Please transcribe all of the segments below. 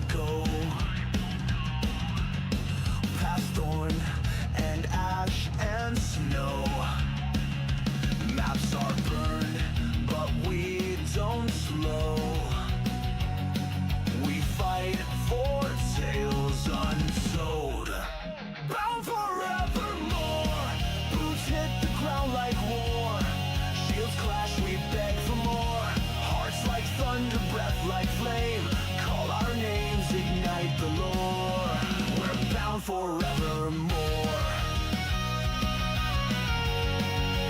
won't go past thorn and ash and snow. Maps are burned, but we don't slow. We fight for tales untold, bound forevermore. Boots hit the ground like war. Shields clash, we beg for more. Hearts like thunder, breath like flame. Call our names, ignite the lore. We're bound forevermore.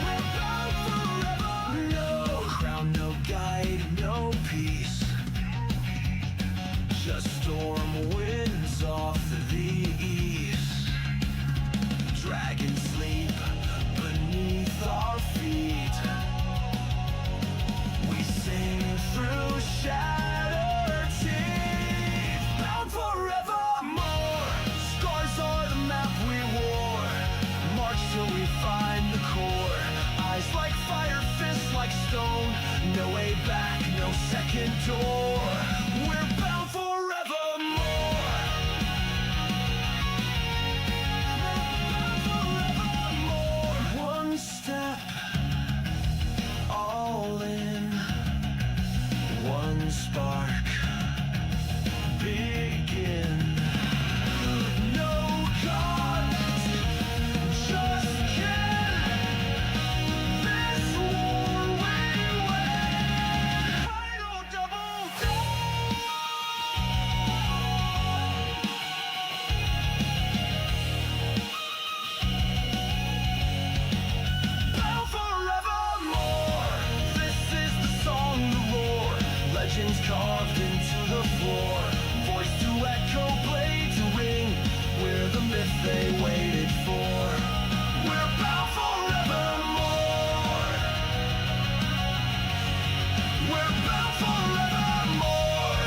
We're bound forever. No crown, no guide, no peace. Just storm winds off the east. Dragons sleep beneath our feet. We sing through shattered teeth. Bound forevermore. Scars are the map we wore. March till we find the core. Eyes like fire, fists like stone. No way back, no second door. We're bound forevermore. Bound forevermore. One step, all in. One spark, begin. No gods, just kin. This war we win. Final double down. Bound forevermore. This is the song, the roar. Legends carved into the floor. Voice to echo, blade to ring. We're the myth they waited for. We're bound forevermore. We're bound forevermore.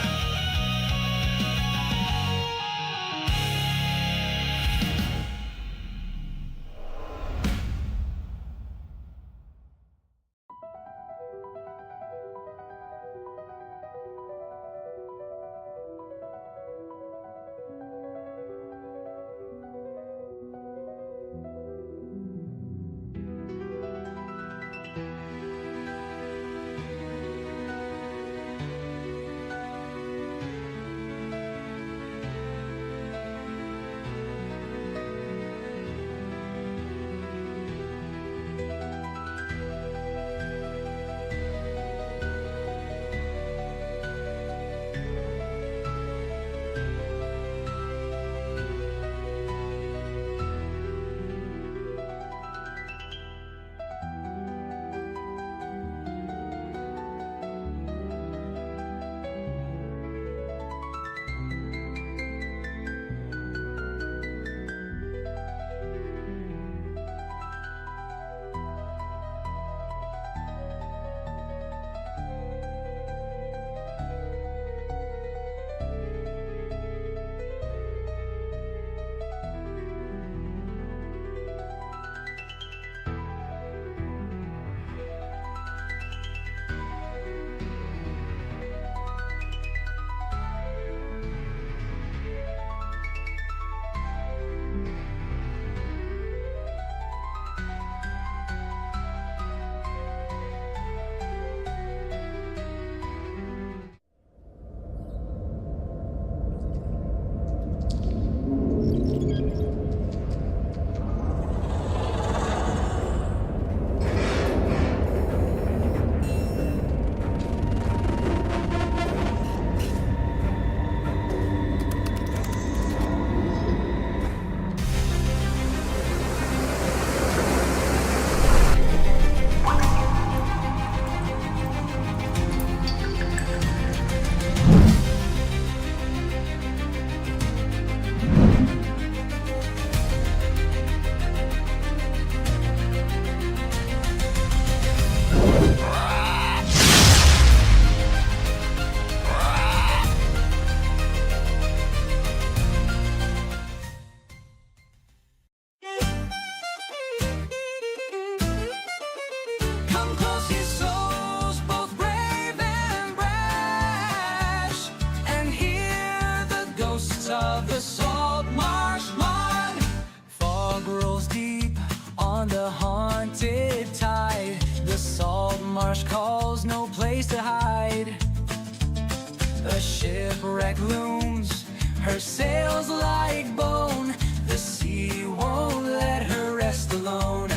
A shipwreck looms, her sails like bone. The sea won't let her rest alone.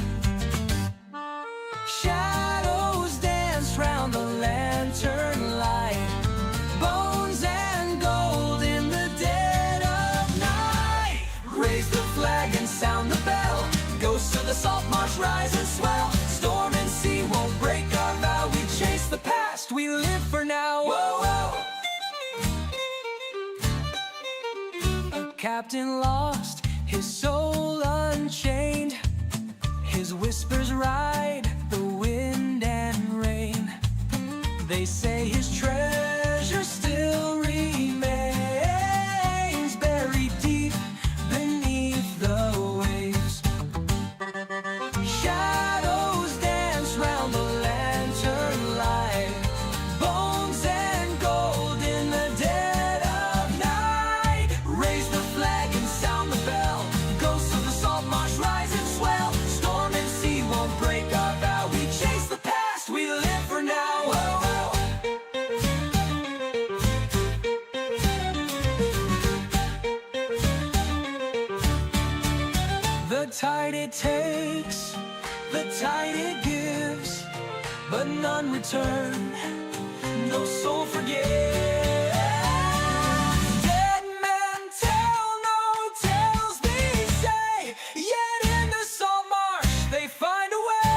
Shadows dance round the lantern light. Bones and gold in the dead of night. Raise the flag and sound the bell. Ghosts of the Saltmarsh rise and swell. Storm and sea won't break our vow. We chase the past, we live for now. Whoa, whoa. A captain lost, his soul unchained. His whispers ride the wind and rain. They say his treasure still remains buried deep beneath the waves. Shadows dance round the lantern light. Bones and gold in the dead of night. Raise the flag and sound the bell. Ghosts of the Saltmarsh rise and swell. Storm and sea won't break our vow. We chase the past, we live for now. Whoa, whoa. The tide it takes, the tide it gives, but none return, no soul forgives. Dead men tell no tales, they say, yet in the Saltmarsh they find a way.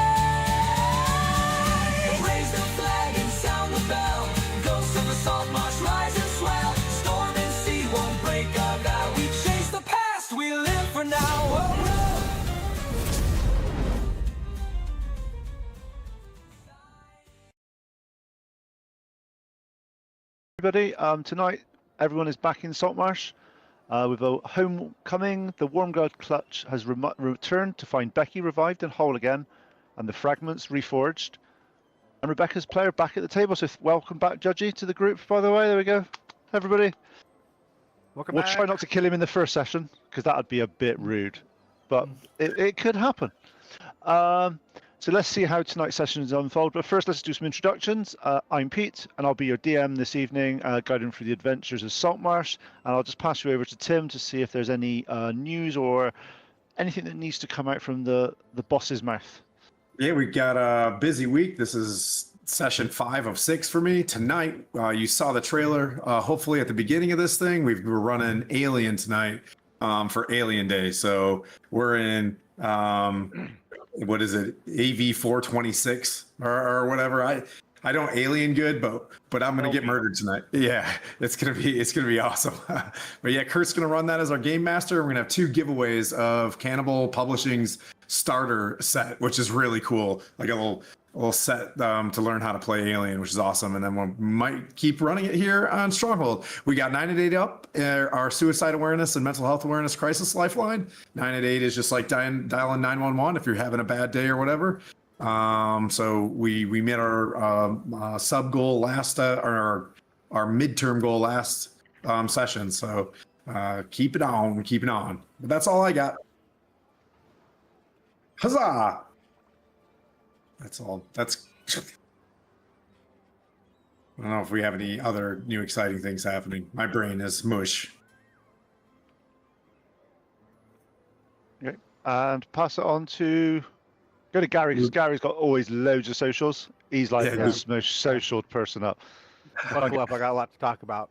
Raise the flag and sound the bell. Ghosts of the Saltmarsh rise and swell. Storm and sea won't break our vow. We chase the past, we live for now. Whoa, whoa. Everybody, tonight everyone is back in Saltmarsh with a homecoming. The Warm Guard Clutch has returned to find Becky revived and whole again, and the fragments reforged. And Rebecca's player back at the table. So welcome back, Judgy, to the group. By the way, there we go, everybody. Welcome We'll back. try not to kill him in the first session because that would be a bit rude, but it could happen. So let's see how tonight's sessions unfold. But first, let's do some introductions. I'm Pete, and I'll be your DM this evening, guiding through the adventures of Saltmarsh. And I'll just pass you over to Tim to see if there's any news or anything that needs to come out from the boss's mouth. Yeah, we got a busy week. This is session 5 of 6 for me. Tonight, you saw the trailer. Hopefully at the beginning of this thing, we're running Alien tonight for Alien Day. So we're in... what is it, AV 426 or whatever. I don't alien good, but I'm gonna get murdered tonight. Yeah, it's gonna be awesome. But yeah, Kurt's gonna run that as our game master. We're gonna have 2 giveaways of Cannibal Publishing's starter set, which is really cool, like a little set to learn how to play Alien, which is awesome. And then we might keep running it here on Stronghold. We got 988 up, our suicide awareness and mental health awareness crisis lifeline. 988 is just like dialing 911 if you're having a bad day or whatever. So we met our sub goal last, or our midterm goal last session. So keep it on. But that's all I got. Huzzah! That's all. I don't know if we have any other new exciting things happening. My brain is mush. Okay, and pass it on to go to Gary because Gary's got always loads of socials. He's like the most social person up. Buckle up, I got a lot to talk about.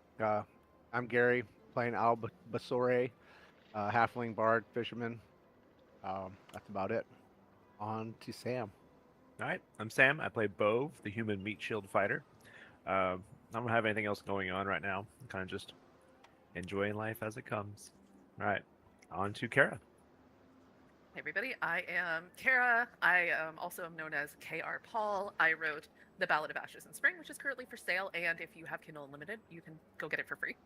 I'm Gary, playing Albasore, halfling bard fisherman. That's about it. On to Sam. All right, I'm Sam. I play Bove, the human meat shield fighter. I don't have anything else going on right now. I'm kind of just enjoying life as it comes. All right, on to Kara. Hey everybody, I am Kara. I also am known as KR Paul. I wrote The Ballad of Ashes in Spring, which is currently for sale, and if you have Kindle Unlimited, you can go get it for free.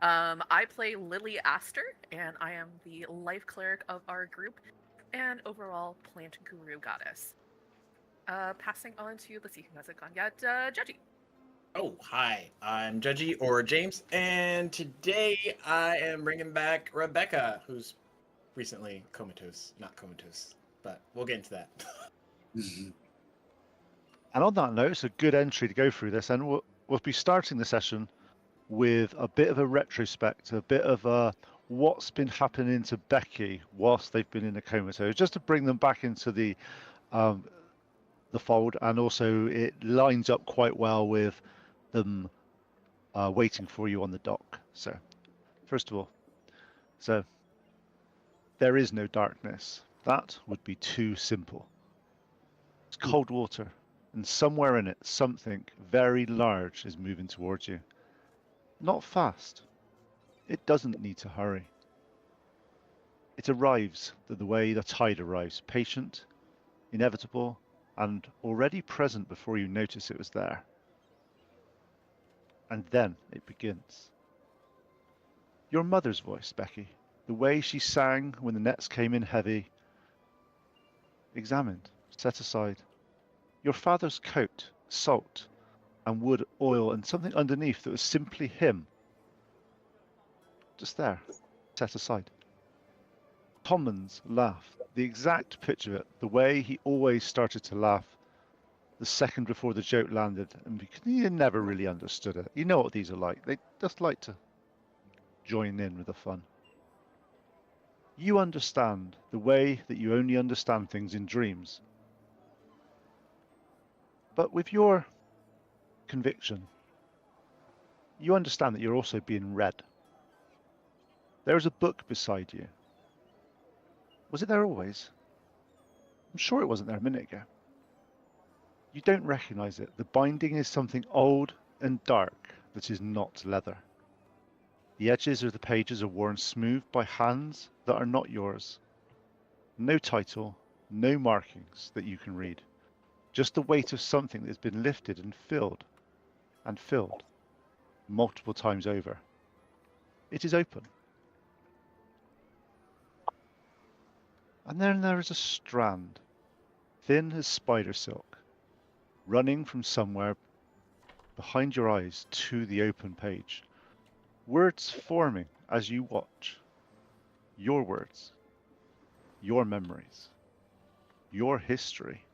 I play Lily Aster, and I am the life cleric of our group and overall plant guru goddess. Passing on to, let's see who hasn't gone yet, Judgy. Oh, hi, I'm Judgy, or James, and today I am bringing back Rebecca, who's recently not comatose, but we'll get into that. And on that note, it's a good entry to go through this, and we'll be starting the session with a bit of a retrospect, a bit of a what's been happening to Becky whilst they've been in a comatose, just to bring them back into the fold, and also it lines up quite well with them waiting for you on the dock. So, first of all, so there is no darkness. That would be too simple. It's cold water, and somewhere in it, something very large is moving towards you. Not fast. It doesn't need to hurry. It arrives the way the tide arrives, patient, inevitable, and already present before you notice it was there. And then it begins. Your mother's voice, Becky, the way she sang when the nets came in heavy, examined, set aside. Your father's coat, salt, and wood, oil, and something underneath that was simply him. Just there, set aside. Tommen's laugh, the exact pitch of it, the way he always started to laugh the second before the joke landed, and because you never really understood it. You know what these are like. They just like to join in with the fun. You understand the way that you only understand things in dreams. But with your conviction, you understand that you're also being read. There is a book beside you. Was it there always? I'm sure it wasn't there a minute ago. You don't recognize it. The binding is something old and dark that is not leather. The edges of the pages are worn smooth by hands that are not yours. No title, no markings that you can read. Just the weight of something that has been lifted and filled multiple times over. It is open. And then there is a strand, thin as spider silk, running from somewhere behind your eyes to the open page. Words forming as you watch. Your words, your memories, your history,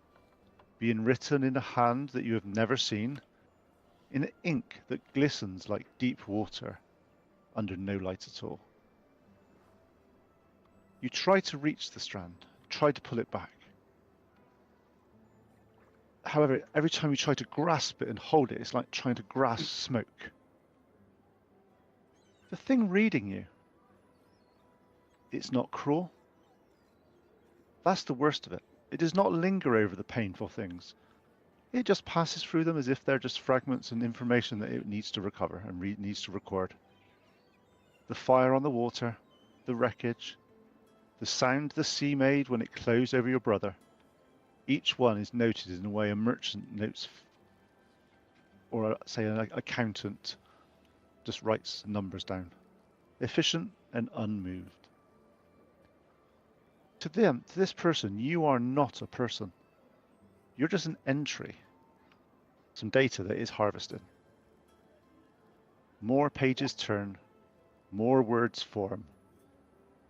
being written in a hand that you have never seen, in ink that glistens like deep water under no light at all. You try to reach the strand, try to pull it back. However, every time you try to grasp it and hold it, it's like trying to grasp smoke. The thing reading you, it's not cruel. That's the worst of it. It does not linger over the painful things. It just passes through them as if they're just fragments and information that it needs to recover and needs to record. The fire on the water, the wreckage, the sound the sea made when it closed over your brother. Each one is noted in a way a merchant notes, or say an accountant just writes numbers down. Efficient and unmoved. To this person, you are not a person. You're just an entry. Some data that is harvested. More pages turn, more words form.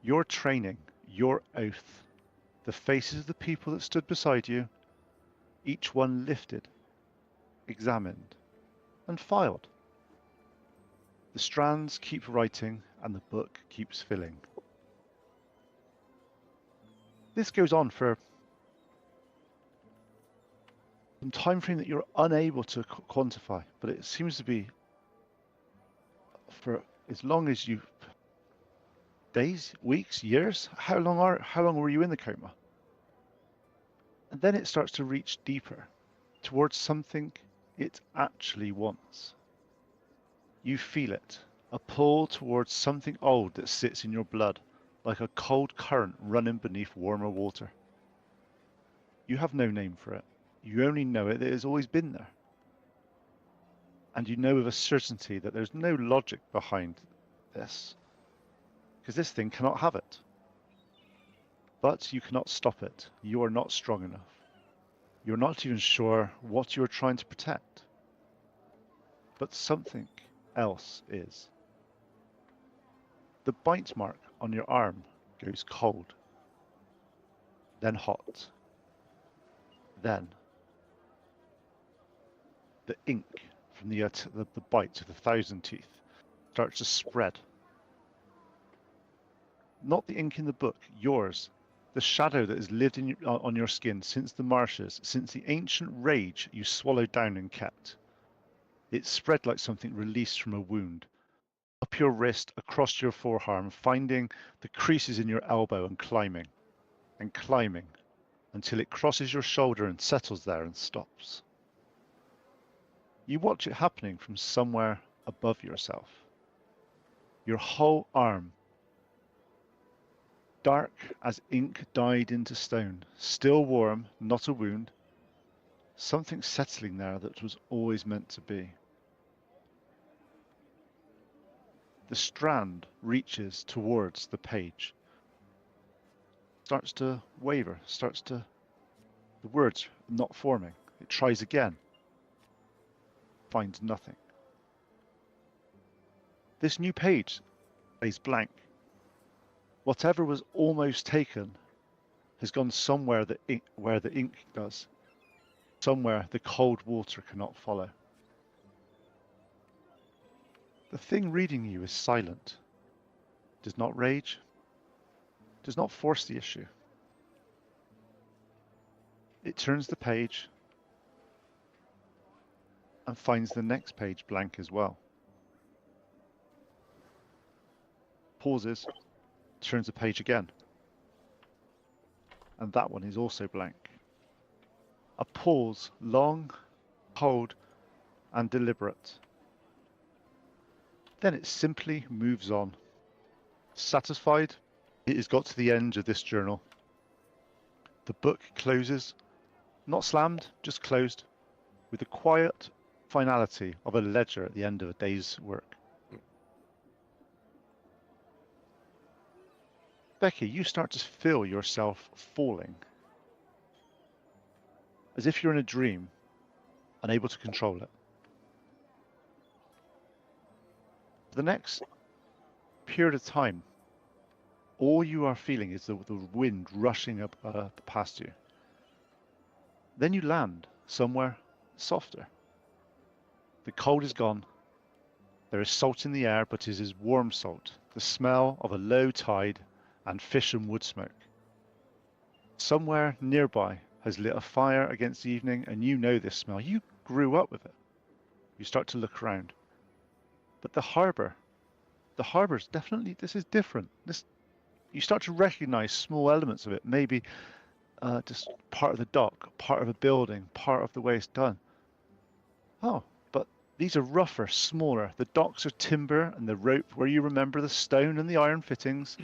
Your training, your oath, the faces of the people that stood beside you, each one lifted, examined, and filed. The strands keep writing and the book keeps filling. This goes on for some time frame that you're unable to quantify, but it seems to be for as long as you days, weeks, years. How long were you in the coma? And then it starts to reach deeper towards something it actually wants. You feel it, a pull towards something old that sits in your blood, like a cold current running beneath warmer water. You have no name for it. You only know it has always been there. And you know with a certainty that there's no logic behind this, because this thing cannot have it. But you cannot stop it. You are not strong enough. You're not even sure what you're trying to protect. But something else is. The bite mark on your arm goes cold, then hot, then the ink from the bite of the 1,000 teeth starts to spread. Not the ink in the book, yours. The shadow that has lived on your skin since the marshes, since the ancient rage you swallowed down and kept. It spread like something released from a wound. Up your wrist, across your forearm, finding the creases in your elbow and climbing, until it crosses your shoulder and settles there and stops. You watch it happening from somewhere above yourself. Your whole arm, dark as ink dyed into stone, still warm, not a wound, something settling there that was always meant to be. The strand reaches towards the page, starts to waver, the words not forming. It tries again, finds nothing. This new page lays blank. Whatever was almost taken has gone somewhere where the ink does, somewhere the cold water cannot follow. The thing reading you is silent, does not rage, does not force the issue. It turns the page and finds the next page blank as well. Pauses, turns the page again, and that one is also blank. A pause, long, cold, and deliberate. Then it simply moves on. Satisfied, it has got to the end of this journal. The book closes, not slammed, just closed, with the quiet finality of a ledger at the end of a day's work. Becky, you start to feel yourself falling, as if you're in a dream, unable to control it. For the next period of time, all you are feeling is the wind rushing up past you. Then you land somewhere softer. The cold is gone. There is salt in the air, but it is warm salt, the smell of a low tide and fish and wood smoke. Somewhere nearby has lit a fire against the evening, and you know this smell. You grew up with it. You start to look around. But the harbor's definitely, this is different. You start to recognize small elements of it, maybe just part of the dock, part of a building, part of the way it's done. Oh, but these are rougher, smaller. The docks are timber and the rope where you remember the stone and the iron fittings.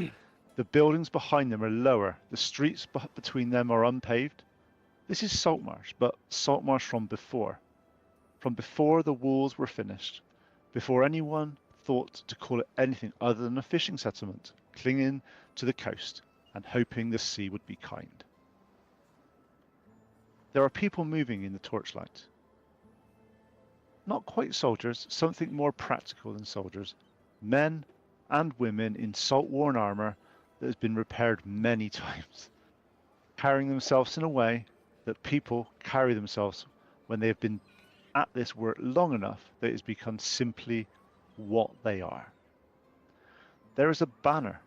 The buildings behind them are lower. The streets between them are unpaved. This is Saltmarsh, but Saltmarsh from before the walls were finished, before anyone thought to call it anything other than a fishing settlement, clinging to the coast and hoping the sea would be kind. There are people moving in the torchlight. Not quite soldiers, something more practical than soldiers. Men and women in salt-worn armor that has been repaired many times, carrying themselves in a way that people carry themselves when they have been at this work long enough that it has become simply what they are. There is a banner,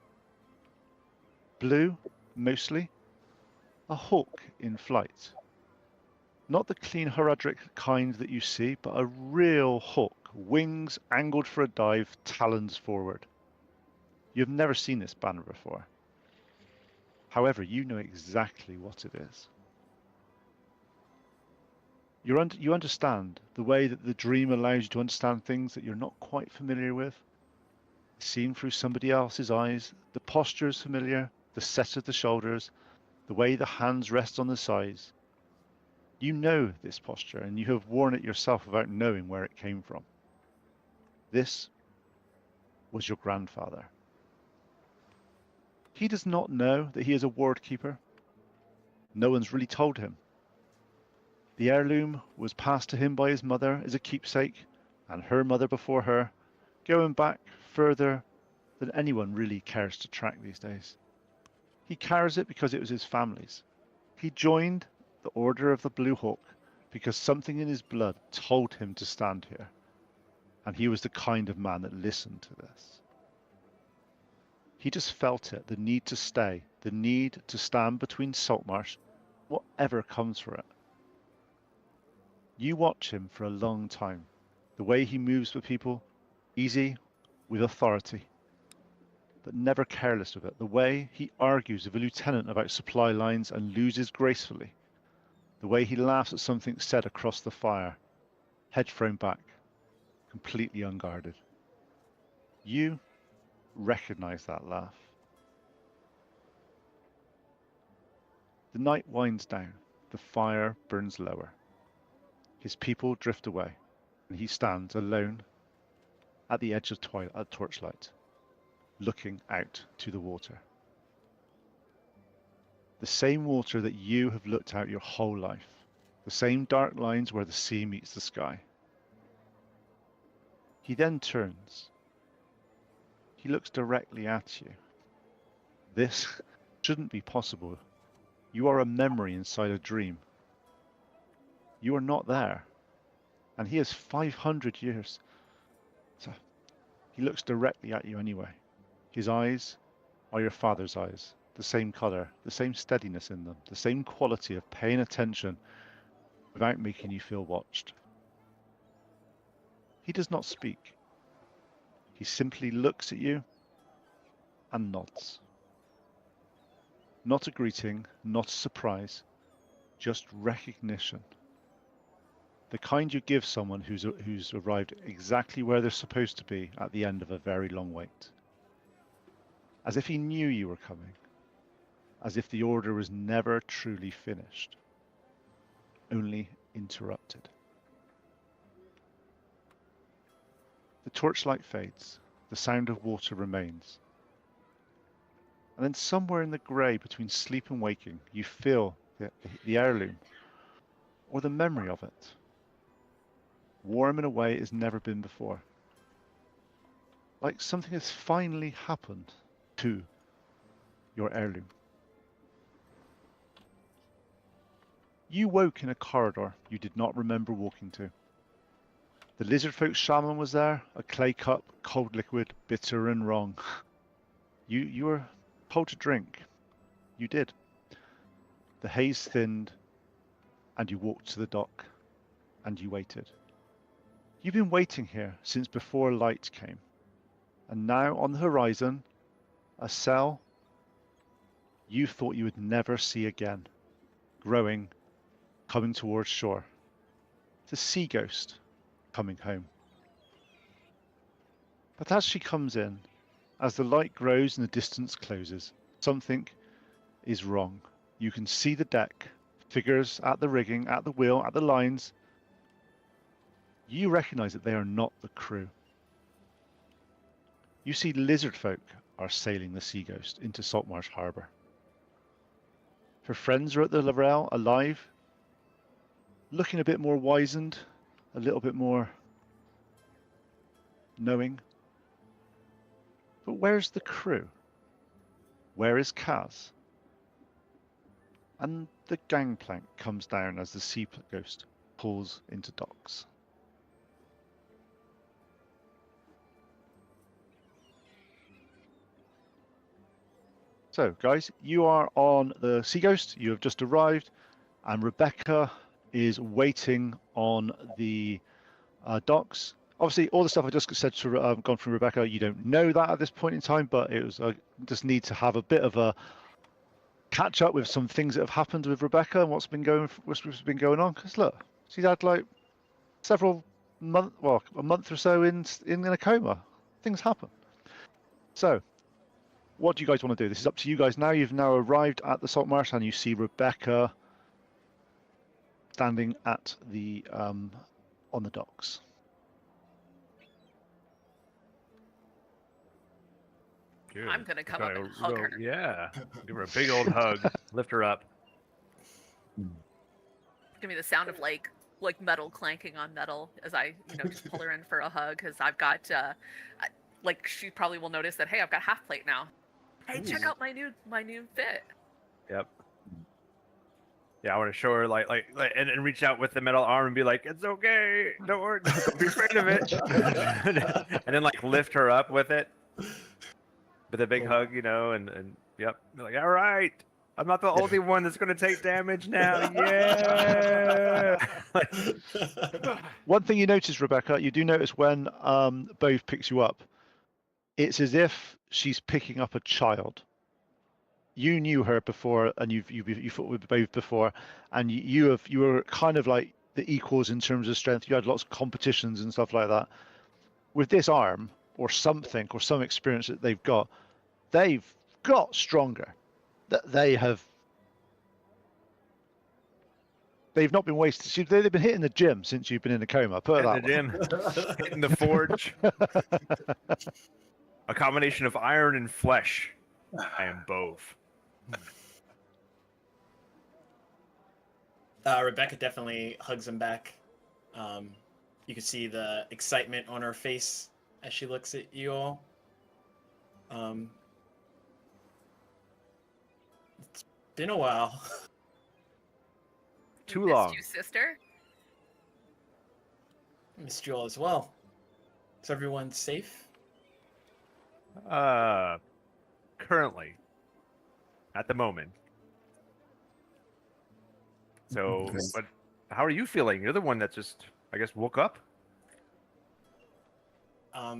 blue mostly, a hawk in flight. Not the clean heraldic kind that you see, but a real hawk, wings angled for a dive, talons forward. You've never seen this banner before. However, you know exactly what it is. You understand the way that the dream allows you to understand things that you're not quite familiar with. Seen through somebody else's eyes, the posture is familiar, the set of the shoulders, the way the hands rest on the sides. You know this posture, and you have worn it yourself without knowing where it came from. This was your grandfather. He does not know that he is a ward keeper. No one's really told him. The heirloom was passed to him by his mother as a keepsake, and her mother before her, going back further than anyone really cares to track these days. He carries it because it was his family's. He joined the Order of the Blue Hawk because something in his blood told him to stand here. and he was the kind of man that listened to this. He just felt it, the need to stay, the need to stand between Saltmarsh, whatever comes for it. You watch him for a long time. The way he moves with people, easy, with authority, but never careless with it. The way he argues with a lieutenant about supply lines and loses gracefully. The way he laughs at something said across the fire, head thrown back, completely unguarded. You recognize that laugh. The night winds down. The fire burns lower. His people drift away, and he stands alone at the edge of twilight, at torchlight, looking out to the water. The same water that you have looked out your whole life. The same dark lines where the sea meets the sky. He then turns. He looks directly at you. This shouldn't be possible. You are a memory inside a dream. You are not there. And he has 500 years. So he looks directly at you anyway. His eyes are your father's eyes. The same color, the same steadiness in them, the same quality of paying attention without making you feel watched. He does not speak. He simply looks at you and nods. Not a greeting, not a surprise, just recognition. The kind you give someone who's arrived exactly where they're supposed to be at the end of a very long wait. As if he knew you were coming. As if the order was never truly finished, only interrupted. The torchlight fades, the sound of water remains. And then somewhere in the grey between sleep and waking, you feel the heirloom, or the memory of it. Warm in a way it's never been before. Like something has finally happened to your heirloom. You woke in a corridor you did not remember walking to. The lizard folk shaman was there, a clay cup, cold liquid, bitter and wrong. You were told to drink. You did. The haze thinned, and you walked to the dock, and you waited. You've been waiting here since before light came, and now on the horizon, a cell you thought you would never see again, growing, coming towards shore. It's a sea ghost coming home. But as she comes in, as the light grows and the distance closes, something is wrong. You can see the deck, figures at the rigging, at the wheel, at the lines. You recognize that they are not the crew. You see lizard folk are sailing the Sea Ghost into Saltmarsh Harbour. Her friends are at the Laurel, alive, looking a bit more wizened, a little bit more knowing. But where's the crew? Where is Kaz? And the gangplank comes down as the Sea Ghost pulls into docks. So, guys, you are on the Sea Ghost. You have just arrived, and Rebecca is waiting on the docks. Obviously, all the stuff I just said to gone from Rebecca, you don't know that at this point in time, but it was just need to have a bit of a catch up with some things that have happened with Rebecca and what's been going on. Because look, she's had like several months, well, a month or so in a coma. Things happen. So, what do you guys want to do? This is up to you guys now. You've now arrived at the Saltmarsh and you see Rebecca standing at the on the docks. Good. I'm gonna come up and hug her. Yeah, give her a big old hug, lift her up. Give me the sound of like metal clanking on metal as I just pull her in for a hug because I've got like she probably will notice that hey I've got half plate now. Hey, check out my new fit. Yep. Yeah, I want to show her and reach out with the metal arm and be like, "It's okay, don't worry, don't be afraid of it," and then like lift her up with it, with a big hug, and yep, be like, "All right, I'm not the only one that's gonna take damage now." Yeah. One thing you notice, Rebecca, you do notice when Bove picks you up, it's as if she's picking up a child. You knew her before, and you fought with Bove before, and you were kind of like the equals in terms of strength. You had lots of competitions and stuff like that. With this arm or something or some experience that they've got stronger. That they've not been wasted. They've been hitting the gym since you've been in a coma. Put it In that the gym, hitting the forge, a combination of iron and flesh. I am Bove. Rebecca definitely hugs him back. You can see the excitement on her face as she looks at you all. It's been a while. Too Missed long. you, sister. Missed you all as well. Is everyone safe? Currently, at the moment. So, Okay. but how are you feeling? You're the one that just, I guess, woke up. I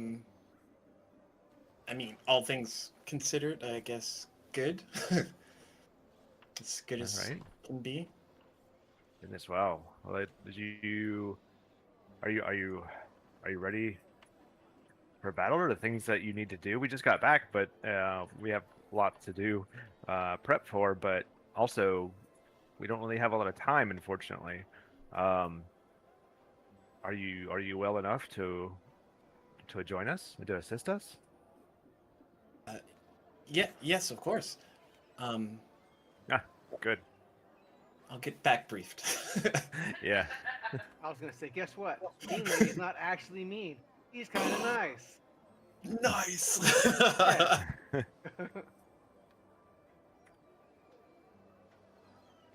mean, all things considered, I guess good. As good as All right. can be. Goodness, wow. Well, are you ready for battle or the things that you need to do? We just got back, but we have a lot to do, prep for. But also, we don't really have a lot of time, unfortunately. Are you well enough to join us and to assist us? Yeah, yes, of course. Good. I'll get back briefed. Yeah. I was gonna say, guess what? Mean Lady's not actually mean. He's kind of nice. Nice. Yeah.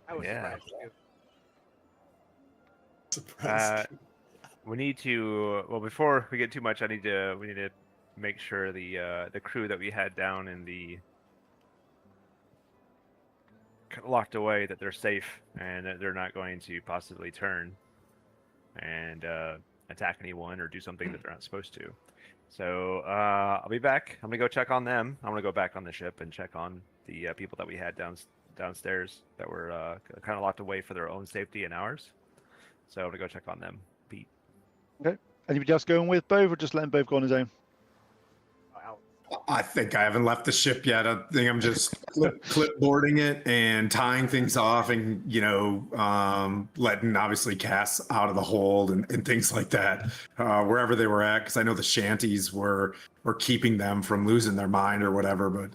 I was Yeah. Surprised. We need to. Well, before we get too much, we need to make sure the crew that we had down in the locked away, that they're safe and that they're not going to possibly turn and attack anyone or do something that they're not supposed to. So I'll be back. I'm gonna go check on them. I'm gonna go back on the ship and check on the people that we had downstairs that were kind of locked away for their own safety and ours. So I'm gonna go check on them. Pete. Okay. Anybody else going with Bove, or just letting Bove go on his own? I think I haven't left the ship yet. I think I'm just clipboarding it and tying things off, and letting obviously Cass out of the hold and things like that, wherever they were at, because I know the shanties were keeping them from losing their mind or whatever. But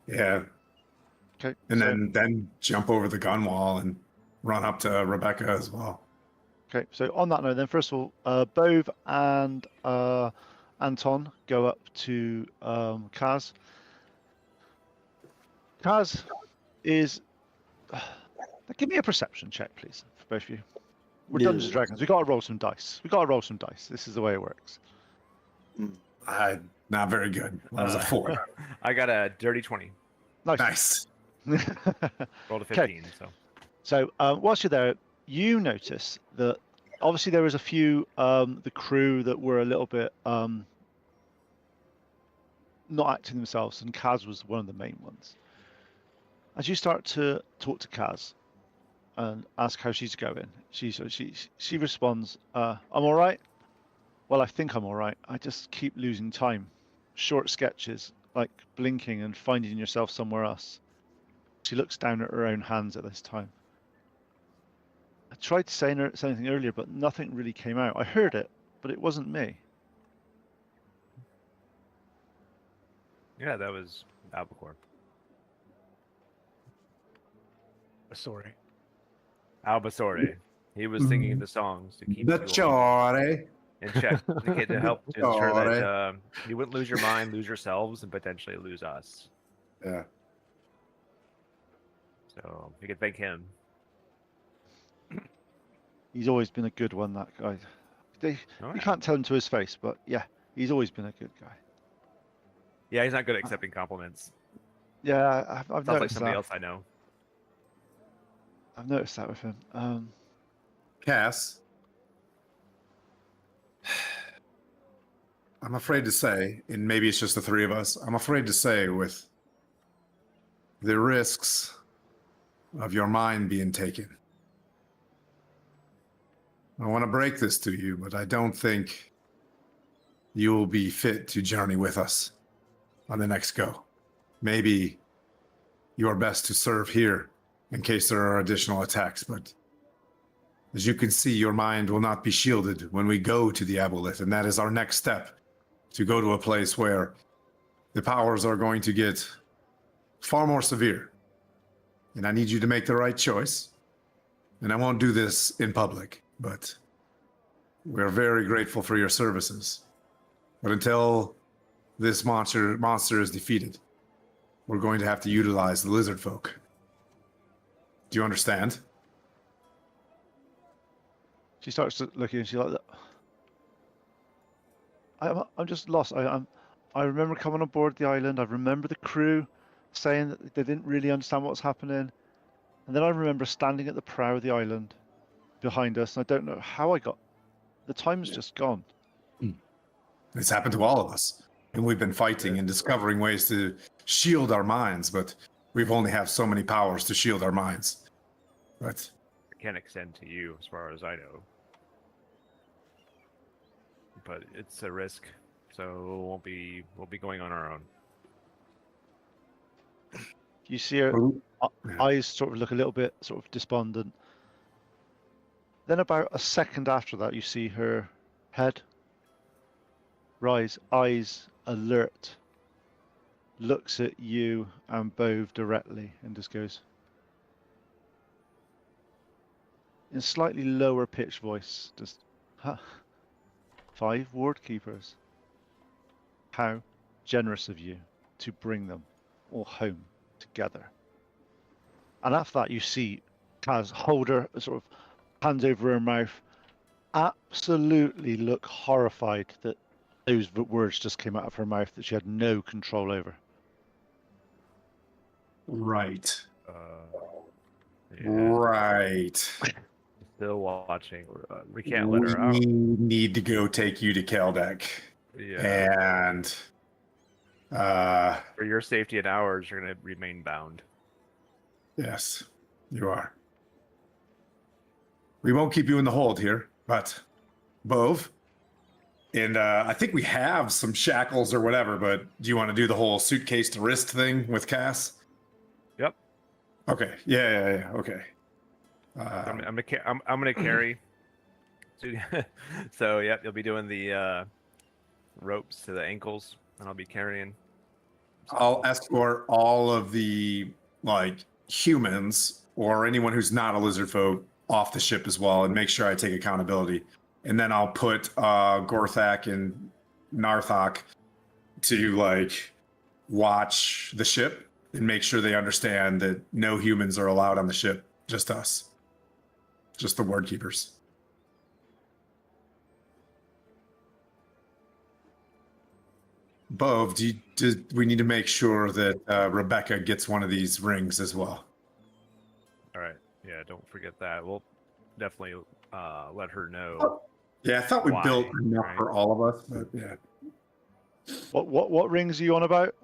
yeah. Okay. And so, then jump over the gun wall and run up to Rebecca as well. Okay. So on that note, then first of all, Bove and Anton go up to Kaz. Kaz is. Give me a perception check, please, for both of you. We're Dungeons and Dragons. We got to roll some dice. This is the way it works. Not very good. That was a 4. I got a dirty 20. Nice. Rolled a 15. So whilst you're there, you notice that obviously there was a few the crew that were a little bit not acting themselves, and Kaz was one of the main ones. As you start to talk to Kaz and ask how she's going, she responds, "I'm all right. Well, I think I'm all right. I just keep losing time. Short sketches, like blinking and finding yourself somewhere else." She looks down at her own hands at this time. I tried to say something earlier, but nothing really came out. I heard it, but it wasn't me. Yeah, that was Albacore. Sorry. Albasore. He was singing the songs to keep The you all chore. in check, to help to ensure that you wouldn't lose your mind, lose yourselves, and potentially lose us. Yeah. So you could thank him. He's always been a good one, that guy. You Alright. can't tell him to his face, but yeah, he's always been a good guy. Yeah, he's not good at accepting compliments. Yeah, I've Sounds like noticed somebody that. else I know. I've noticed that with him. Cass, I'm afraid to say, and maybe it's just the three of us, I'm afraid to say, with the risks of your mind being taken, I want to break this to you, but I don't think you will be fit to journey with us on the next go. Maybe you are best to serve here in case there are additional attacks, but as you can see, your mind will not be shielded when we go to the Aboleth, and that is our next step, to go to a place where the powers are going to get far more severe. And I need you to make the right choice. And I won't do this in public, but we're very grateful for your services. But until this monster is defeated, we're going to have to utilize the lizard folk. Do you understand? She starts looking, and she's like, I'm just lost. I remember coming on board the island. I remember the crew saying that they didn't really understand what was happening. And then I remember standing at the prow of the island behind us, and I don't know how I got. The time's just gone. It's happened to all of us. And we've been fighting and discovering ways to shield our minds, but we've only have so many powers to shield our minds. But It can't extend to you as far as I know. But it's a risk, so we'll be going on our own. You see her eyes sort of look a little bit sort of despondent. Then about a second after that, you see her head rise, eyes alert, looks at you and Bove directly and just goes, in a slightly lower pitched voice, just, huh, 5 ward keepers. How generous of you to bring them all home together. And after that, you see Kaz hold her, sort of hands over her mouth, absolutely look horrified that those words just came out of her mouth that she had no control over. right. Yeah, Right. still watching. We can't let her out. We need to go take you to Kaldek. Yeah. And For your safety and ours, you're going to remain bound. yes, you are. We won't keep you in the hold here, but Bove, and I think we have some shackles or whatever, but do you want to do the whole suitcase to wrist thing with Cass? Yep. Okay. Yeah. Okay. I'm gonna carry. So yep, you'll be doing the ropes to the ankles, and I'll be carrying. I'll escort all of the humans or anyone who's not a lizard folk off the ship as well, and make sure I take accountability. And then I'll put Gorthak and Narthok to watch the ship and make sure they understand that no humans are allowed on the ship, just us, just the ward keepers. Bove, do we need to make sure that Rebecca gets one of these rings as well? All right. Yeah, don't forget that. We'll definitely let her know. Oh, yeah, I thought we Why, built enough right? for all of us, but yeah. What rings are you on about?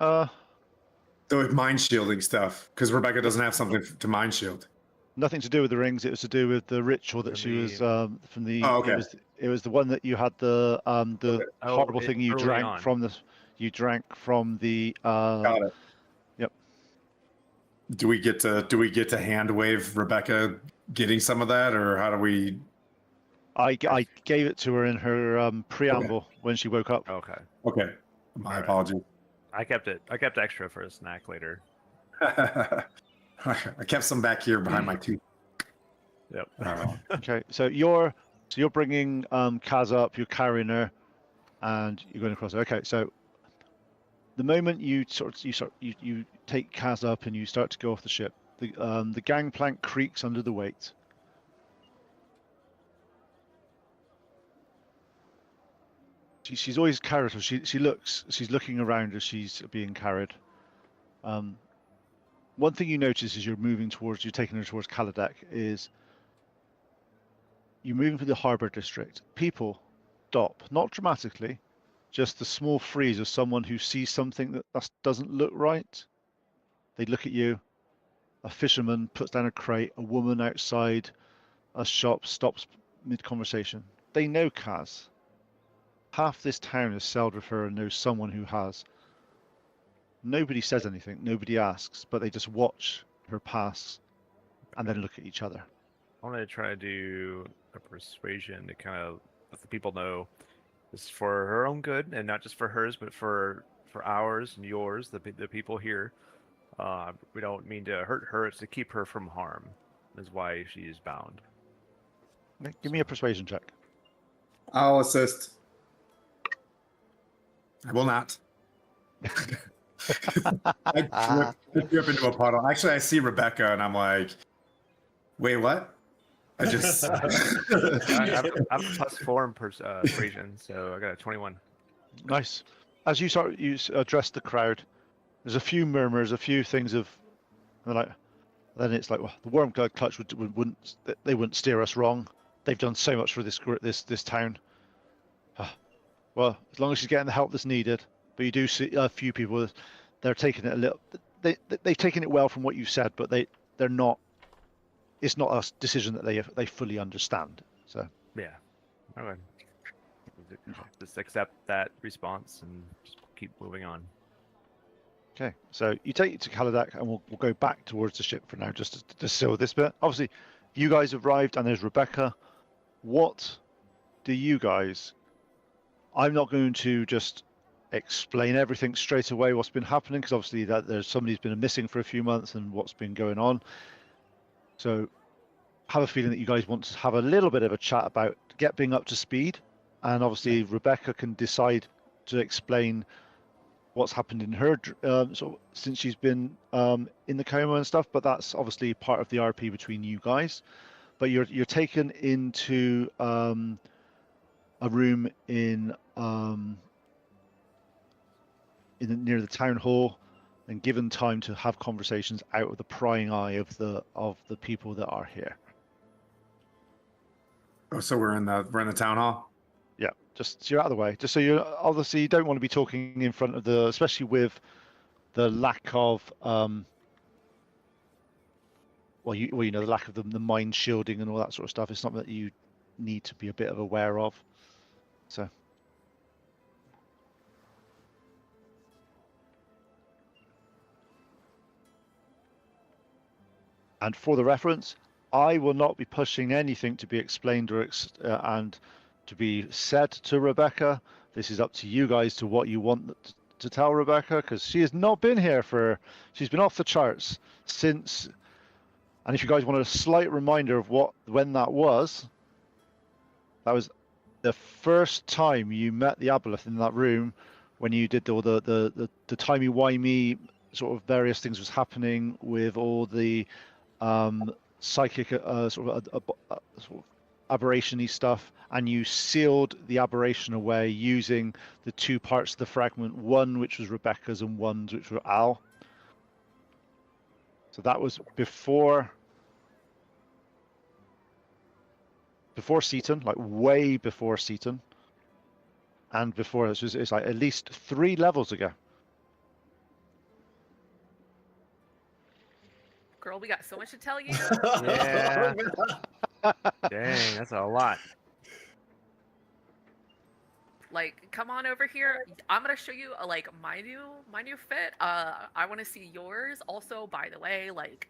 So with mind shielding stuff, because Rebecca doesn't have something to mind shield. Nothing to do with the rings. It was to do with the ritual that she was from the. Oh, okay. It was the one that you had the Okay. horrible thing you early drank on. from the. You drank from the. Got it. Yep. Do we get to hand wave Rebecca getting some of that, or how do we? I gave it to her in her preamble when she woke up. Okay. Okay, my All right. apologies. I kept extra for a snack later. I kept some back here behind my tooth. Yep. Okay, so you're bringing Kaz up, you're carrying her, and you're going across. Okay, so the moment you take Kaz up and you start to go off the ship, The gangplank creaks under the weight. She's always carried. She's looking around as she's being carried. One thing you notice as you're taking her towards Kaladek is you're moving through the harbour district. People stop, not dramatically, just the small freeze of someone who sees something that doesn't look right. They look at you. A fisherman puts down a crate. A woman outside a shop stops mid-conversation. They know Kaz. Half this town has sailed with her and knows someone who has. Nobody says anything. Nobody asks, but they just watch her pass and then look at each other. I want to try to do a persuasion to kind of let the people know this is for her own good and not just for hers, but for ours and yours, the people here. We don't mean to hurt her. It's to keep her from harm. Is why she is bound. Give me a persuasion check. I'll assist. I will not. I drip into a puddle. Actually, I see Rebecca and I'm like, wait, what? I just. I have a +4 in persuasion, so I got a 21. Nice. As you address the crowd, there's a few murmurs, a few things of, like, then it's like, well, the Worm Clutch wouldn't steer us wrong. They've done so much for this town. Well, as long as she's getting the help that's needed. But you do see a few people, they're taking it a little. They've taken it well from what you said, but they're not. It's not a decision that they fully understand. So Yeah. Okay. Just accept that response and just keep moving on. okay, so you take it to Kaladek, and we'll go back towards the ship for now, just to seal this bit. Obviously, you guys have arrived, and there's Rebecca. What do you guys? I'm not going to just explain everything straight away what's been happening, because obviously there's somebody's been missing for a few months and what's been going on. So have a feeling that you guys want to have a little bit of a chat about being up to speed, and obviously Rebecca can decide to explain what's happened in her since she's been in the coma and stuff, but that's obviously part of the RP between you guys. But you're taken into a room near the town hall, and given time to have conversations out of the prying eye of the people that are here. Oh, so we're in the town hall. Yeah, just so you're out of the way. Just so you obviously don't want to be talking in front of especially with the lack of the lack of the mind shielding and all that sort of stuff. It's something that you need to be a bit of aware of. So. And for the reference, I will not be pushing anything to be explained and to be said to Rebecca. This is up to you guys to what you want to tell Rebecca, because she has not been here she's been off the charts since. And if you guys want a slight reminder of when that was the first time you met the Aboleth in that room, when you did all the timey-wimey sort of various things was happening with all the psychic sort of aberration-y stuff, and you sealed the aberration away using the two parts of the fragment, one which was Rebecca's and one which were Al. So that was before Seaton, like way before Seaton, and before it's like at least 3 levels ago. Girl, we got so much to tell you. Yeah. Dang, that's a lot. Like, come on over here. I'm gonna show you my new fit. I want to see yours. Also, by the way, like,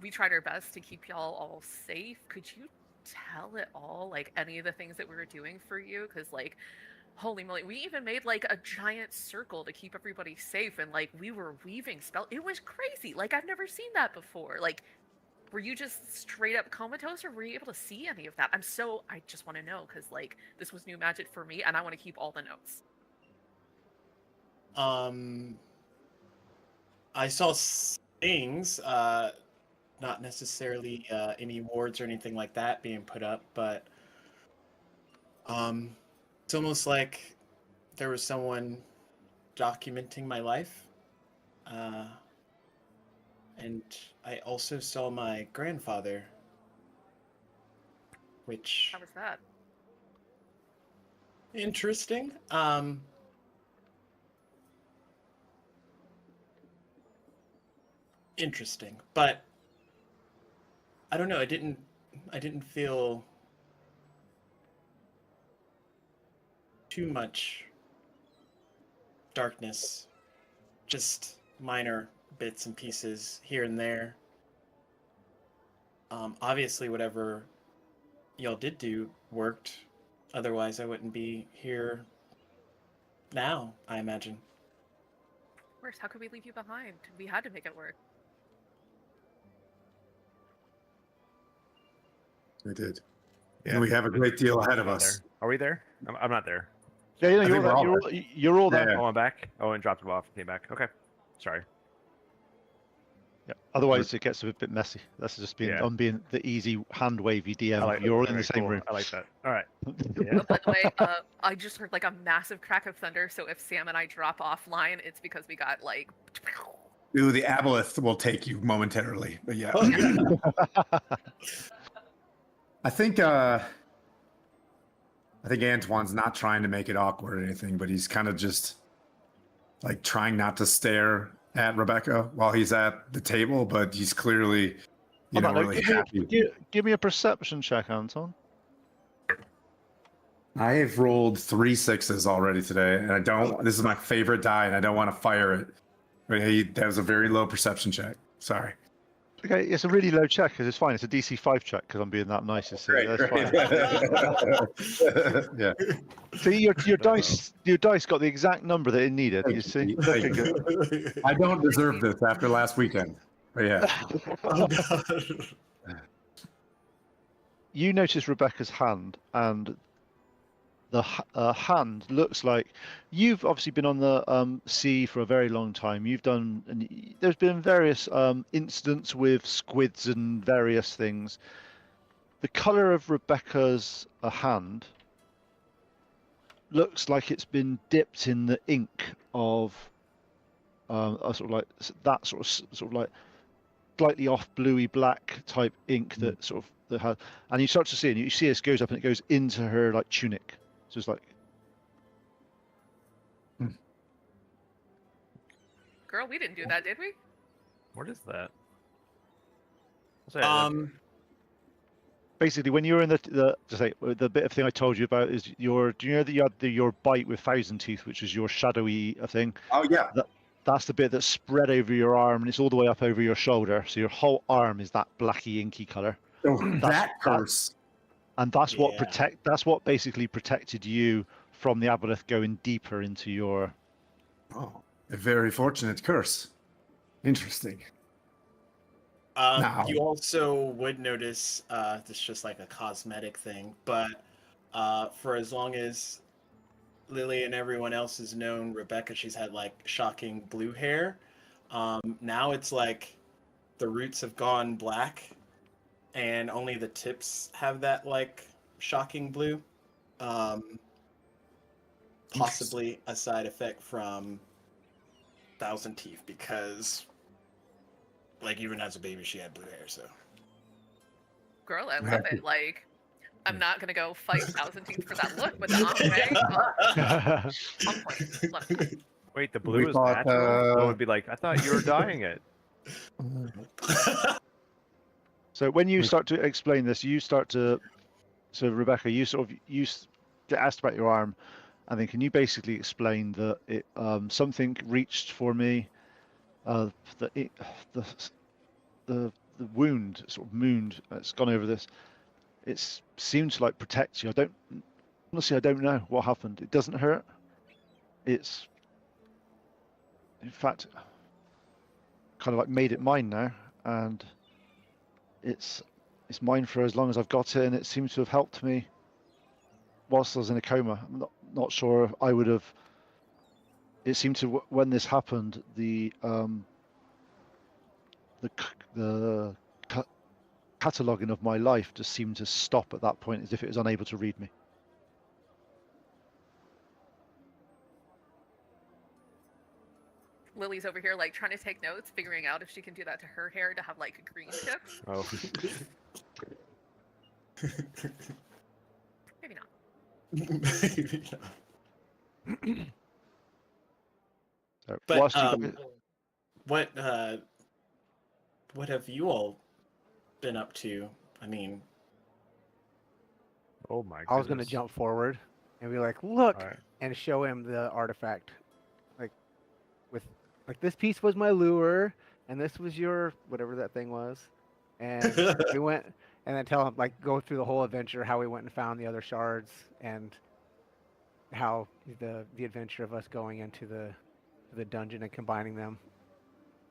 we tried our best to keep y'all all safe. Could you tell it all, like, any of the things that we were doing for you? Because, like, holy moly, we even made like a giant circle to keep everybody safe, and like we were weaving spell. It was crazy. Like, I've never seen that before. Like, were you just straight up comatose, or were you able to see any of that? I just want to know, because like this was new magic for me, and I want to keep all the notes. I saw things. not necessarily any wards or anything like that being put up, but it's almost like there was someone documenting my life. And I also saw my grandfather, which How was that? interesting. Interesting, but I don't know. I didn't feel too much darkness, just minor bits and pieces here and there. Obviously, whatever y'all did do worked. Otherwise, I wouldn't be here now, I imagine. Of course, how could we leave you behind? We had to make it work. We did. Yeah. And we have a great deal ahead of Not us. there. Are we there? I'm not there. Yeah, I you're think all we're there. all You're, you're all there. Yeah. Oh, I'm back. Oh, and dropped him off. Came back. Okay. Sorry. Yeah. Otherwise, it gets a bit messy. That's just being Yeah. I'm being the easy hand wavy DM. I like, You're all in very the same cool. room. I like that. All right. Oh, by the way, I just heard like a massive crack of thunder. So if Sam and I drop offline, it's because we got like. Ooh, the aboleth will take you momentarily, but yeah. I think Antoine's not trying to make it awkward or anything, but he's kind of just like trying not to stare at Rebecca while he's at the table, but he's clearly, On that note, really happy. give me a perception check, Anton. I have rolled 3 6s already today, and this is my favorite die, and I don't want to fire it. But that was a very low perception check. Sorry. Okay, it's a really low check because it's fine. It's a DC 5 check because I'm being that nice. So that's fine. Yeah. See, your dice got the exact number that it needed. You see? Thank Okay, you. good. I don't deserve this after last weekend. But yeah. Oh god. You notice Rebecca's hand, and the hand looks like you've obviously been on the sea for a very long time. You've done, and there's been various incidents with squids and various things. The color of Rebecca's hand looks like it's been dipped in the ink of a sort of like that sort of like slightly off bluey black type ink that sort of that has, and you start to see it. And you see this goes up and it goes into her like tunic. So it's like, Girl, we didn't do that, did we? What is that? What's that? basically when you're in the bit of thing I told you about is do you know that you had your bite with thousand teeth, which is your shadowy thing? Oh yeah. That's the bit that's spread over your arm and it's all the way up over your shoulder. So your whole arm is that blacky inky color. Oh, that curse. And that's what Yeah. that's what basically protected you from the aboleth going deeper into your. Oh, a very fortunate curse. Interesting. Now- You also would notice this is just like a cosmetic thing, but for as long as Lily and everyone else has known Rebecca, she's had like shocking blue hair. Now it's like the roots have gone black and only the tips have that like shocking blue. Possibly a side effect from Thousand Teeth, because like even as a baby she had blue hair, so Girl, I love it. Like, I'm not gonna go fight Thousand Teeth for that look, but the ombre, on point. Love it. Wait, the blue is thought, natural? It would be like, I thought you were dyeing it. So when you start to explain this, so Rebecca, you get asked about your arm, and then can you basically explain that it something reached for me, the wound sort of mooned. It's gone over this. It seemed to like protect you. Honestly, I don't know what happened. It doesn't hurt. It's in fact kind of like made it mine now, and it's mine for as long as I've got it, and it seems to have helped me whilst I was in a coma. I'm not sure if I would have. It seemed to, when this happened, the cataloguing of my life just seemed to stop at that point, as if it was unable to read me. Lily's over here like trying to take notes, figuring out if she can do that to her hair to have like green tips. Oh, Maybe not. So But whilst you guys, what have you all been up to? I mean, oh my! I was gonna goodness. jump forward and be like, "Look," All right. and show him the artifact, like with like this piece was my lure, and this was your whatever that thing was, and we went and then tell him like go through the whole adventure, how we went and found the other shards, and how the adventure of us going into the dungeon and combining them,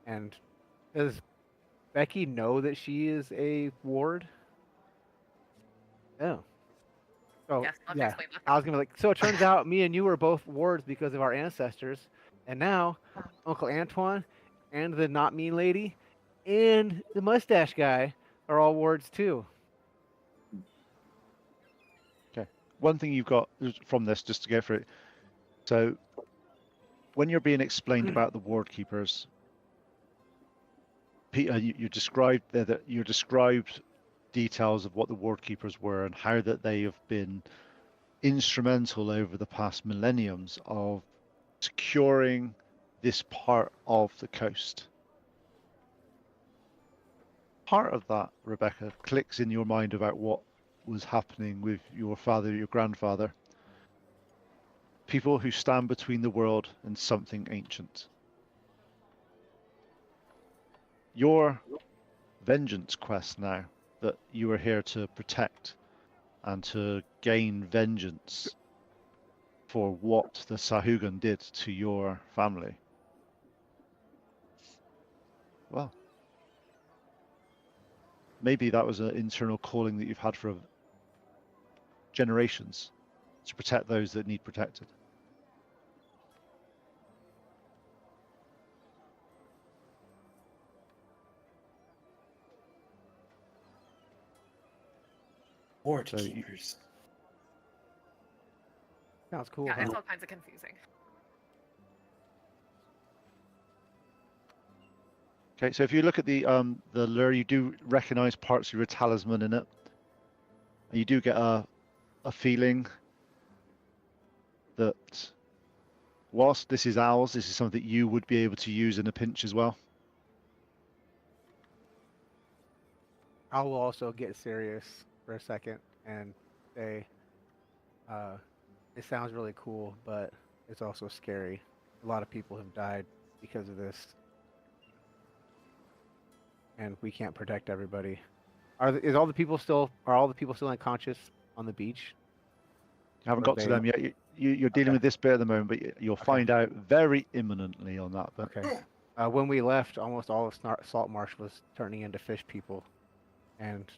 and does Becky know that she is a ward? Oh. So Yes, I'll have to yeah, explain that. I was gonna be like, so it turns out me and you were both wards because of our ancestors, and now Uncle Antoine and the not mean lady and the mustache guy are all wards too. one thing you've got from this, just to go through it. So when you're being explained about the ward keepers, Peter, you described that you described details of what the ward keepers were and how that they have been instrumental over the past millenniums of securing this part of the coast. Part of that, Rebecca, clicks in your mind about what was happening with your father, your grandfather. People who stand between the world and something ancient. Your vengeance quest now, that you are here to protect and to gain vengeance for what the Sahugan did to your family. Well, maybe that was an internal calling that you've had for generations, to protect those that need protected. Ward So keepers. Sounds cool, Yeah, huh? it's all kinds of confusing. Okay, so if you look at the lure, you do recognize parts of your talisman in it. And you do get a feeling that whilst this is ours, this is something that you would be able to use in a pinch as well. I will also get serious for a second and say, it sounds really cool, but it's also scary. A lot of people have died because of this, and we can't protect everybody. Are all the people still unconscious on the beach? You haven't Or got to they- them yet. You're dealing Okay. with this bit at the moment, but you'll Okay. find out very imminently on that bit. Okay. When we left, almost all of Saltmarsh was turning into fish people, and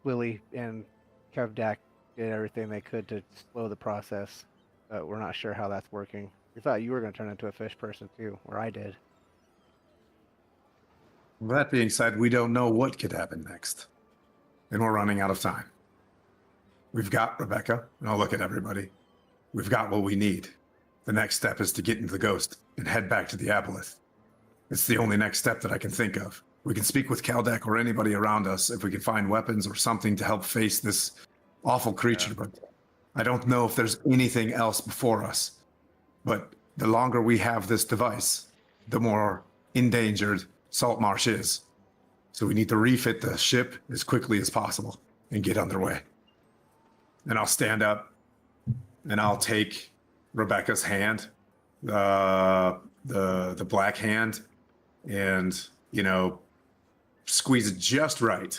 Lily and Kevdak did everything they could to slow the process, but we're not sure how that's working. We thought you were going to turn into a fish person too, or I did. That being said, we don't know what could happen next. And we're running out of time. We've got Rebecca, and I'll look at everybody. We've got what we need. The next step is to get into the ghost and head back to the Aboleth. It's the only next step that I can think of. We can speak with Kaldek or anybody around us if we can find weapons or something to help face this awful creature, but I don't know if there's anything else before us. But the longer we have this device, the more endangered Saltmarsh is. So we need to refit the ship as quickly as possible and get underway. And I'll stand up and I'll take Rebecca's hand, the black hand, and, you know, squeeze it just right.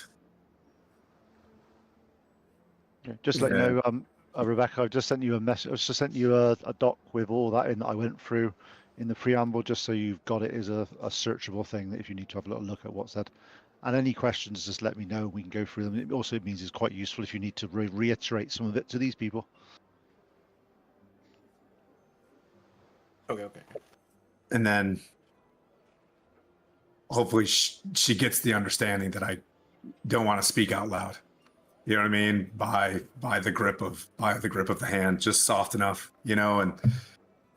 Yeah, just to let you know, Rebecca, I've just sent you a message. I've just sent you a doc with all that in that I went through in the preamble, just so you've got it as a searchable thing that if you need to have a little look at what's said. And any questions, just let me know. We can go through them. It also means it's quite useful if you need to reiterate some of it to these people. Okay. And then hopefully she gets the understanding that I don't want to speak out loud. You know what I mean? By the grip of the hand, just soft enough, and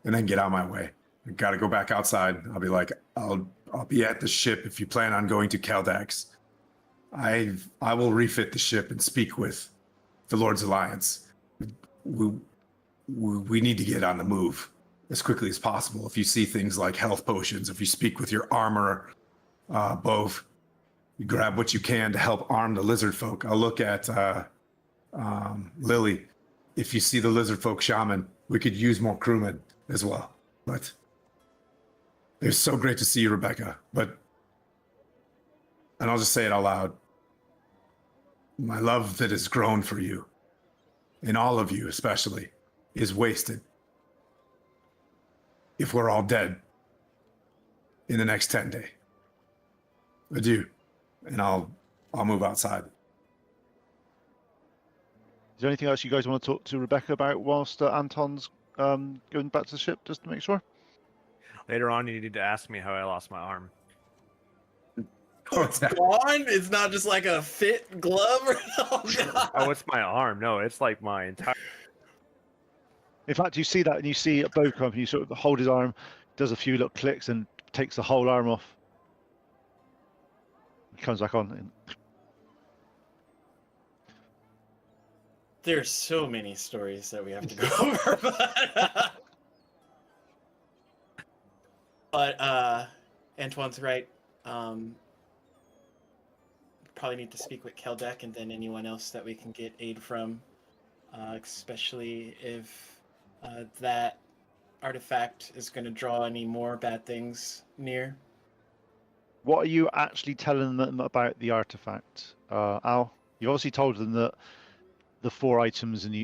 then get out of my way. I got to go back outside. I'll be like, I'll be at the ship if you plan on going to Caldax. I will refit the ship and speak with the Lord's Alliance. We need to get on the move as quickly as possible. If you see things like health potions, if you speak with your armor, Bove, you grab what you can to help arm the lizard folk. I'll look at Lily. If you see the lizard folk shaman, we could use more crewmen as well. But it's so great to see you, Rebecca. And I'll just say it out loud. My love that has grown for you, and all of you especially, is wasted if we're all dead in the next 10 days. Adieu, and I'll move outside. Is there anything else you guys want to talk to Rebecca about whilst Anton's going back to the ship, just to make sure? Later on, you need to ask me how I lost my arm. Oh, it's gone? It's not just like a fit glove? Oh, God. Oh, it's my arm. No, it's like my entire... In fact, you see that, and you see Bo come, and you sort of hold his arm, does a few little clicks, and takes the whole arm off. He comes back on. And... There's so many stories that we have to go over, but Antoine's right. Probably need to speak with Keldek and then anyone else that we can get aid from, especially if that artifact is going to draw any more bad things near. What are you actually telling them about the artifact, Al? You obviously told them that the 4 items, and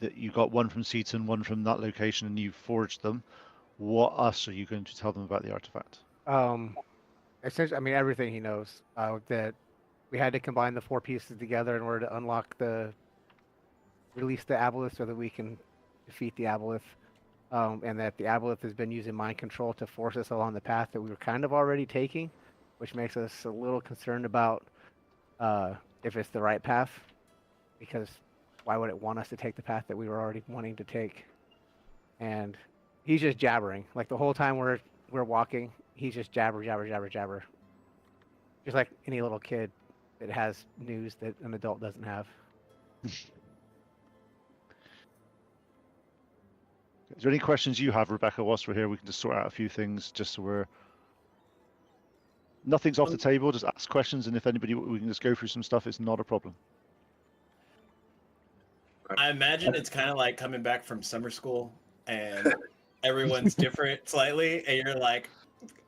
that you got one from Seaton, one from that location, and you forged them. What else are you going to tell them about the artifact? Essentially, I mean, everything he knows. That we had to combine the 4 pieces together in order to release the aboleth so that we can defeat the aboleth. And that the aboleth has been using mind control to force us along the path that we were kind of already taking, which makes us a little concerned about if it's the right path, because why would it want us to take the path that we were already wanting to take? And he's just jabbering. Like the whole time we're walking, he's just jabber. Just like any little kid that has news that an adult doesn't have. Is there any questions you have, Rebecca, whilst we're here? We can just sort out a few things just so nothing's off the table. Just ask questions, and if anybody, we can just go through some stuff. It's not a problem. I imagine it's kind of like coming back from summer school and everyone's different slightly, and you're like,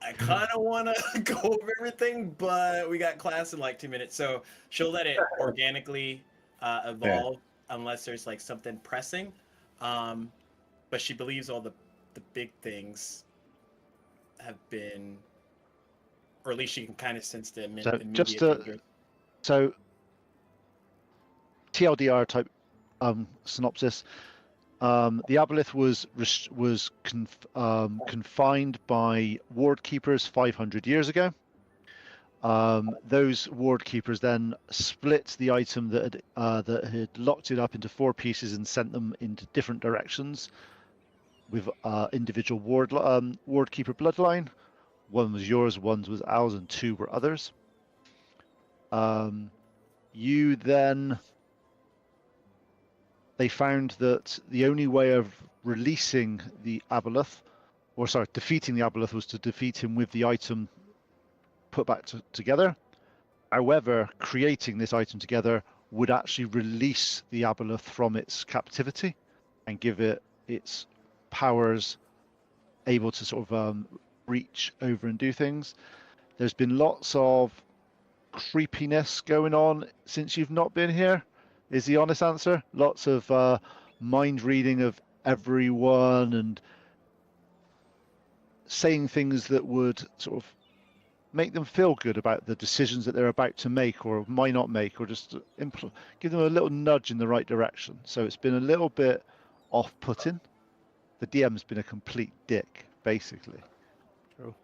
I kind of want to go over everything, but we got class in like 2 minutes. So she'll let it organically evolve unless there's like something pressing. But she believes all the big things have been, or at least she can kind of sense the immediate danger. So TLDR type synopsis. The aboleth was confined by ward keepers 500 years ago. Those ward keepers then split the item that had locked it up into 4 pieces and sent them into different directions with individual ward keeper bloodline. 1 was yours, 1 was Al's, and 2 were others. They found that the only way of releasing the aboleth, defeating the aboleth, was to defeat him with the item put back together. However, creating this item together would actually release the aboleth from its captivity and give it its powers, able to sort of reach over and do things. There's been lots of creepiness going on since you've not been here, is the honest answer. Lots of mind reading of everyone and saying things that would sort of make them feel good about the decisions that they're about to make or might not make, or just give them a little nudge in the right direction. So it's been a little bit off-putting. The DM's been a complete dick, basically. True.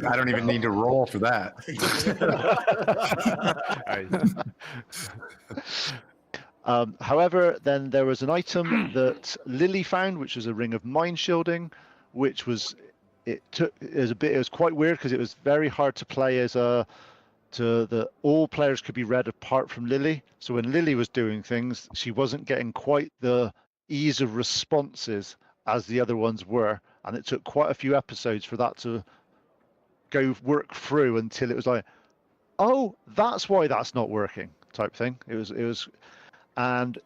I don't even need to roll for that. However, then there was an item that Lily found, which was a ring of mind shielding, which was it was quite weird because it was very hard to play as all players could be read apart from Lily. So when Lily was doing things, she wasn't getting quite the ease of responses as the other ones were, and it took quite a few episodes for that to work through until it was like, oh, that's why that's not working type thing. It was, and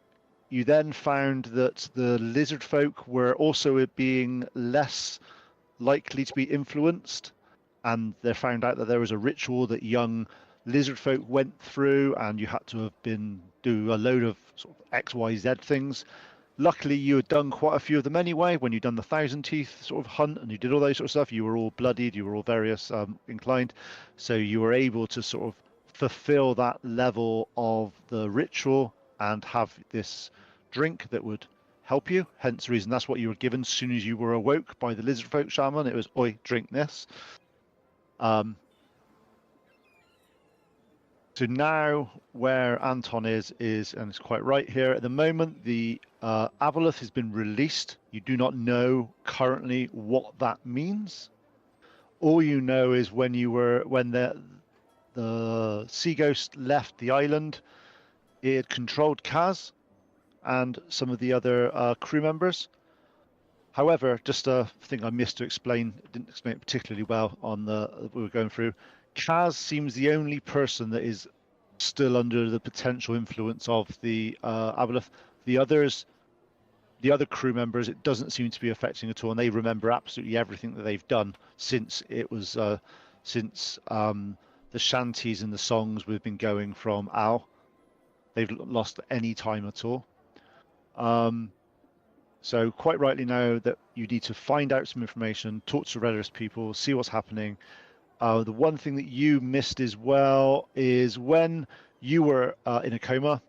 you then found that the lizard folk were also being less likely to be influenced, and they found out that there was a ritual that young lizard folk went through, and you had to have do a load of sort of XYZ things. Luckily, you had done quite a few of them anyway. When you'd done the Thousand Teeth sort of hunt and you did all those sort of stuff, you were all bloodied, you were all various inclined, so you were able to sort of fulfill that level of the ritual and have this drink that would help you. Hence the reason that's what you were given as soon as you were awoke by the lizard folk shaman. It was, oi, drink this. So now where Anton is, and it's quite right here, at the moment the Aboleth has been released. You do not know currently what that means. All you know is when the sea ghost left the island, it had controlled Kaz and some of the other crew members. However, just a thing I missed to explain, didn't explain it particularly well on we were going through. Kaz seems the only person that is still under the potential influence of the Aboleth. The other crew members, it doesn't seem to be affecting at all, and they remember absolutely everything that they've done since it was the shanties and the songs we've been going from Al. They've lost any time at all. So quite rightly now that you need to find out some information, talk to religious people, see what's happening. The one thing that you missed as well is when you were in a coma.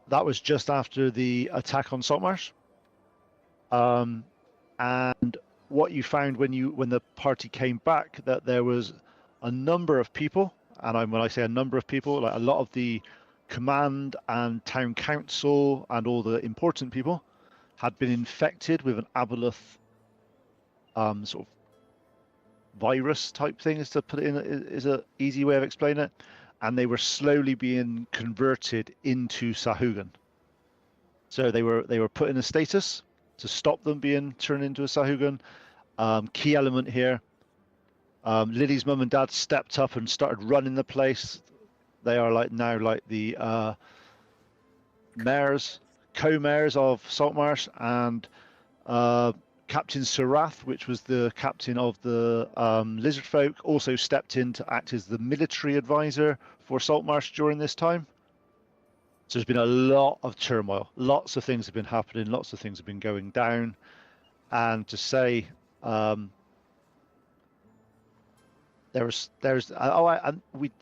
That was just after the attack on Saltmarsh. And what you found when the party came back, that there was a number of people, and when I say a number of people, like a lot of the command and town council and all the important people had been infected with an Aboleth sort of virus type thing, is to put it in, is a easy way of explaining it, and they were slowly being converted into Sahugan. So they were put in a status to stop them being turned into a Sahugan. Key element here, Lily's mum and dad stepped up and started running the place. They are now the co-mayors of Saltmarsh, and Captain Sarath, which was the captain of the lizard folk, also stepped in to act as the military advisor for Saltmarsh during this time. So there's been a lot of turmoil, lots of things have been happening, lots of things have been going down, and to say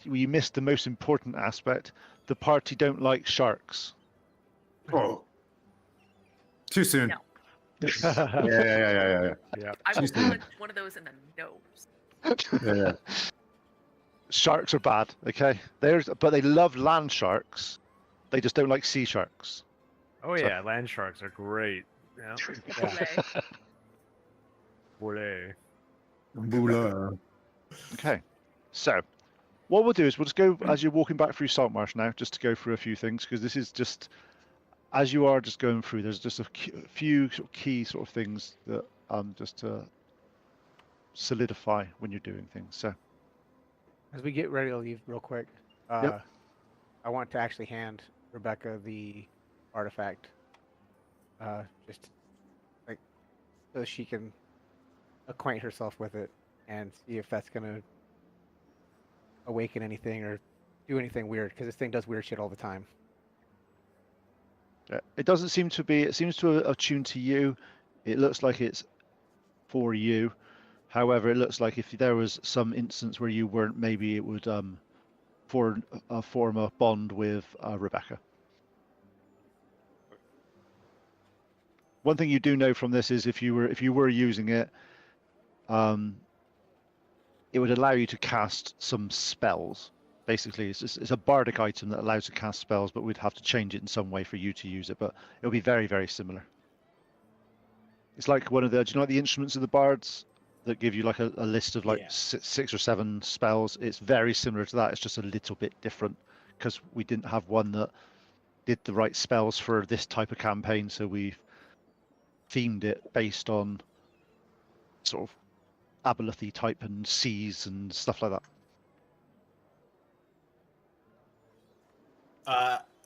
we missed the most important aspect. The party don't like sharks. Oh, too soon. No. Yeah. I will punch one of those in the nose. Yeah. Sharks are bad, okay? But they love land sharks. They just don't like sea sharks. Oh yeah, land sharks are great. Yeah. Filet. Filet. Okay, so what we'll do is we'll just go as you're walking back through Saltmarsh now, just to go through a few things, because this is just as you are just going through. There's just a few sort of key sort of things that just to solidify when you're doing things. So as we get ready to leave, real quick, I want to actually hand Rebecca the artifact, just like so she can acquaint herself with it and see if that's gonna awaken anything or do anything weird, because this thing does weird shit all the time. it doesn't seem to be. It seems to attune to you. It looks like it's for you. However, it looks like if there was some instance where you weren't, maybe it would form a bond with Rebecca. One thing you do know from this is if you were using it, it would allow you to cast some spells. Basically, it's a bardic item that allows you to cast spells, but we'd have to change it in some way for you to use it. But it'll be very, very similar. It's like one of the, do you know, like the instruments of the bards that give you like a list of like Yeah. six or seven spells? It's very similar to that. It's just a little bit different because we didn't have one that did the right spells for this type of campaign, so we've themed it based on sort of Abelothi type and seas and stuff like that.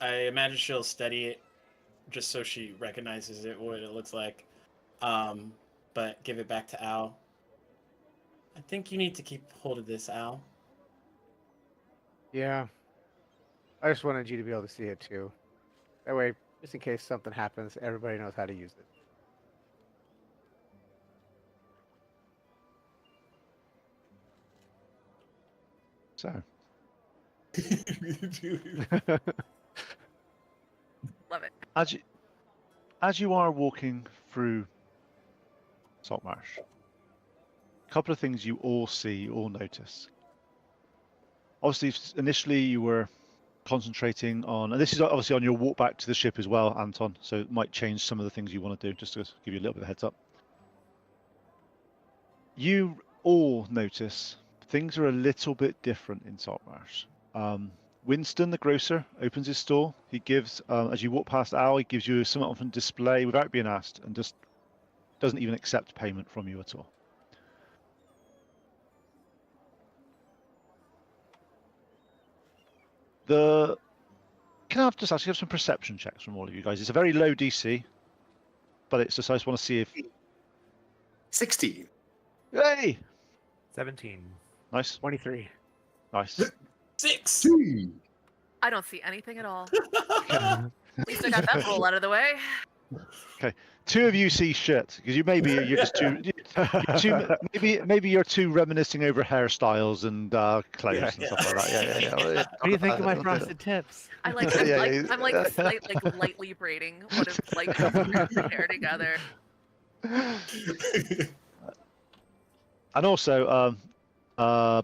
I imagine she'll study it just so she recognizes it, what it looks like. But give it back to Al. I think you need to keep hold of this, Al. Yeah. I just wanted you to be able to see it too. That way, just in case something happens, everybody knows how to use it. So Love it. as you are walking through Saltmarsh, a couple of things you all see, you all notice. Obviously, initially you were concentrating on, and this is obviously on your walk back to the ship as well, Anton, so it might change some of the things you want to do, just to give you a little bit of a heads up. You all notice things are a little bit different in Saltmarsh. Winston, the grocer, opens his store. He gives, as you walk past Al, he gives you something on display without being asked, and just doesn't even accept payment from you at all. Can I just actually have some perception checks from all of you guys? It's a very low DC, but it's just I just want to see if 16. hey, 17. nice, 23. nice. 6. I don't see anything at all. At least I got that roll out of the way. Two of you see shit because you're just maybe you're too reminiscing over hairstyles and clothes and stuff like that. Yeah. What do you think of my frosted tips? I'm lightly braiding one of like hair together. And also,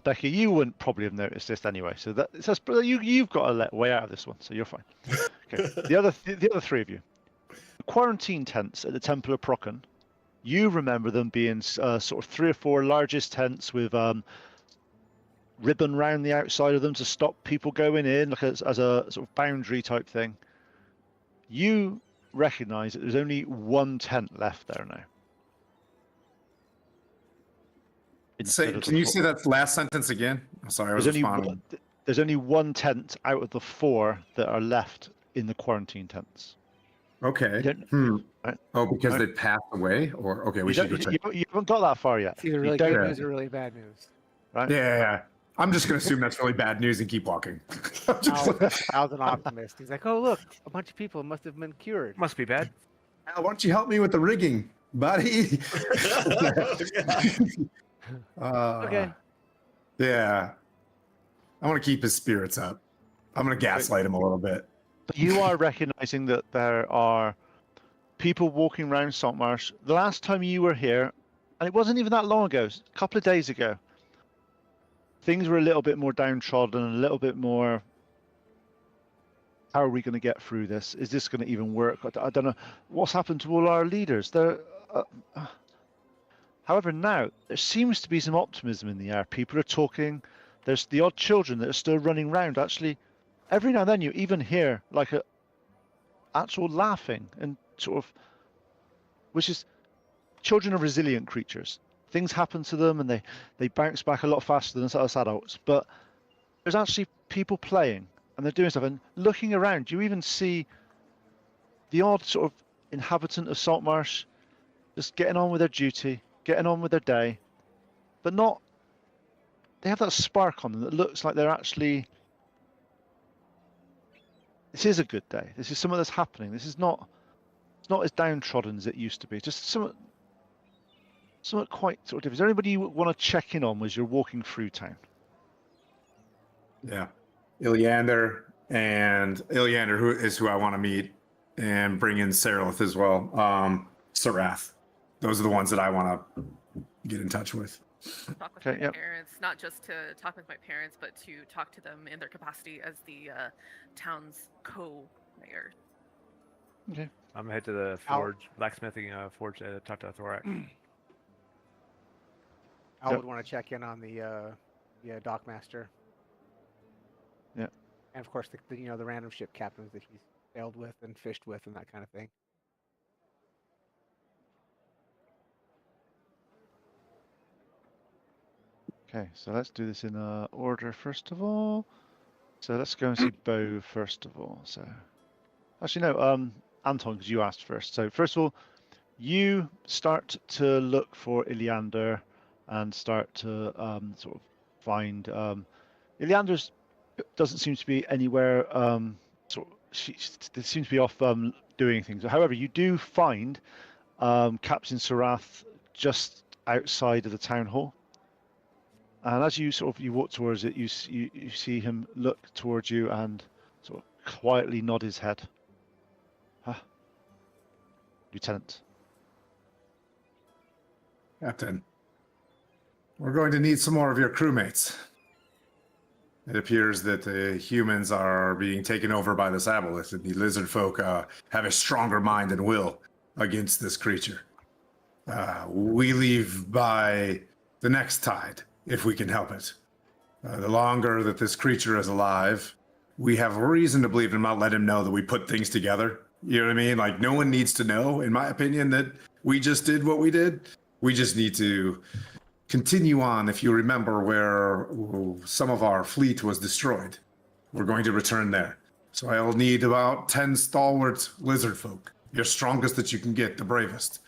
Becky, you wouldn't probably have noticed this anyway. So you've got a way out of this one, so you're fine. Okay. The other three of you, quarantine tents at the Temple of Procon. You remember them being sort of 3 or 4 largest tents with ribbon round the outside of them to stop people going in, like as a sort of boundary type thing. You recognise that there's only one tent left there now. Can you say that last sentence again? I'm sorry, I was responding. There's only one tent out of the 4 that are left in the quarantine tents. Okay. Right. Oh, because they passed away? Or okay, we should go check. You haven't got that far yet. It's either really good news or really bad news. Right? Yeah. I'm just going to assume that's really bad news and keep walking. Al's an optimist. He's like, oh, look, a bunch of people must have been cured. Must be bad. Al, why don't you help me with the rigging, buddy? Okay. Yeah. I want to keep his spirits up. I'm going to gaslight him a little bit. But you are recognizing that there are people walking around Saltmarsh. The last time you were here, and it wasn't even that long ago, a couple of days ago, things were a little bit more downtrodden, a little bit more, how are we going to get through this? Is this going to even work? I don't know. What's happened to all our leaders? However, now there seems to be some optimism in the air. People are talking. There's the odd children that are still running around. Actually, every now and then you even hear like a actual laughing and sort of, which is, children are resilient creatures. Things happen to them and they bounce back a lot faster than us adults. But there's actually people playing and they're doing stuff and looking around. You even see the odd sort of inhabitant of Saltmarsh just getting on with their duty, getting on with their day, but not. They have that spark on them that looks like they're actually. This is a good day. This is something that's happening. This is not. It's not as downtrodden as it used to be. Just something quite sort of different. Is there anybody you want to check in on as you're walking through town? Yeah. Ilyander, who I want to meet, and bring in Seralith as well. Sarath. Those are the ones that I want to get in touch with. Talk with Okay, my yep. parents, not just to talk with my parents, but to talk to them in their capacity as the town's co-mayor. Okay. I'm gonna head to the forge, blacksmithing forge to talk to Thorak. I Yep. would want to check in on the dockmaster. Yeah. And of course, the random ship captains that he's sailed with and fished with and that kind of thing. Okay, so let's do this in order first of all. So let's go and see Bo first of all. So actually no, Anton, because you asked first. So first of all, you start to look for Iliander and start to sort of find Iliander's doesn't seem to be anywhere. She seems to be off doing things. However, you do find Captain Sarath just outside of the town hall. And as you walk towards it, you see him look towards you and sort of quietly nod his head. Huh? Lieutenant. Captain, we're going to need some more of your crewmates. It appears that the humans are being taken over by this aboleth, and the lizard folk have a stronger mind and will against this creature. We leave by the next tide, if we can help it. The longer that this creature is alive, we have reason to believe and not let him know that we put things together. You know what I mean? Like, no one needs to know, in my opinion, that we just did what we did. We just need to continue on. If you remember where some of our fleet was destroyed, we're going to return there. So I'll need about 10 stalwart lizard folk, your strongest that you can get, the bravest.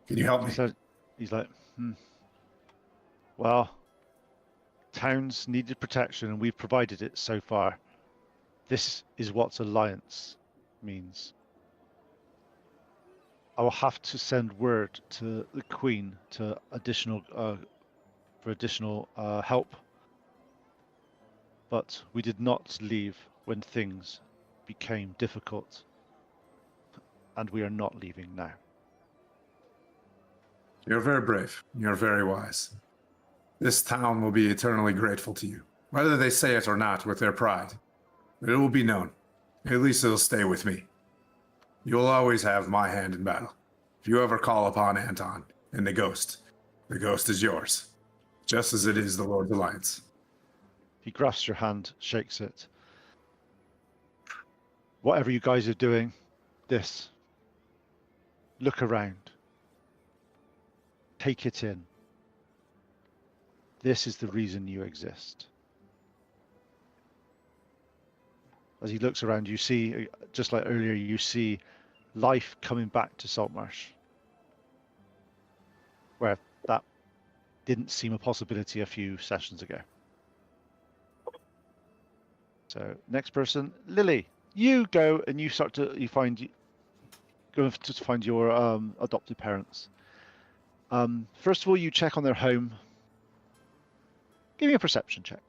Can you help me? So he's like, well, towns needed protection and we've provided it so far. This is what alliance means. I will have to send word to the Queen to for additional help. But we did not leave when things became difficult, and we are not leaving now. You're very brave. You're very wise. This town will be eternally grateful to you, whether they say it or not with their pride. But it will be known. At least it'll stay with me. You'll always have my hand in battle. If you ever call upon Anton and the ghost is yours, just as it is the Lord's Alliance. He grasps your hand, shakes it. Whatever you guys are doing, look around. Take it in. This is the reason you exist. As he looks around, you see, just like earlier, you see life coming back to Saltmarsh, where that didn't seem a possibility a few sessions ago. So next person, Lily, you go and you find your adopted parents. First of all, you check on their home. Give me a perception check.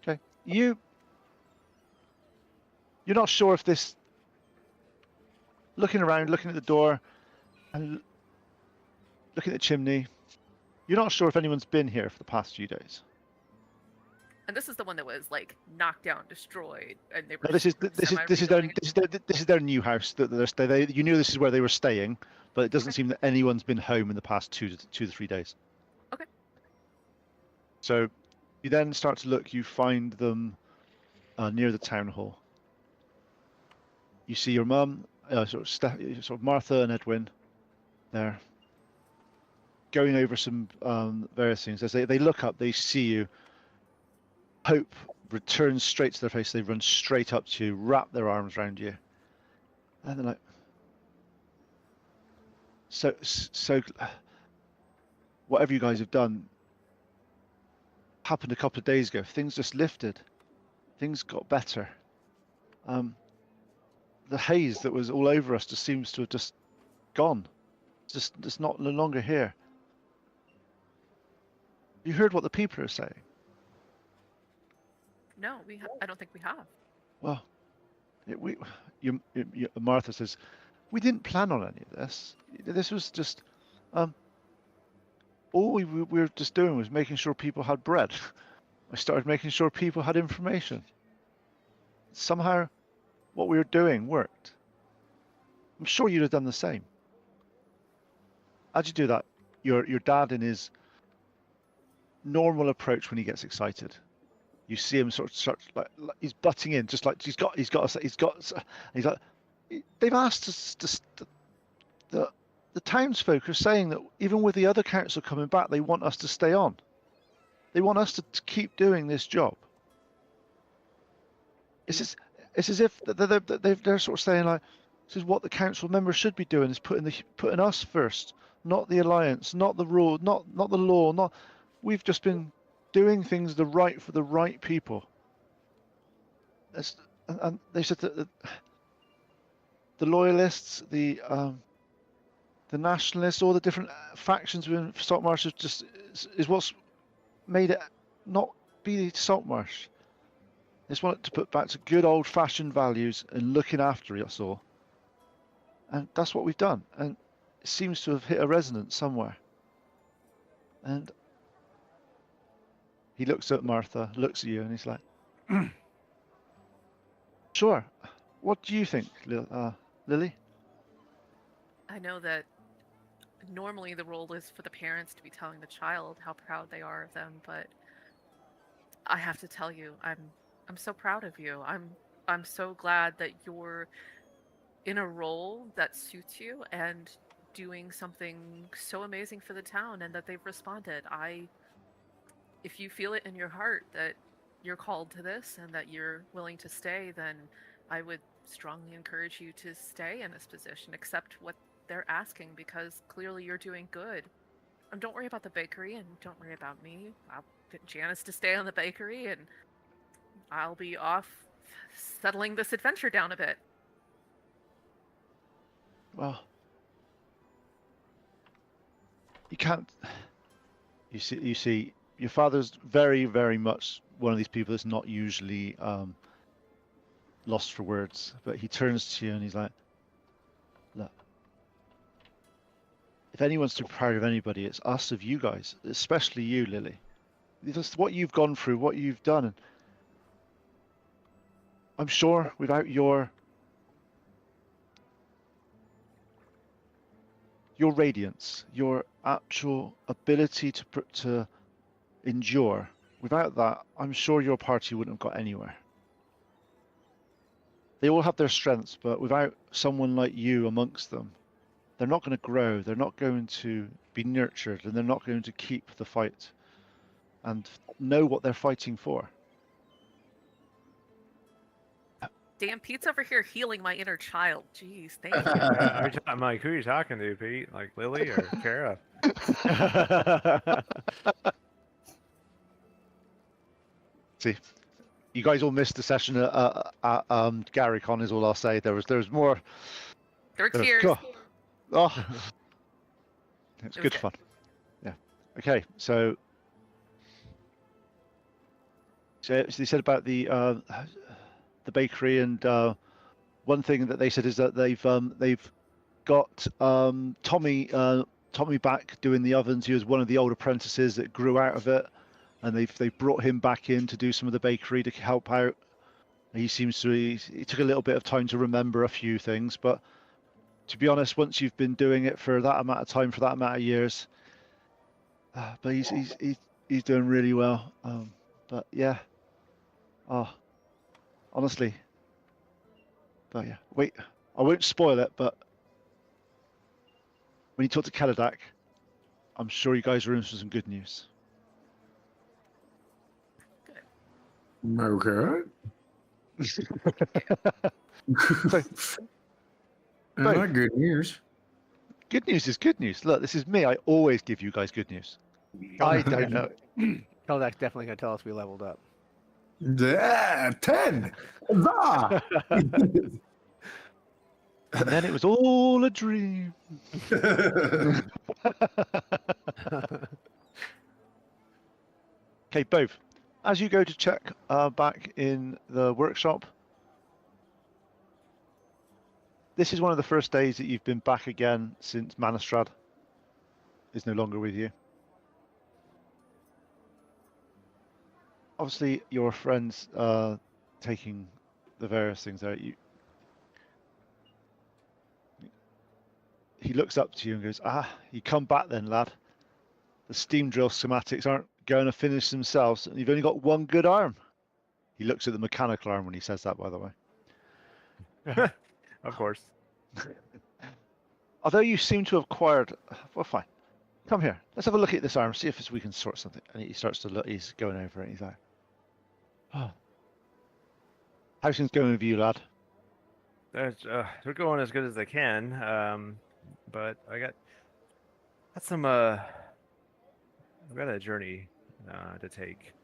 Okay, you're not sure if this. Looking around, looking at the door, and looking at the chimney, you're not sure if anyone's been here for the past few days. And this is the one that was like knocked down, destroyed, and they were. No, this is their new house that they're staying. You knew this is where they were staying, but it doesn't seem that anyone's been home in the past 2 to 3 days. Okay. So you then start to look. You find them near the town hall. You see your mum, sort of Martha and Edwin, there, going over some various things. As they look up, they see you. Hope returns straight to their face. They run straight up to you, wrap their arms around you, and they're like, "So, whatever you guys have done happened a couple of days ago. Things just lifted. Things got better. The haze that was all over us just seems to have just gone. It's no longer here. You heard what the people are saying." No, I don't think we have. Well, Martha says, we didn't plan on any of this. This was just, all we were just doing was making sure people had bread. I started making sure people had information. Somehow, what we were doing worked. I'm sure you'd have done the same. How'd you do that? Your dad in his normal approach when he gets excited. You see him sort of like he's butting in, just like he's got. He's like, they've asked us to. The townsfolk are saying that even with the other council coming back, they want us to stay on. They want us to keep doing this job. It's as if they're sort of saying like, this is what the council members should be doing: is putting us first, not the alliance, not the rule, not the law, not. We've just been doing things for the right people. And they said that the loyalists, the nationalists, all the different factions within Saltmarsh is what's made it not be Saltmarsh. They just want it to put back to good old-fashioned values and looking after us all. And that's what we've done. And it seems to have hit a resonance somewhere. And he looks at Martha, looks at you, and he's like, sure. What do you think, Lily? I know that normally the role is for the parents to be telling the child how proud they are of them, but I have to tell you, I'm so proud of you. I'm so glad that you're in a role that suits you and doing something so amazing for the town, and that they've responded. If you feel it in your heart that you're called to this and that you're willing to stay, then I would strongly encourage you to stay in this position, accept what they're asking, because clearly you're doing good. And don't worry about the bakery, and don't worry about me. I'll get Janice to stay on the bakery, and I'll be off settling this adventure down a bit. Well, you can't. You see, your father's very, very much one of these people that's not usually lost for words. But he turns to you and he's like, "Look, if anyone's too proud of anybody, it's us of you guys, especially you, Lily. Just what you've gone through, what you've done, and I'm sure without your radiance, your actual ability to endure, without that, I'm sure your party wouldn't have got anywhere. They all have their strengths, but without someone like you amongst them, they're not going to grow, they're not going to be nurtured, and they're not going to keep the fight and know what they're fighting for." Damn, Pete's over here healing my inner child. Jeez, thank you. I'm like, who are you talking to, Pete? Like Lily or Kara? See, you guys all missed the session at Gary Con is all I'll say. There was more. There were tears. Oh, it's It was good good. fun. Yeah. Okay, so they said about the bakery, and one thing that they said is that they've got Tommy back doing the ovens. He was one of the old apprentices that grew out of it, and they've brought him back in to do some of the bakery to help out. He took a little bit of time to remember a few things, but to be honest, once you've been doing it for that amount of time, for that amount of years, but he's doing really well. But yeah, honestly, but yeah, wait, I won't spoil it, but when you talk to Kaladak, I'm sure you guys are in for some good news. Okay. No. Not good news. Good news is good news. Look, this is me. I always give you guys good news. I don't know. Keldak's definitely gonna tell us we leveled up. Yeah, 10. Huzzah! And then it was all a dream. Okay, both. As you go to check back in the workshop, this is one of the first days that you've been back again since Manistrad is no longer with you. Obviously, your friends taking the various things out. He looks up to you and goes, "Ah, you come back then, lad. The steam drill schematics aren't going to finish themselves, and you've only got one good arm." He looks at the mechanical arm when he says that, by the way. Of course. Although you seem to have acquired, well, fine. Come here. Let's have a look at this arm. See if we can sort something. And he starts to look. He's going over it. He's like, "Oh, how's things going with you, lad?" They're going as good as they can. But I got some. I've got a journey to take.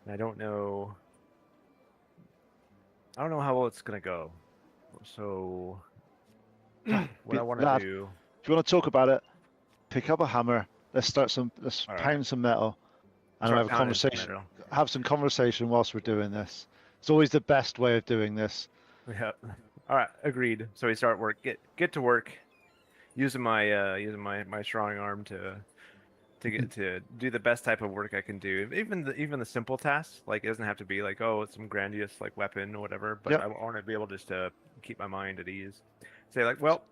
And I don't know. I don't know how well it's gonna go. So what I want to Lad, do. if you want to talk about it, pick up a hammer. Let's All right. pound some metal, and Start have a pounding some conversation. metal. Have some conversation whilst we're doing this. It's always the best way of doing this. Yeah. All right. Agreed. So we start work. Get to work. Using my strong arm to get to do the best type of work I can do. Even the simple tasks. Like it doesn't have to be like, oh, it's some grandiose like weapon or whatever. But Yep. I want to be able just to keep my mind at ease. Say like, well,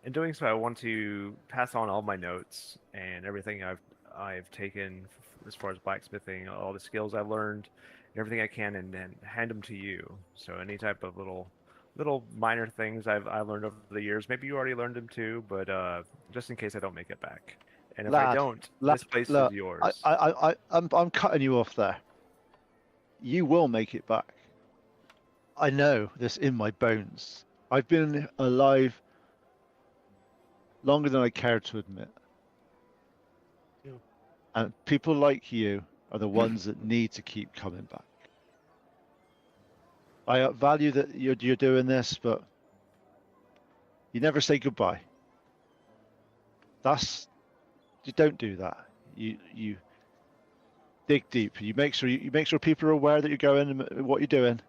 in doing so, I want to pass on all my notes and everything I've taken as far as blacksmithing, all the skills I've learned, everything I can, and then hand them to you. So any type of little minor things I've learned over the years. Maybe you already learned them too, but just in case I don't make it back. And if I Lad, don't, lad, this place look, is yours. I'm cutting you off there. You will make it back. I know this in my bones. I've been alive longer than I care to admit. Yeah. And people like you are the ones that need to keep coming back. I value that you're doing this, but you never say goodbye. You don't do that. You dig deep. You make sure people are aware that you're going and what you're doing.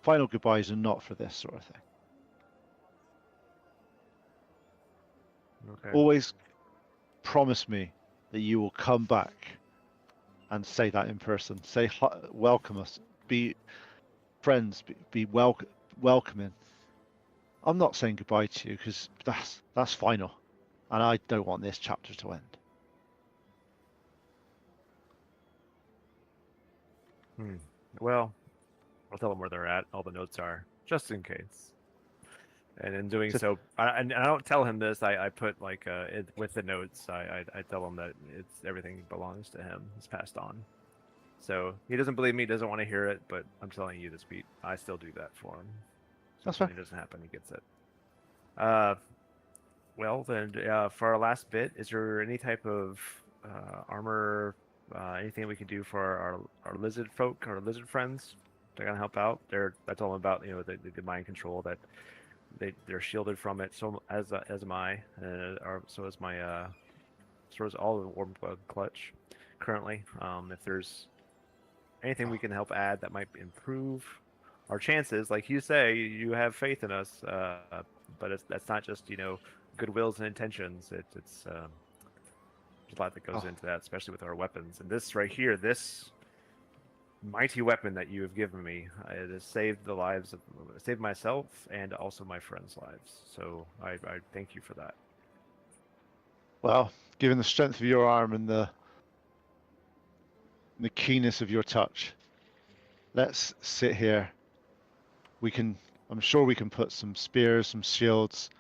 Final goodbyes are not for this sort of thing. Okay. Always promise me that you will come back and say that in person. Say welcome us. Be friends. Be welcoming. I'm not saying goodbye to you because that's final, and I don't want this chapter to end. Well, I'll tell them where they're at. All the notes are, just in case. And in doing so, I don't tell him this. I put like with the notes. I tell him that everything belongs to him. It's passed on. So he doesn't believe me. Doesn't want to hear it. But I'm telling you this, Pete. I still do that for him. That's When fine. it doesn't happen, he gets it. Well then, for our last bit, is there any type of armor, anything we can do for our lizard folk, our lizard friends? They're gonna help out. I told them about the mind control that they're shielded from it. So as am I, so is my so is all of the warm blood clutch currently. If there's anything we can help add that might improve our chances, like you say, you have faith in us, but that's not just goodwills and intentions. It's there's a lot that goes into that, especially with our weapons. And this right here, this mighty weapon that you have given me, it has saved saved myself and also my friends' lives. So I thank you for that. Well, given the strength of your arm and the keenness of your touch, let's sit here. I'm sure we can put some spears, some shields.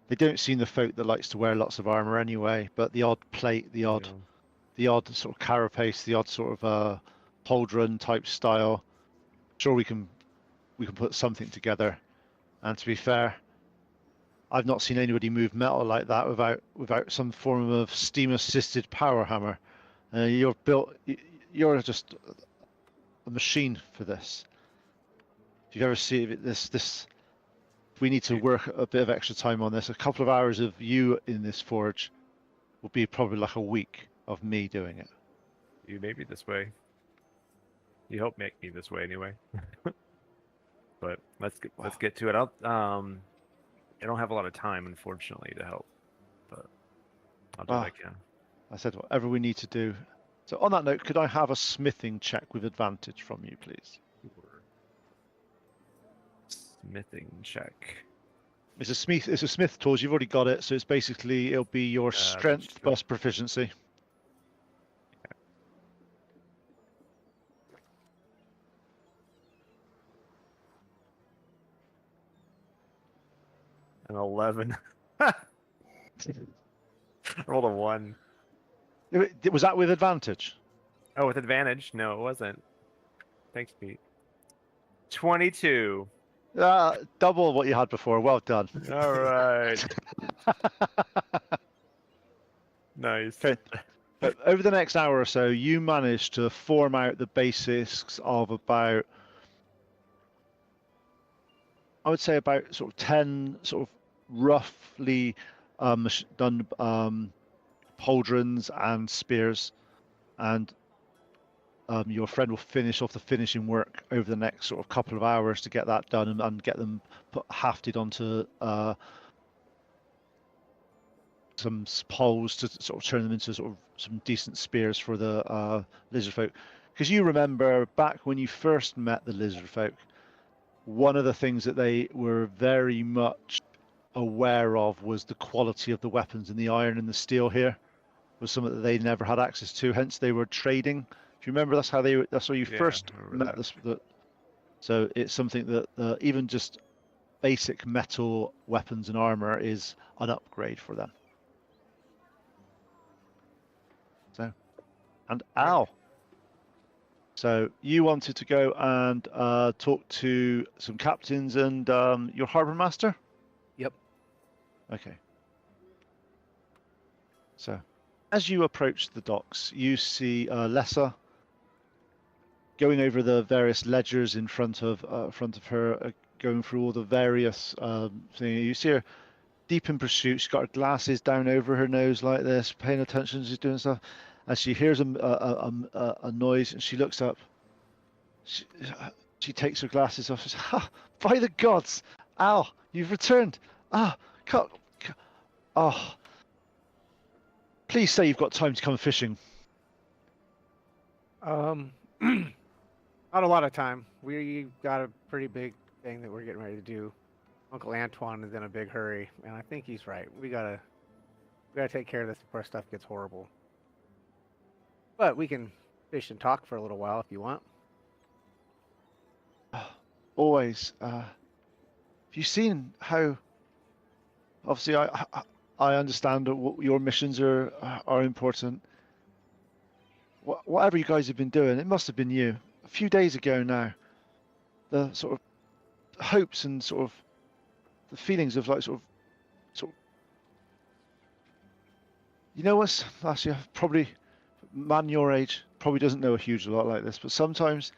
They don't seem the folk that likes to wear lots of armor anyway, but the odd plate, the odd sort of carapace, the odd sort of pauldron type style. Sure, we can put something together. And to be fair, I've not seen anybody move metal like that without some form of steam-assisted power hammer. You're just a machine for this. If you've ever seen this, we need to work a bit of extra time on this. A couple of hours of you in this forge will be probably like a week of me doing it. You made me this way. You helped make me this way anyway. But But let's get to it. I don't have a lot of time, unfortunately, to help, but I'll do what I can. I said whatever we need to do. So on that note, could I have a smithing check with advantage from you, please? Smithing check. It's a smith tools. You've already got it, so it's basically it'll be your strength plus proficiency. An 11. I rolled a 1. Was that with advantage? Oh, with advantage? No, it wasn't. Thanks, Pete. 22. Double what you had before. Well done. All right. Nice. Okay. But over the next hour or so, you manage to form out the basics of about, I would say about sort of 10 sort of roughly done pauldrons and spears, and your friend will finish off the finishing work over the next sort of couple of hours to get that done and get them hafted onto some poles to sort of turn them into sort of some decent spears for the lizard folk. Because you remember back when you first met the lizard folk, one of the things that they were very much aware of was the quality of the weapons, and the iron and the steel here was something that they never had access to. Hence, they were trading. If you remember, that's how you first met this. So it's something that even just basic metal weapons and armor is an upgrade for them. So, and Al. So you wanted to go and talk to some captains and your harbour master? Yep. Okay. So, as you approach the docks, you see Lessa going over the various ledgers in front of her, going through all the various things. You see her deep in pursuit. She's got her glasses down over her nose like this, paying attention. She's doing stuff. As she hears a noise, and she looks up. She takes her glasses off. She says, "Ha! By the gods, Al, you've returned. Please say you've got time to come fishing." Not a lot of time. We got a pretty big thing that we're getting ready to do. Uncle Antoine is in a big hurry, and I think he's right. We gotta take care of this before stuff gets horrible. But we can fish and talk for a little while if you want. Always. Have you seen how? Obviously, I understand that your missions are important. Whatever you guys have been doing, it must have been you. A few days ago now, the sort of hopes and sort of the feelings of like sort of. You know what's actually probably man your age probably doesn't know a huge lot like this, but sometimes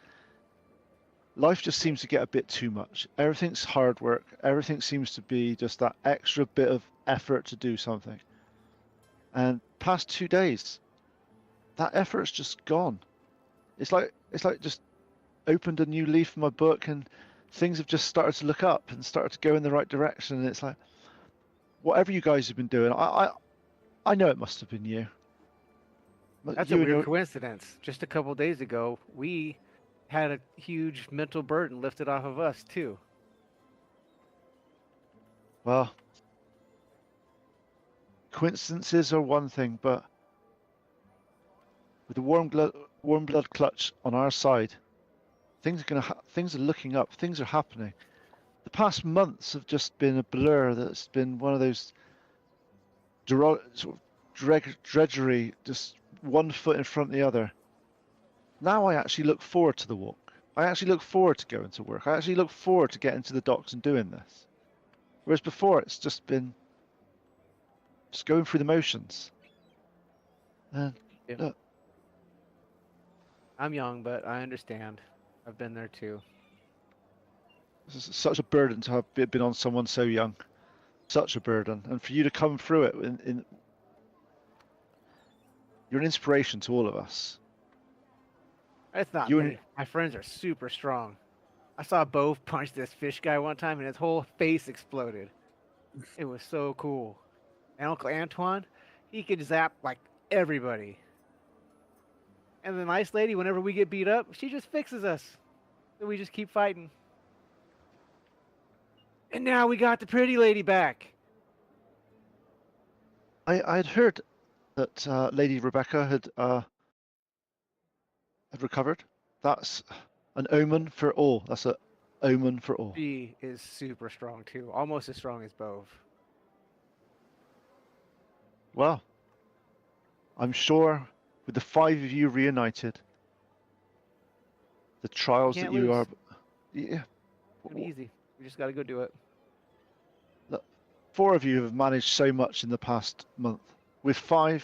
life just seems to get a bit too much. Everything's hard work. Everything seems to be just that extra bit of effort to do something. And past 2 days, that effort's just gone. It's like just opened a new leaf in my book, and things have just started to look up and started to go in the right direction. And it's like, whatever you guys have been doing, I know it must have been you. That's a weird coincidence. Just a couple days ago, we had a huge mental burden lifted off of us too. Well, coincidences are one thing, but with the warm blood clutch on our side, things are looking up. Things are happening. The past months have just been a blur. That's been one of those sort of drudgery, just one foot in front of the other. Now I actually look forward to the walk. I actually look forward to going to work. I actually look forward to getting to the docks and doing this. Whereas before, it's just been just going through the motions. And look, I'm young, but I understand. I've been there too. this is such a burden to have been on someone so young. Such a burden. And for you to come through it, you're an inspiration to all of us. It's not You me. and- My friends are super strong. I saw Bo punch this fish guy one time, and his whole face exploded. It was so cool. And Uncle Antoine, he could zap like everybody. And the nice lady, whenever we get beat up, she just fixes us. So we just keep fighting. And now we got the pretty lady back. I had heard that Lady Rebecca had recovered. That's an omen for all. That's an omen for all. She is super strong too, almost as strong as Bove. Well, I'm sure with the 5 of you reunited, the trials that can't you lose. are, yeah, Pretty easy. We just got to go do it. 4 of you have managed so much in the past month. With 5,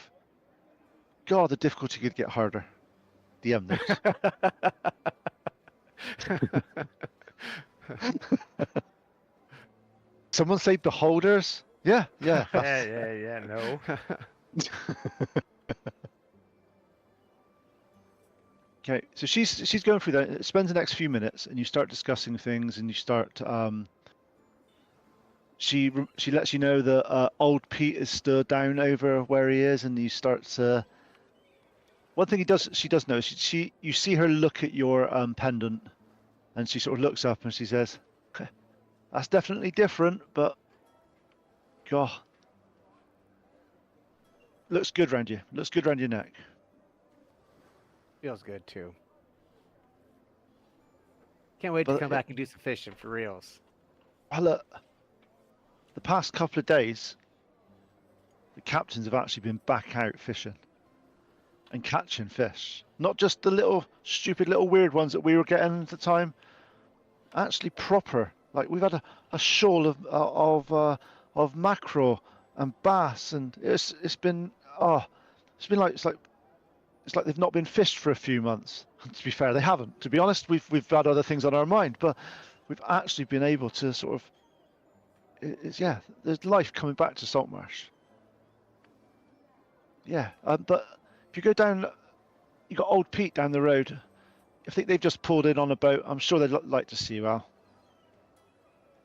God, the difficulty could get harder. DM notes. Someone say beholders? Yeah. Yeah. No. Okay, so she's going through that. It spends the next few minutes, and you start discussing things, and you start. She lets you know that old Pete is still down over where he is, and you start to. One thing she does know. You see her look at your pendant, and she sort of looks up and she says, "Okay, that's definitely different, but God, looks good around you. Looks good around your neck." Feels good too. Can't wait to But come back and do some fishing for reals. Well, look, the past couple of days, the captains have actually been back out fishing and catching fish. Not just the little stupid little weird ones that we were getting at the time. Actually proper. Like we've had a shoal of mackerel and bass, and it's been it's like they've not been fished for a few months. To be fair, they haven't. To be honest, we've had other things on our mind, but we've actually been able to sort of. There's life coming back to Saltmarsh. Yeah, but if you go down, you got old Pete down the road. I think they've just pulled in on a boat. I'm sure they'd like to see you, Al.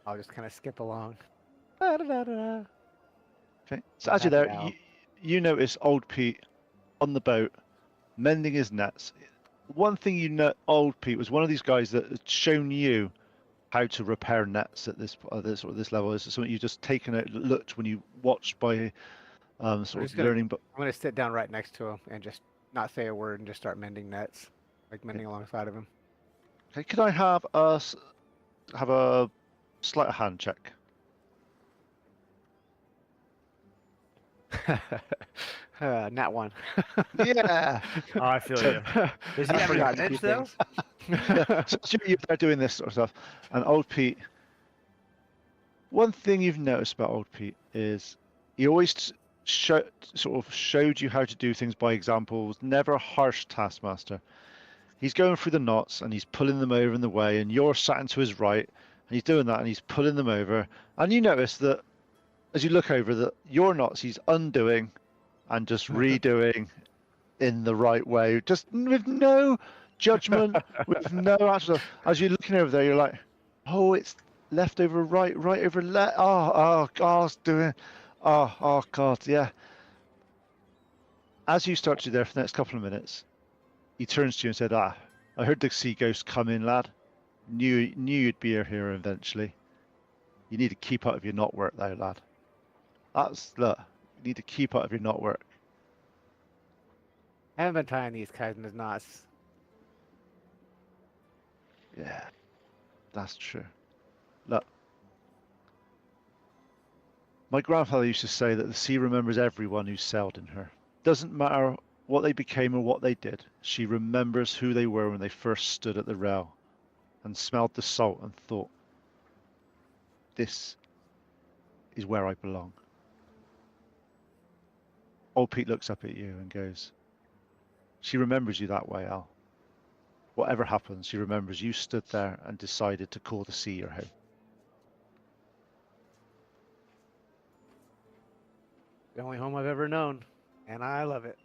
I'll just kind of skip along. Da-da-da-da. Okay. So as you're Happy there, now. you notice old Pete on the boat, mending his nets. One thing you know, old Pete was one of these guys that had shown you how to repair nets at this level. Is something you've just taken out, looked when you watched by sort just of gonna- learning. But I'm gonna sit down right next to him and just not say a word and just start mending nets, like mending alongside of him. okay, could I have a sleight of hand check? Not one. Yeah. Oh, I feel you. Does he I have forgot an a few edge though? things. Yeah, so you're there doing this sort of stuff, and old Pete. One thing you've noticed about old Pete is he always sort of showed you how to do things by examples. Never a harsh taskmaster. He's going through the knots and he's pulling them over in the way, and you're sat to his right, and he's doing that and he's pulling them over, and you notice that as you look over that your knots he's undoing and just redoing in the right way, just with no judgment, with no actual. As you're looking over there, you're like, oh, it's left over right, right over left. Oh, God, it's doing. Oh, God, yeah. As you start to do there for the next couple of minutes, he turns to you and said, I heard the sea ghost come in, lad. Knew you'd be here eventually. You need to keep out of your knot work, though, lad. Look, you need to keep out of your knot work. I haven't been tying these guys in his knots. Yeah, that's true. Look, my grandfather used to say that the sea remembers everyone who sailed in her. Doesn't matter what they became or what they did, she remembers who they were when they first stood at the rail and smelled the salt and thought, this is where I belong. Old Pete looks up at you and goes, she remembers you that way, Al. Whatever happens, she remembers you stood there and decided to call the sea your home. The only home I've ever known, and I love it.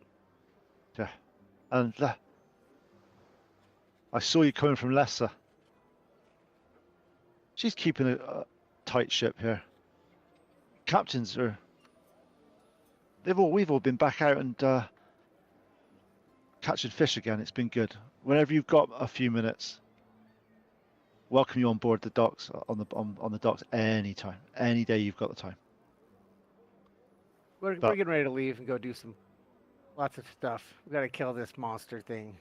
Yeah. And I saw you coming from Leicester. She's keeping a tight ship here. Captains are. We've all been back out and catching fish again. It's been good. Whenever you've got a few minutes, welcome you on board the docks on the docks anytime, any day you've got the time. We're But- getting ready to leave and go do lots of stuff. We got to kill this monster thing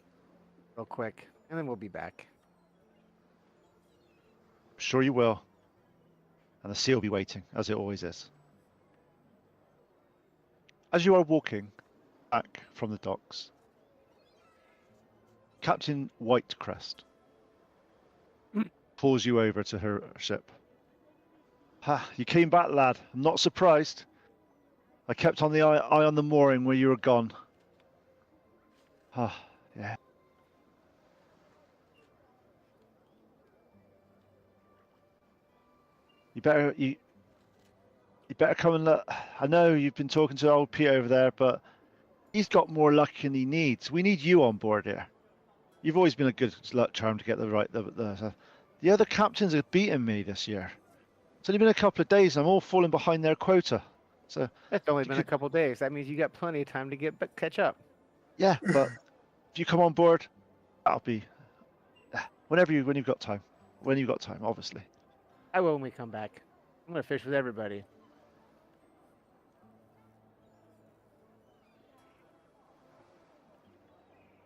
real quick, and then we'll be back. Sure you will. And the sea will be waiting, as it always is. As you are walking back from the docks, Captain Whitecrest pulls you over to her ship. Ha, you came back, lad. I'm not surprised. I kept on the eye on the mooring where you were gone. Ah, yeah. You better come and look. I know you've been talking to old Pete over there, but he's got more luck than he needs. We need you on board here. You've always been a good luck charm to get the other captains have beaten me this year. It's only been a couple of days. I'm all falling behind their quota. So That's only you been could- a couple days. That means you got plenty of time to catch up. yeah, but if you come on board, that'll be when you've got time. When you've got time, obviously. I will when we come back. I'm gonna fish with everybody.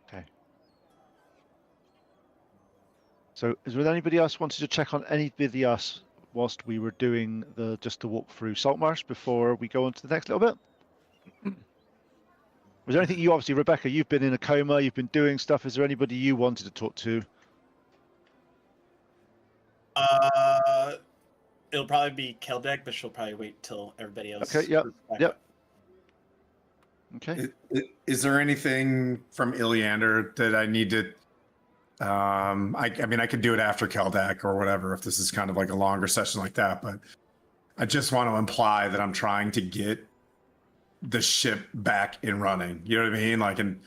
Okay. So, is there anybody else wanted to check on anybody else whilst we were doing just the walk through Saltmarsh before we go on to the next little bit? Was there anything obviously, Rebecca, you've been in a coma, you've been doing stuff. Is there anybody you wanted to talk to? It'll probably be Keldek, but she'll probably wait till everybody else. Okay, yep, groups back yep. up. Okay. Is there anything from Iliander that I need to? I mean, I could do it after Keldak or whatever if this is kind of like a longer session like that. But I just want to imply that I'm trying to get the ship back in running. You know what I mean? Like, and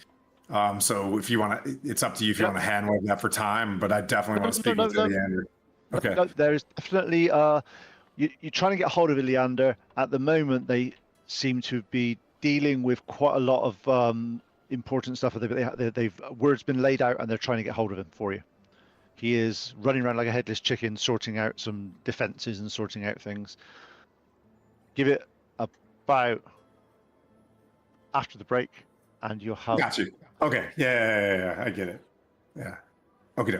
so if you want to, it's up to you if you want to handle that for time. But I definitely want to speak with Iliander. Okay. No, there is definitely you're trying to get hold of Iliander. At the moment, they seem to be dealing with quite a lot of important stuff. They've word's been laid out, and they're trying to get hold of him for you. He is running around like a headless chicken, sorting out some defenses and sorting out things. Give it about after the break, and you'll have. Got you. Okay. Yeah. I get it. Yeah. Okay.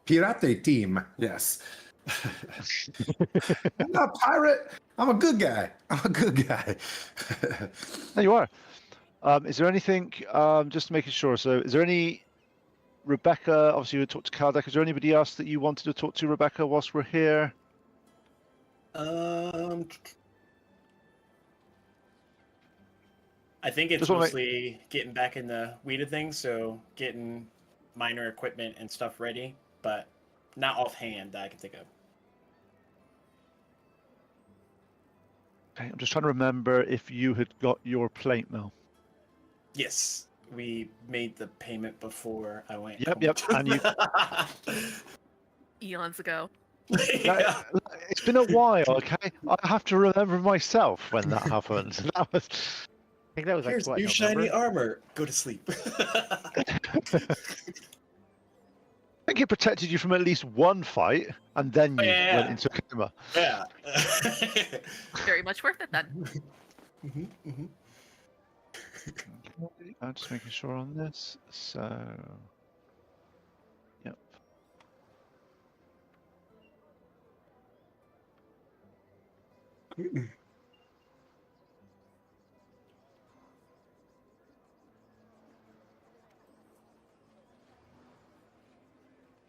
Pirate team. Yes. I'm not a pirate. I'm a good guy. There you are. Is there anything, just making sure, so is there any, Rebecca, obviously you talked to Kaldek, is there anybody else that you wanted to talk to, Rebecca, whilst we're here? I think it's Just wanna make- mostly getting back in the weed of things, so getting minor equipment and stuff ready, but not offhand that I can think of. Okay, I'm just trying to remember if you had got your plate mill. Yes, we made the payment before I went. Yep, and you. Eons ago. Yeah. It's been a while, okay? I have to remember myself when that happened. That was. I think that was like Here's what, new shiny November? armor. Go to sleep. I think it protected you from at least one fight, and then you Yeah. went into a coma. Yeah. Very much worth it then. I'm just making sure on this. So, yep.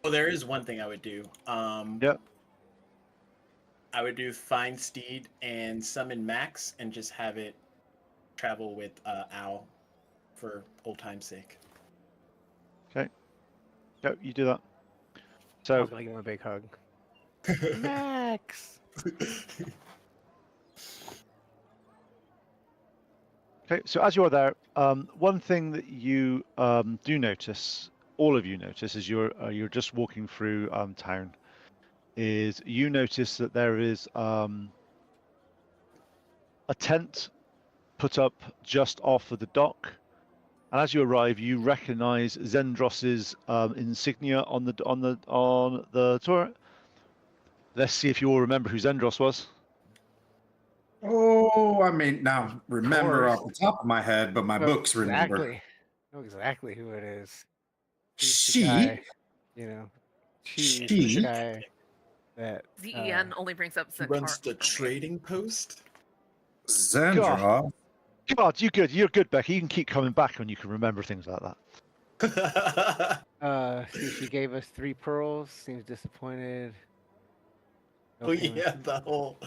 Well, there is one thing I would do. Yep. I would do Find Steed and Summon Max and just have it travel with Owl for old time's sake. Yep, you do that. I So, was gonna give him a big hug. Max. okay, so as you're there, one thing that you do notice, all of you notice, as you're just walking through town, is you notice that there is a tent put up just off of the dock, and as you arrive, you recognise Zendros's insignia on the turret. Let's see if you all remember who Zendros was. Oh, I mean, now remember course. off the top of my head, but my books remember. Exactly. Know exactly who it is. He's the She, guy, you know, she's the she, guy that ZEN only brings up He Centaur. runs the trading post. Zendra. God, you're good, Becky. You can keep coming back when you can remember things like that. see, she gave us 3 pearls. Seems disappointed. No Oh payment. yeah, the whole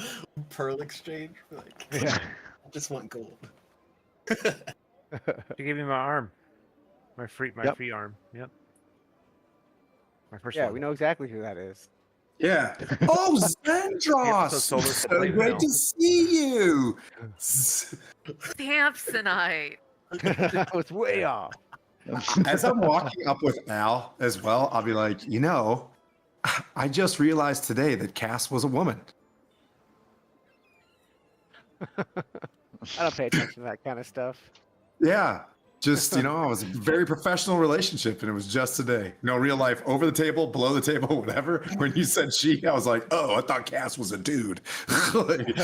pearl exchange. Like, Yeah. I just want gold. She gave me my arm. My free Yep. free arm. Yep. My first Yeah, one. we know exactly who that is. Yeah. Oh, Zendros! so Solar So can play great now. to see you. Samsonite. That was way off. As I'm walking up with Al as well, I'll be like, you know, I just realized today that Cass was a woman. I don't pay attention to that kind of stuff. Yeah. Just, you know, it was a very professional relationship and it was just today. No real life over the table, below the table, whatever. When you said she, I was like, oh, I thought Cass was a dude. Like-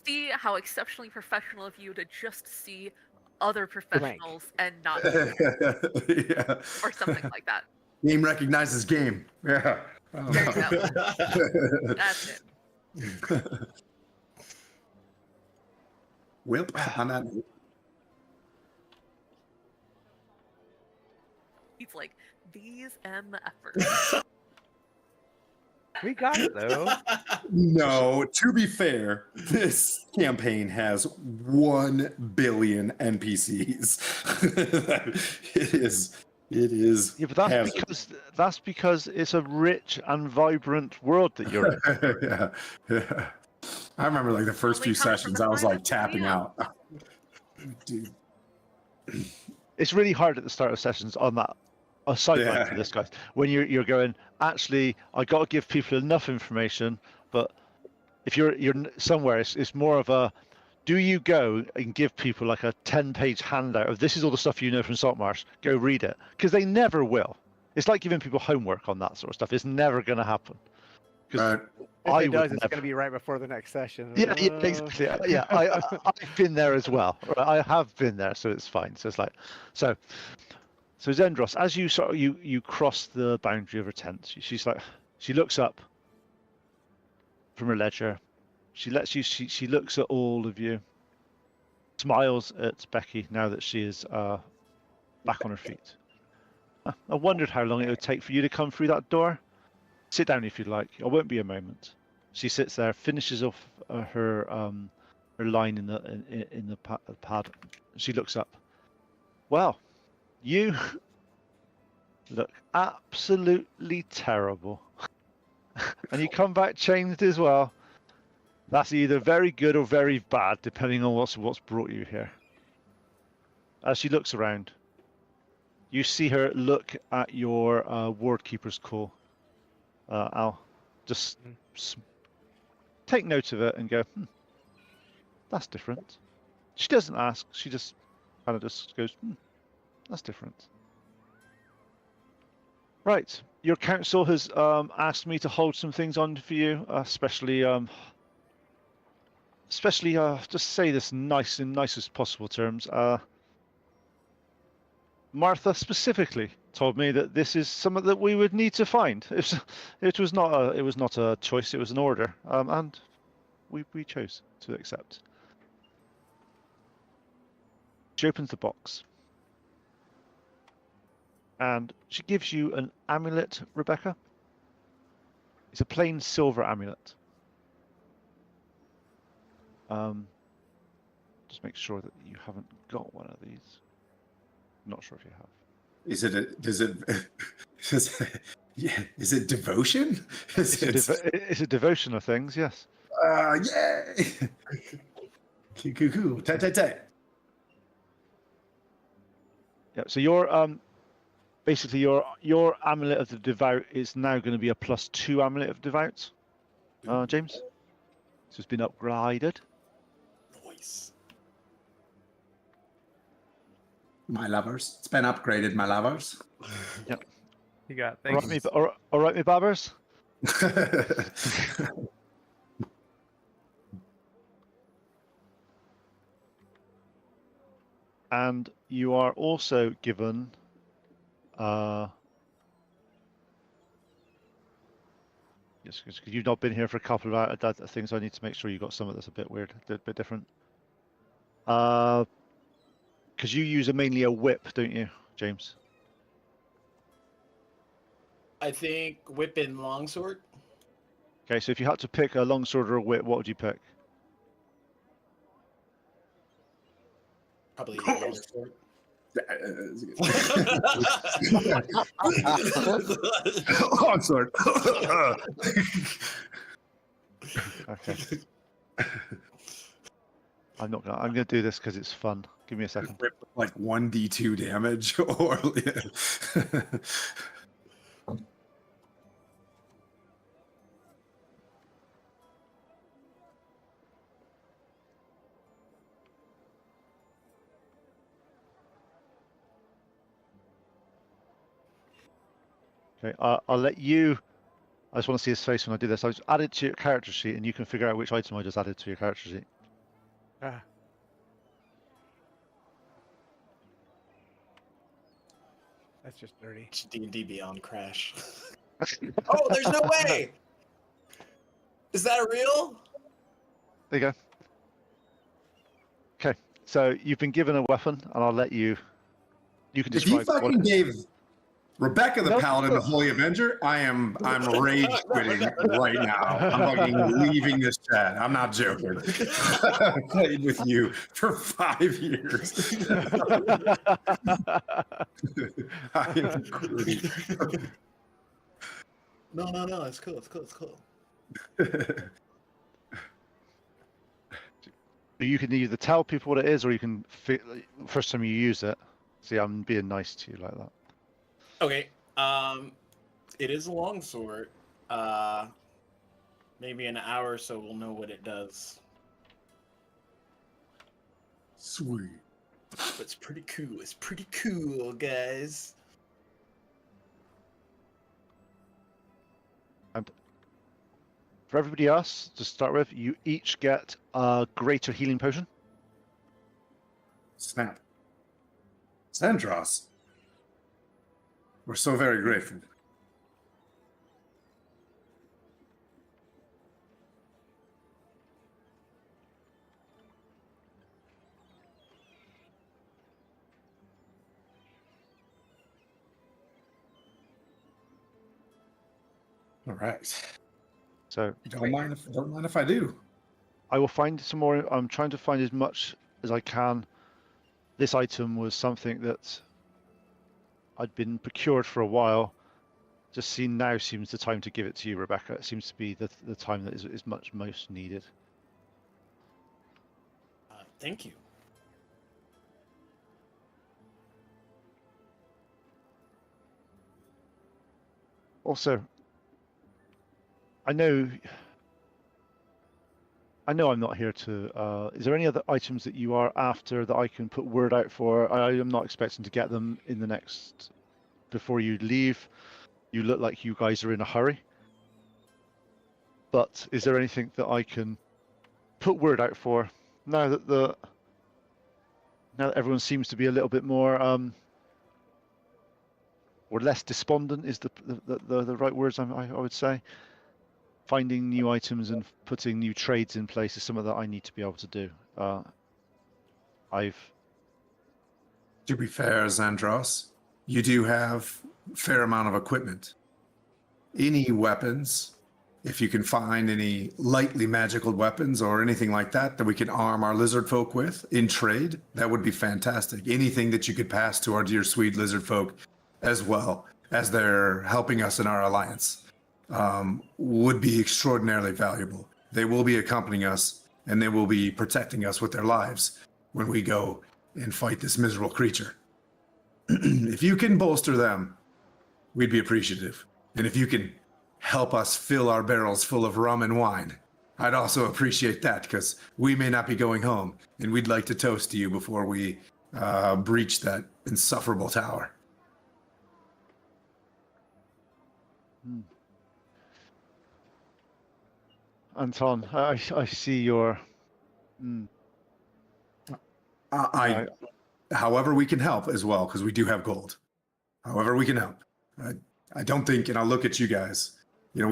See how exceptionally professional of you to just see other Blank. professionals and not Yeah. or something like that. Game recognizes game. Yeah. I don't There you know. go. That's it. Whip on that. He's like, these MFers. We got it though. No, to be fair, this campaign has 1 billion NPCs. It is. Yeah, but that's because it's a rich and vibrant world that you're in. Yeah, yeah. I remember like the first Only few coming from sessions, the I was side like of tapping Korea. out. Dude. It's really hard at the start of sessions on that. A sideline Yeah. for this, guys. When you're going, actually, I got to give people enough information, but if you're somewhere, it's more of a, do you go and give people like a 10-page handout of this is all the stuff you know from Saltmarsh, go read it, because they never will. It's like giving people homework on that sort of stuff. It's never going to happen. Right. If I it would does, it's never- going to be right before the next session. Yeah, exactly. Yeah, I've been there as well. Right? I have been there, so it's fine. So it's like, so Zendros, as you sort of you cross the boundary of her tent, she's like, she looks up from her ledger. She lets you. She looks at all of you, smiles at Becky now that she is back on her feet. I wondered how long it would take for you to come through that door. Sit down if you'd like. It won't be a moment. She sits there, finishes off her line in the pad. She looks up. Well, you look absolutely terrible, and you come back changed as well. That's either very good or very bad, depending on what's brought you here. As she looks around, you see her look at your ward keeper's call. Al, just take note of it and go, that's different. She doesn't ask, she just kind of just goes, that's different. Right, your council has asked me to hold some things on for you, especially just say this in nicest possible terms. Martha specifically told me that this is something that we would need to find. It was not a choice; it was an order, and we chose to accept. She opens the box, and she gives you an amulet, Rebecca. It's a plain silver amulet. Just make sure that you haven't got one of these. I'm not sure if you have. Is it devotion? It's a devotion of things, yes. Yay! Cool. Yeah. So your basically your amulet of the devout is now going to be a +2 amulet of devout, James. So it's been upgraded. Nice. My lovers. It's been upgraded, my lovers. You got All right, things. all right, me babbers. And you are also given yes, because you've not been here for a couple of things. I need to make sure you got something that's a bit weird, a bit different. Because you use mainly a whip, don't you, James? I think whip and longsword. Okay, so if you had to pick a longsword or a whip, what would you pick? Probably longsword. Longsword. Okay. I'm not gonna. I'm gonna do this because it's fun. Give me a second. Rip like 1d2 damage or Okay, I'll let you. I just want to see his face when I do this. I just add it to your character sheet, and you can figure out which item I just added to your character sheet. Ah. That's just dirty. D&D Beyond crash. Oh, there's no way! Is that real? There you go. Okay, so you've been given a weapon, and I'll let you. You can If you describe. fucking gave Rebecca the No, Paladin no. the Holy Avenger, I'm rage quitting right now. I'm fucking leaving this chat. I'm not joking. I've played with you for 5 years. I am crude. No, it's cool, it's cool, it's cool. You can either tell people what it is, or you can. First time you use it. See, I'm being nice to you like that. Okay, it is a longsword. Maybe in an hour or so we'll know what it does. Sweet. But it's pretty cool. It's pretty cool, guys. And for everybody else, to start with, you each get a greater healing potion. Snap. Sandros. We're so very grateful. All right. So Don't mind if I do. I will find some more. I'm trying to find as much as I can. This item was something that I'd been procured for a while. Just now seems the time to give it to you, Rebecca. It seems to be the time that is most needed. Thank you. Also, I know I'm not here to. Is there any other items that you are after that I can put word out for? I am not expecting to get them in the next before you leave. You look like you guys are in a hurry. But is there anything that I can put word out for now that everyone seems to be a little bit more or less despondent is the right words I would say. Finding new items and putting new trades in place is something that I need to be able to do. To be fair, Xandros, you do have a fair amount of equipment. Any weapons, if you can find any lightly magical weapons or anything like that we can arm our lizard folk with in trade, that would be fantastic. Anything that you could pass to our dear sweet lizard folk as well, as they're helping us in our alliance, would be extraordinarily valuable. They will be accompanying us, and they will be protecting us with their lives when we go and fight this miserable creature. if you can bolster them, we'd be appreciative. And if you can help us fill our barrels full of rum and wine, I'd also appreciate that, because we may not be going home, and we'd like to toast to you before we breach that insufferable tower. Anton, I see your. However we can help as well, because we do have gold. However we can help. I don't think, and I'll look at you guys. You know,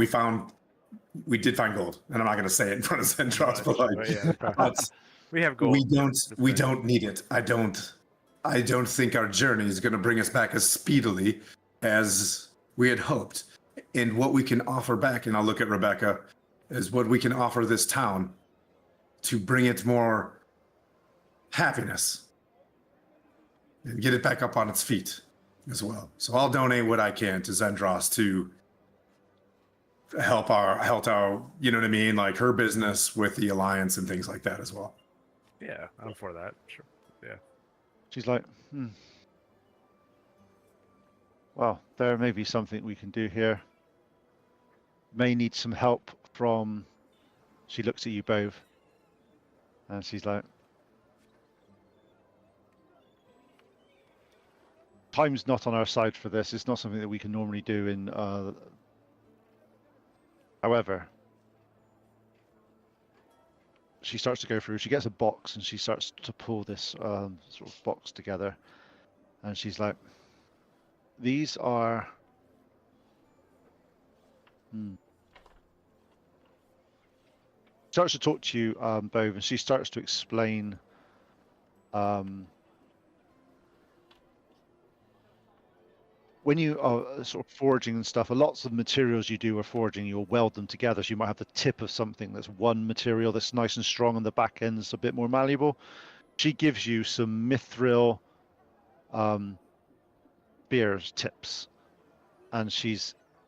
we did find gold, and I'm not going to say it in front of Zendros, but like, we have gold. we don't need it. I don't think our journey is going to bring us back as speedily as we had hoped. And what we can offer back, and I'll look at Rebecca, is what we can offer this town to bring it more happiness and get it back up on its feet as well. So I'll donate what I can to Zendros to help our, you know what I mean? Like her business with the Alliance and things like that as well. Yeah, I'm for that. Sure. Yeah. She's like, well, there may be something we can do here. May need some help from. She looks at you both, and she's like, time's not on our side for this. It's not something that we can normally do in. However, she starts to go through. She gets a box and she starts to pull this sort of box together, and she's like, "These are." Starts to talk to you, Bove, and she starts to explain. When you are sort of forging and stuff, lots of materials you do are forging, you'll weld them together. So you might have the tip of something that's one material that's nice and strong, and the back end's a bit more malleable. She gives you some mithril spears tips, and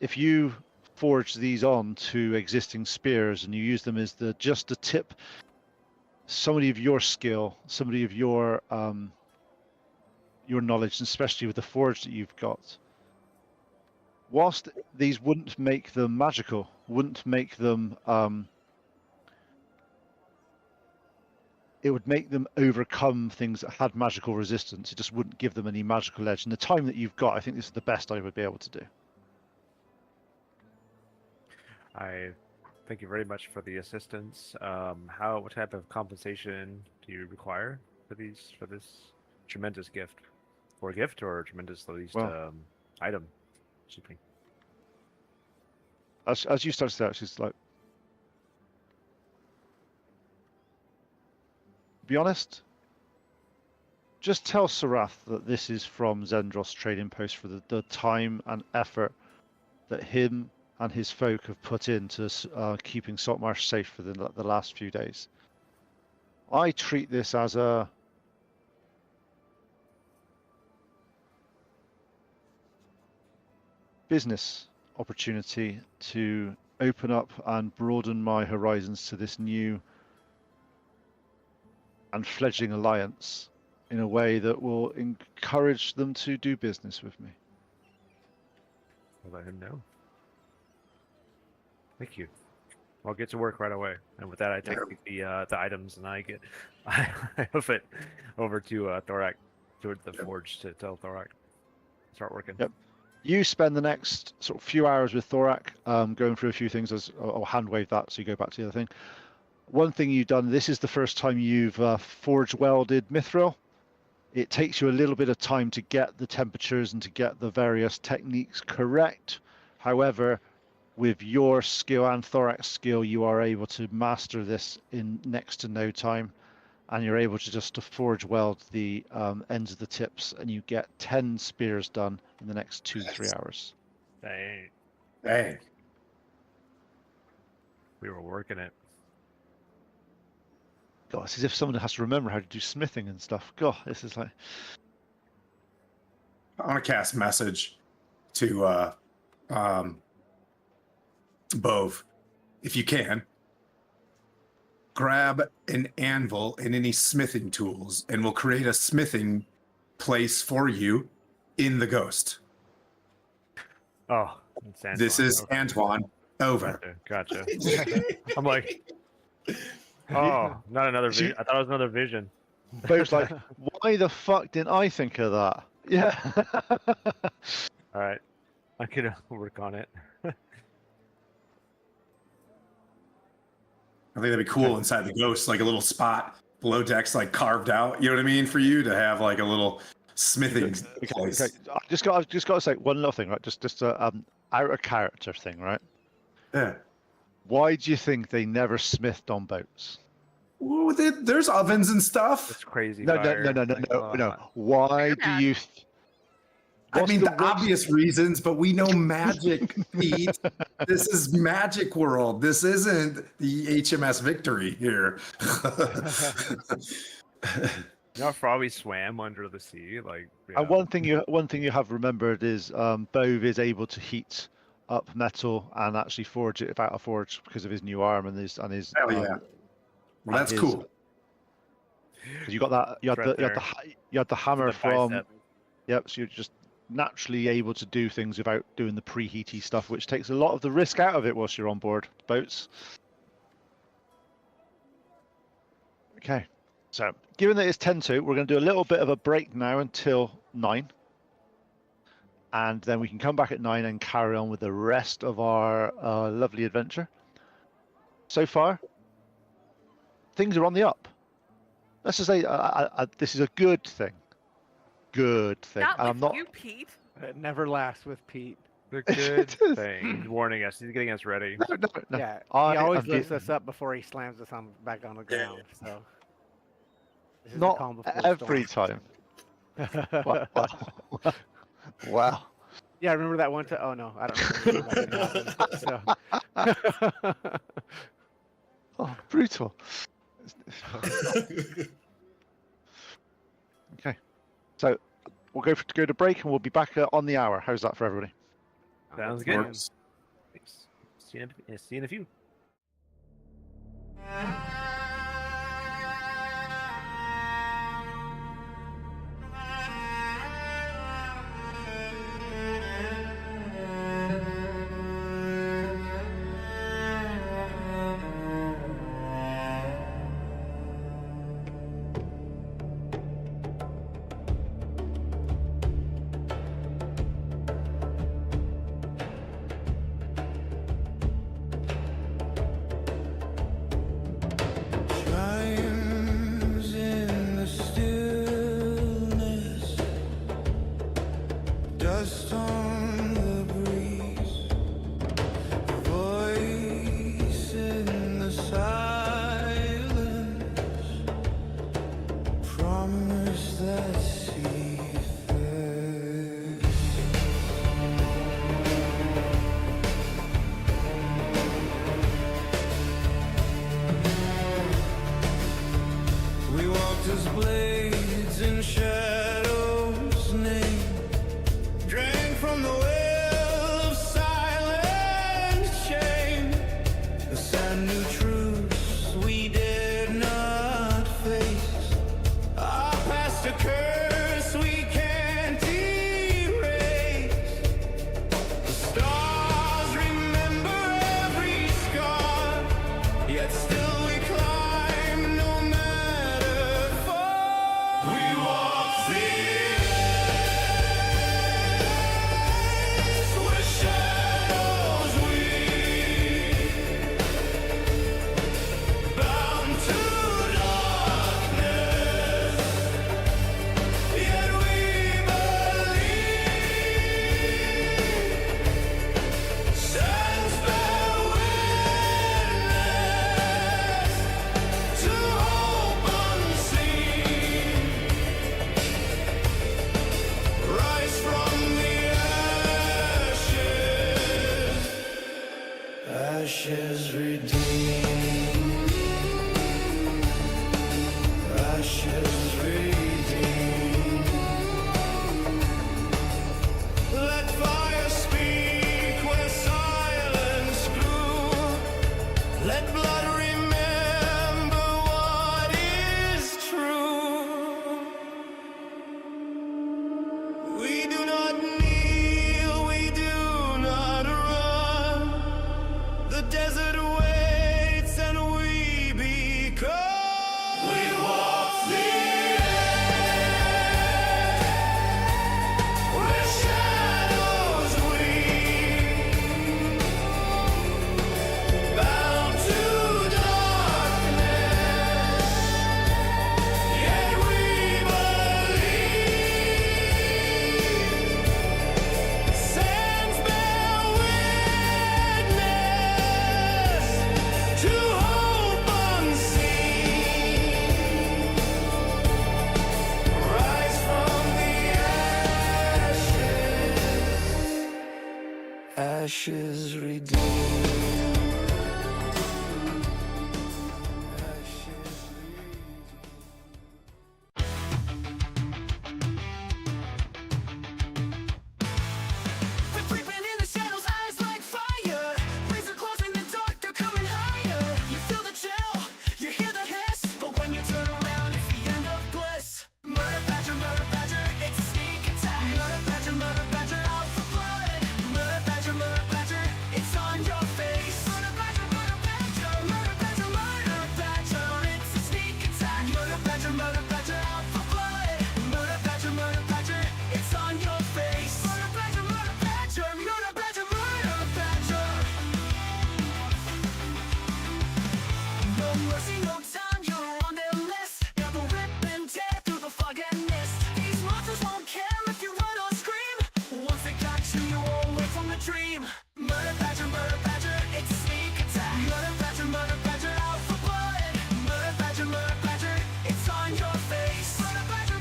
if you forge these on to existing spears and you use them as just a tip, somebody of your skill, somebody of your knowledge, and especially with the forge that you've got, whilst these wouldn't make them magical, wouldn't make them it would make them overcome things that had magical resistance. It just wouldn't give them any magical edge. In the time that you've got, I think this is the best I would be able to do. I thank you very much for the assistance. What type of compensation do you require for this tremendous gift? For a gift or a tremendous, at least, item? Shipping. As you start to say that, she's like, be honest, just tell Sarath that this is from Zendros Trading Post for the time and effort that him and his folk have put into keeping Saltmarsh safe for the last few days. I treat this as a business opportunity to open up and broaden my horizons to this new and fledgling alliance in a way that will encourage them to do business with me. I'll let him know. Thank you. I'll get to work right away. And with that, I take the items and I hoof it over to Thorak, to the forge, to tell Thorak start working. Yep. You spend the next sort of few hours with Thorak, going through a few things. I'll hand wave that so you go back to the other thing. One thing you've done, this is the first time you've forge welded mithril. It takes you a little bit of time to get the temperatures and to get the various techniques correct. However, with your skill and Thorak's skill, you are able to master this in next to no time, and you're able to just forge weld the ends of the tips, and you get 10 spears done in the next 2-3 hours. Dang. We were working it. God, it's as if someone has to remember how to do smithing and stuff. God, this is like... I want to cast message to Bove. If you can, grab an anvil and any smithing tools, and we'll create a smithing place for you in the ghost. Oh, it's Antoine. This is Okay. Antoine. Over. Gotcha. I'm like, oh, not another See- vision. I thought it was another vision. Bo's like, why the fuck didn't I think of that? Yeah. All right, I could work on it. I think that'd be cool inside the ghost, like a little spot below decks, like carved out. You know what I mean? For you to have like a little smithing place. Okay. I've just got to say one little thing, right? Just a out of character thing, right? Yeah. Why do you think they never smithed on boats? Ooh, there's ovens and stuff. It's crazy. No. fire. Like, No. Why You're do mad. you? I What's mean, the the worst- obvious reasons, but we know magic, Pete. This is magic world. This isn't the HMS Victory here. You know, how we swam under the sea. Like, yeah. And one thing you have remembered is Bove is able to heat up metal and actually forge it without a forge because of his new arm and his Hell yeah. Well, that's his- cool. 'cause you got that you had Right the you had the hammer The from bicep. yep. So you're just naturally able to do things without doing the preheaty stuff, which takes a lot of the risk out of it whilst you're on board boats. Okay, so given that it's 10-2, we're going to do a little bit of a break now until 9. And then we can come back at 9 and carry on with the rest of our lovely adventure. So far, things are on the up. Let's just say this is a good thing. Good thing. Not And with I'm not. you, Pete. It never lasts with Pete. The good thing. He's warning us. He's getting us ready. No. Yeah, I he always am lifts being- us up before he slams us back on the ground. So this is the Not calm before the every storm. time. Wow. Wow. Yeah, remember that one time? Oh no, I don't remember. That didn't happen, so. Oh, brutal. Okay. So we'll go to break and we'll be back on the hour. How's that for everybody? Sounds good. Works. Thanks. See you in a few. Chimes in the stillness, dust on the breeze, voice in the silence, promise that see first. We walked as blades in shadows, name drank from the ashes redeemed. We're creeping in the shadows, eyes like fire. Razor claws in the dark, they're coming higher. You feel the chill, you hear the hiss, but when you turn around, it's the end of bliss. Murder badger, it's a sneak attack. Murder badger, out for blood. Murder badger, it's on your face. Murder badger, it's a sneak attack. Murder badger, out for blood. Murder badger, it's on your face. Murder badger. No mercy, no time, you're on their list. They'll rip and tear through the fog and mist. These monsters won't care if you run or scream. Once they got you, you won't wake from the dream. Murder badger, it's a sneak attack. Murder badger, out for blood. Murder badger, it's on your face. Murder badger,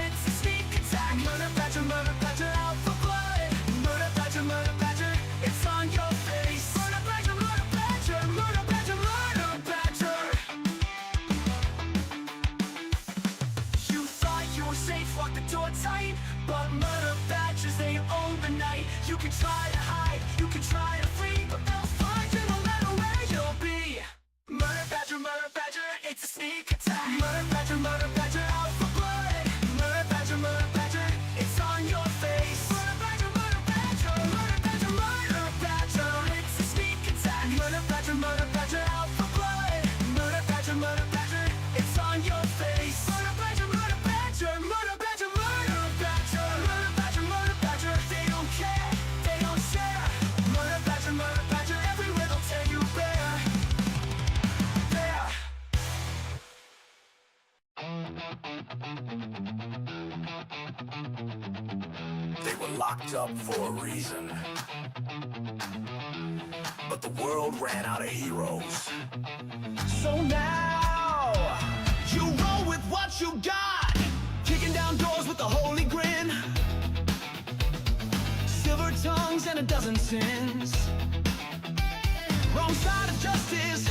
it's a sneak attack. Murder badger, out for blood. Murder badger, it's on your face. Murder badger. You thought you were safe, lock the door tight, but murder badgers, they own the night. You can try to hide, you can try to flee, but they'll find you no matter where you'll be. Murder badger, it's a sneak attack. Murder badger, out for blood. Murder badger, it's on your face. Murder badger, it's a sneak attack. Murder badger, out for blood. Murder badger, it's on your face. Murder badger, they don't care, they don't share. Murder badger, everywhere they'll tear you bare. There. They were locked up for a reason, but the world ran out of heroes. So now you roll with what you got, kicking down doors with a holy grin, silver tongues and a dozen sins. Wrong side of justice,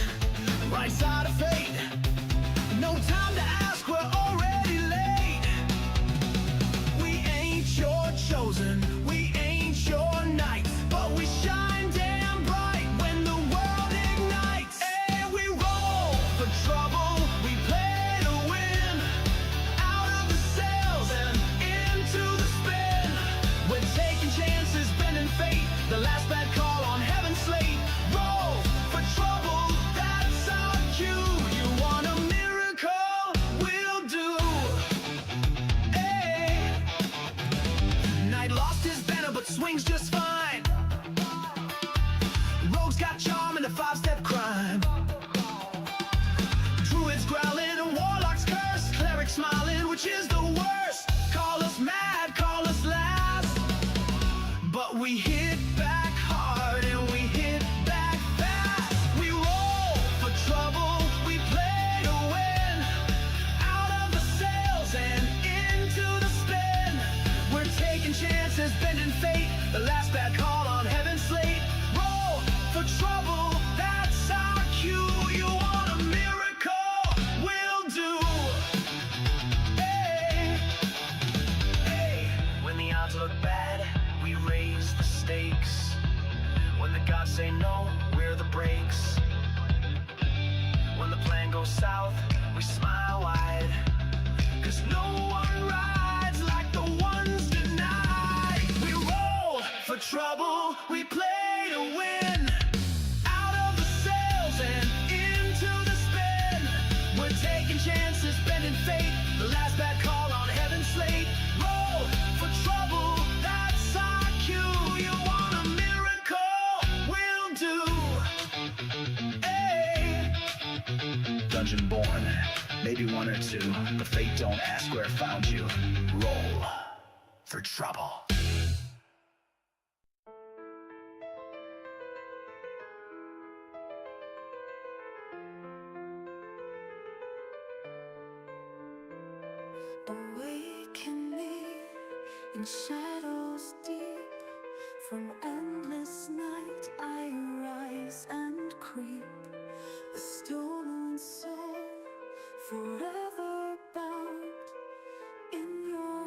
right side of fate. No time to ask, we're already late. We ain't your chosen, we ain't your knight, but we shine damn bright when the world ignites. Hey, we roll for trouble, we play to win. Out of the sails and into the spin. We're taking chances, bending fate. The last bad call on heaven's slate. Roll for trouble, that's our cue. You want a miracle? We'll do. Hey. Knight lost his banner but swings just fine. Rogue's got charm and a 5-step crime. Druids growling and warlocks curse. Clerics smiling, which is the worst. Call us mad, call us last, but we hit back hard and we hit back fast. We roll for trouble, we play to win. Out of the sails and into the spin. We're taking chances, bending fate. The last bad call on heaven's slate. Roll for trouble, that's our cue. You want a miracle? We'll do. Hey, hey. When the odds look bad, we raise the stakes. When the gods say no, we're the brakes. When the plan goes south, we smile wide. 'Cause no one rides like the ones denied. We roll for trouble, we play to win. Out of the sails and into the spin. We're taking chances, bending fate. The last bad call on heaven's slate. Roll for trouble, that's our cue. You want a miracle? We'll do. Hey. Dungeon born, maybe one or two, but fate don't ask where it found you. Roll for trouble. Awakening in shadows deep.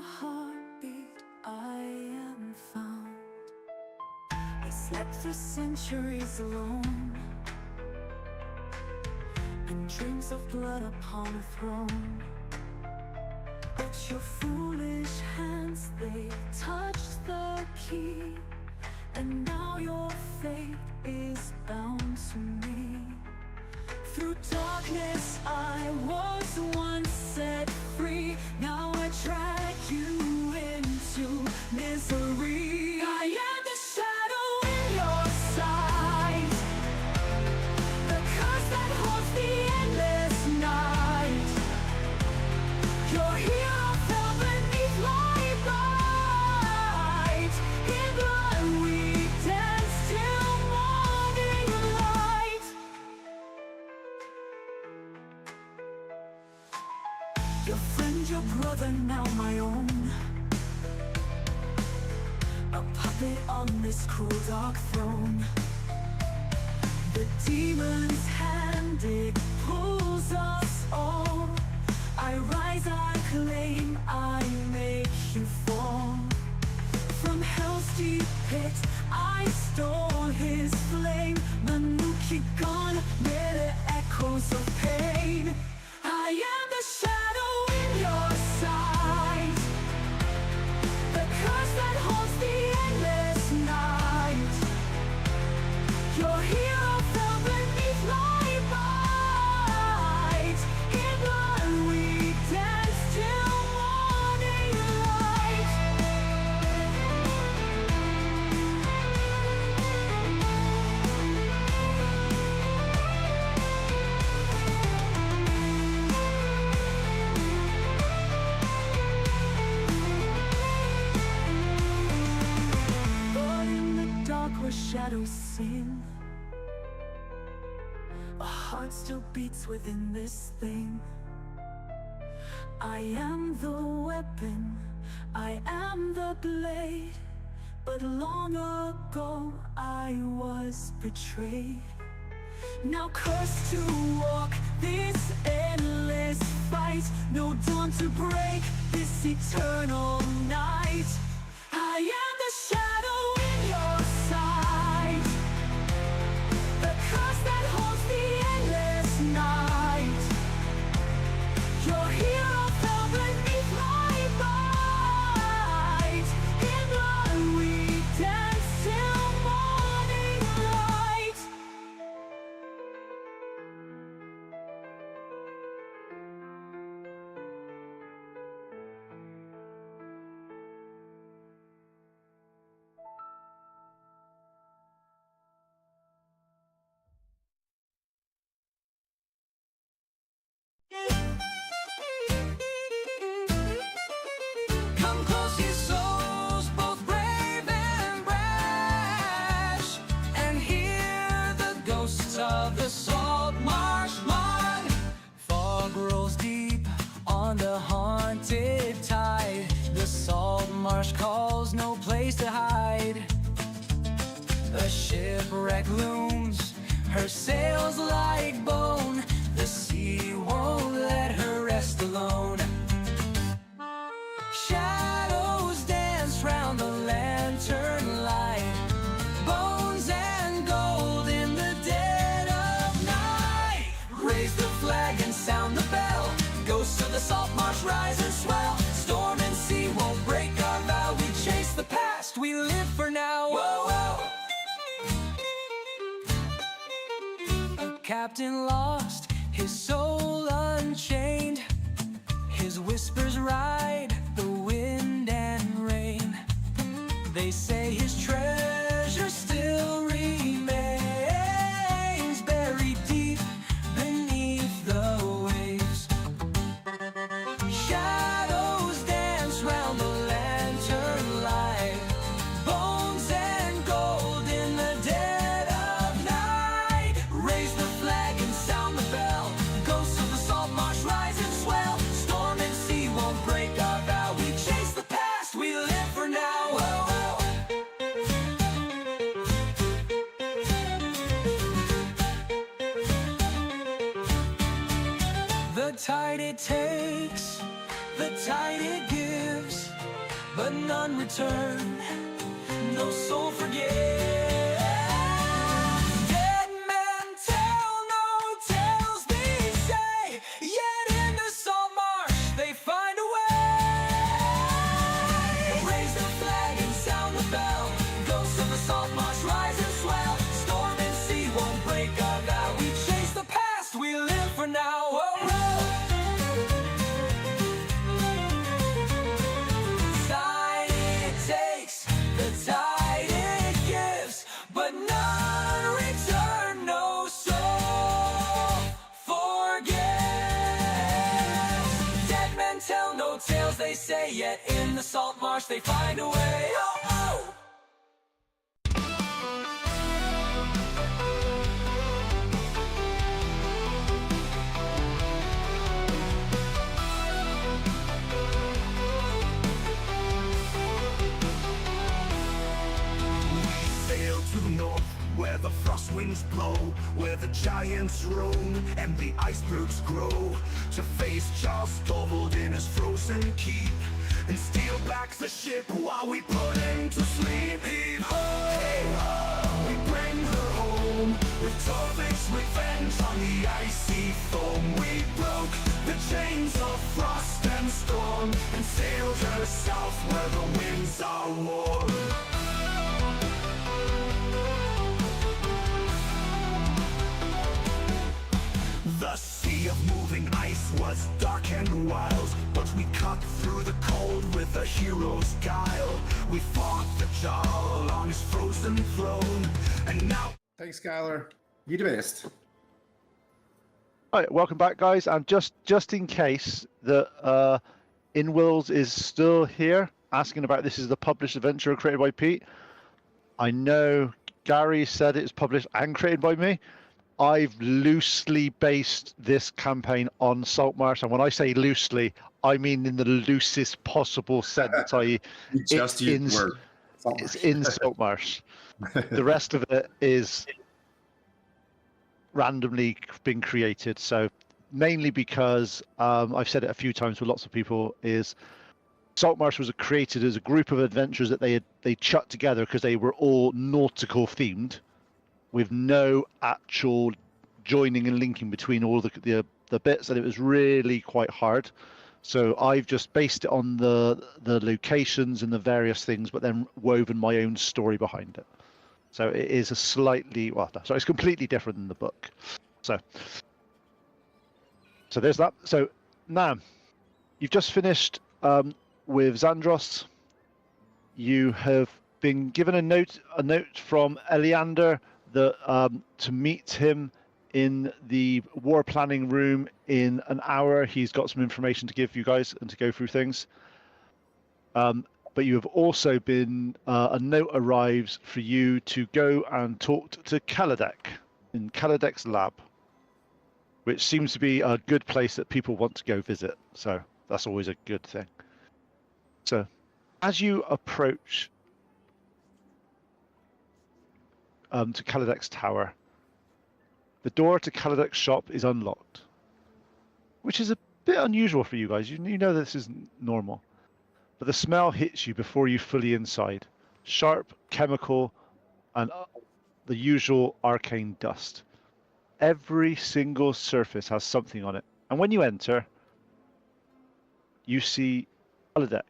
heartbeat, I am found. I slept for centuries alone, and dreams of blood upon a throne. But your foolish hands, they touched the key, and now your fate is bound to me. Through darkness I was once set free, now I drag you into misery. I am the shadow in your sight, the curse that haunts the endless night. Your hero fell beneath my bite. In blood we dance till morning light. Your friend, your brother, now my own, a puppet on this cruel dark throne. The demon's hand, it pulls us all. I rise, I claim, I make you fall. From hell's deep pit, I stole his flame. Manuki gone, where the echoes of pain. I am the shadow in your sight, the curse that haunts the endless night. Your hero fell beneath my bite. In blood we dance till morning light. But in the dark where shadows sing, a heart still beats within this thing. I am the weapon, I am the blade, but long ago I was betrayed. Now cursed to walk this endless fight, no dawn to break this eternal night. I am the shadow in your sight, the curse that haunts the endless night. Your hero fell beneath my bite. In blood we dance till morning light. Come close, ye souls, both brave and brash, and hear the ghosts of the Saltmarsh mud. Fog rolls deep on the haunted tide. The Saltmarsh calls, no place to hide. A shipwreck looms, her sails like bone. The sea won't let her rest alone. Shadows dance round the lantern light, bones and gold in the dead of night. Raise the flag and sound the bell, ghosts of the Saltmarsh rise and swell. Storm and sea won't break our vow, we chase the past, we live for now. Whoa, whoa. A captain lost, his soul unchained, his whispers ride the wind and rain. They say his treasure still remains, buried deep beneath the waves. Shadows dance round the lantern light, bones and gold in the dead of night. Raise the flag and sound the bell, ghosts of the Saltmarsh rise and swell. Storm and sea won't break our vow, we chase the past, we live for now. Whoa, whoa. The tide it takes, the tide it gives, but none return. No soul forgets. Dead men tell no tales, they say, yet in the Saltmarsh they find a way. Raise the flag and sound the bell. Ghosts of the Saltmarsh rise and swell. Storm and sea won't break our vow. We chase the past, we live for now. Oh, oh. Side it takes, the tide it gives, but none return. No soul forgets. Dead men tell no tales, they say, yet in the Saltmarsh they find a way. Oh, oh. Sail to the north, where the frost winds blow, where the giants roam and the icebergs grow, to face Charles Stronghold in his frozen keep, and steal back the ship while we put him to sleep. Heave ho, hey ho, we bring her home, with Torvik's revenge on the icy foam. We broke the chains of frost and storm, and sailed her south where the winds are warm. The sea of moving ice was dark and wild, but we cut through the cold with a hero's guile. We fought the Jarl along his frozen throne, and now... Thanks, Skylar. You the best. All right, welcome back, guys. And just in case that InWills is still here asking about this is the published adventure created by Pete. I know Gary said it's published and created by me. I've loosely based this campaign on Saltmarsh, and when I say loosely, I mean in the loosest possible sense. You just used the word. It's in Saltmarsh. The rest of it is randomly been created. So mainly because I've said it a few times with lots of people, is Saltmarsh was created as a group of adventurers that they chucked together because they were all nautical themed, with no actual joining and linking between all the bits, and it was really quite hard. So I've just based it on the locations and the various things, but then woven my own story behind it. So it is a slightly, well, no, sorry, it's completely different than the book. So there's that. So now you've just finished with Xandros. You have been given a note from Eleander that to meet him in the war planning room in an hour. He's got some information to give you guys and to go through things. But you have also been, a note arrives for you to go and talk to Kaladek in Kaladek's lab, which seems to be a good place that people want to go visit. So that's always a good thing. So as you approach to Kaladek's tower, the door to Kaladek's shop is unlocked, which is a bit unusual for you guys. You know this isn't normal. But the smell hits you before you fully inside. Sharp, chemical, and the usual arcane dust. Every single surface has something on it. And when you enter, you see Kaladek.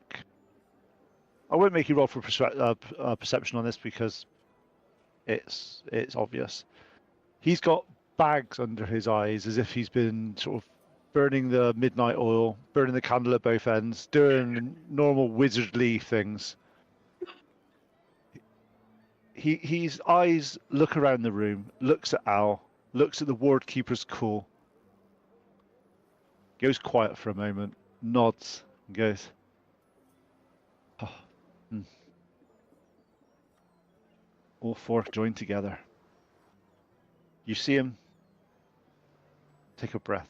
I won't make you roll for perception on this because it's obvious. He's got bags under his eyes as if he's been sort of burning the midnight oil, burning the candle at both ends, doing normal wizardly things. His eyes look around the room, looks at Al, looks at the ward keeper's call, goes quiet for a moment, nods, and goes, oh, all four joined together. You see him take a breath.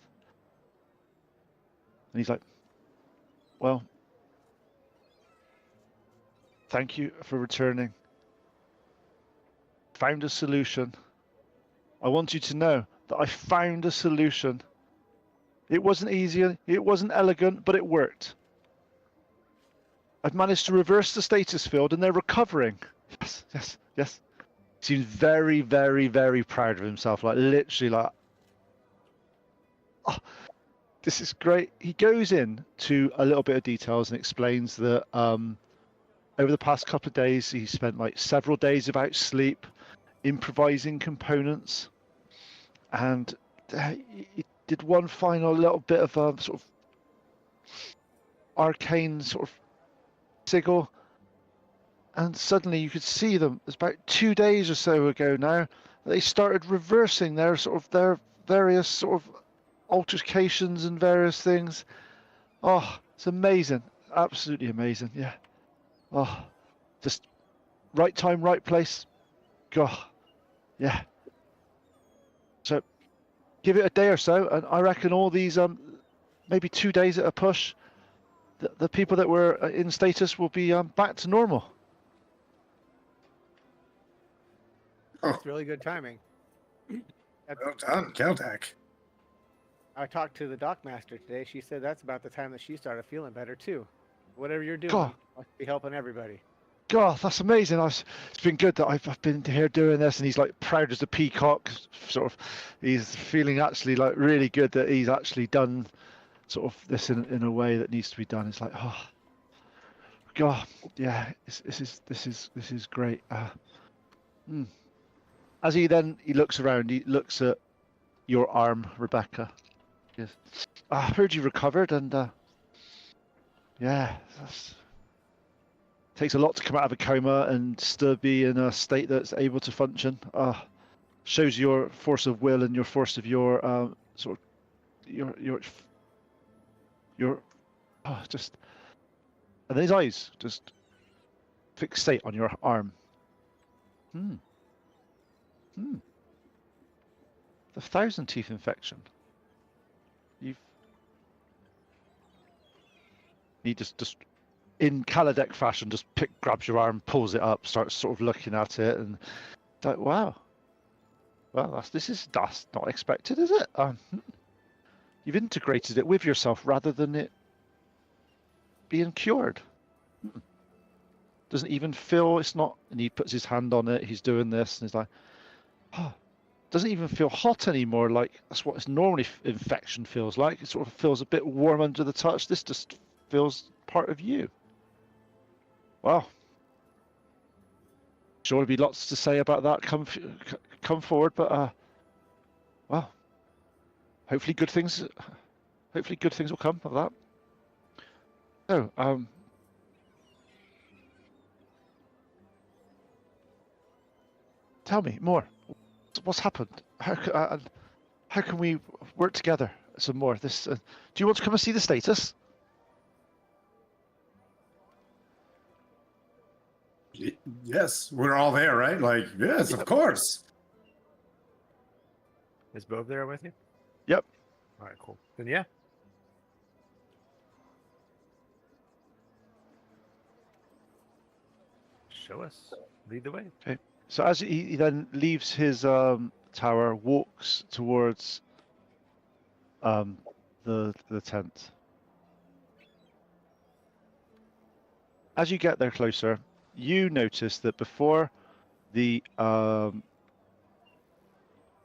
And he's like, well, thank you for returning. Found a solution. I want you to know that I found a solution. It wasn't easy, it wasn't elegant, but it worked. I've managed to reverse the status field and they're recovering. Yes, yes, yes. Seems very, very, very proud of himself. Like literally like, oh, this is great. He goes in to a little bit of details and explains that over the past couple of days, he spent like several days without sleep, improvising components, and he did one final little bit of sort of arcane sort of sigil, and suddenly you could see them. It's about 2 days or so ago now. They started reversing their sort of their various sort of altercations and various things. Oh, it's amazing, absolutely amazing. Yeah. Oh, just right time, right place. God, yeah. So give it a day or so, and I reckon all these maybe 2 days at a push, the people that were in status will be back to normal. That's really good timing. Well done, Keldak. I talked to the dockmaster today. She said that's about the time that she started feeling better too. Whatever you're doing, God. must be helping everybody. God, that's amazing. It's been good that I've been here doing this, and he's like proud as a peacock. Sort of, he's feeling actually like really good that he's actually done sort of this in a way that needs to be done. It's like, oh, God, yeah, this is great. As he looks around, he looks at your arm, Rebecca. Yes, I heard you recovered, and yeah, takes a lot to come out of a coma and still be in a state that's able to function. Shows your force of will and your force of your sort of your just, and then his eyes just fixate on your arm. The thousand teeth infection. He just in Kaladek fashion, just grabs your arm, pulls it up, starts sort of looking at it, and like, wow, well, that's not expected, is it? You've integrated it with yourself rather than it being cured. Doesn't even feel, it's not, and he puts his hand on it, he's doing this, and he's like, oh, doesn't even feel hot anymore, like that's what its normally infection feels like. It sort of feels a bit warm under the touch. This just feels part of you. Wow. Sure, there'll be lots to say about that come forward, but well, hopefully good things will come of that. So, tell me more. What's happened? How can we work together some more? Do you want to come and see the status? Yes, we're all there, right? Like, yes, of course. Is Bove there with you? Yep. All right, cool. Then yeah. Show us. Lead the way. Okay. So as he then leaves his tower, walks towards the tent. As you get there closer, you notice that before the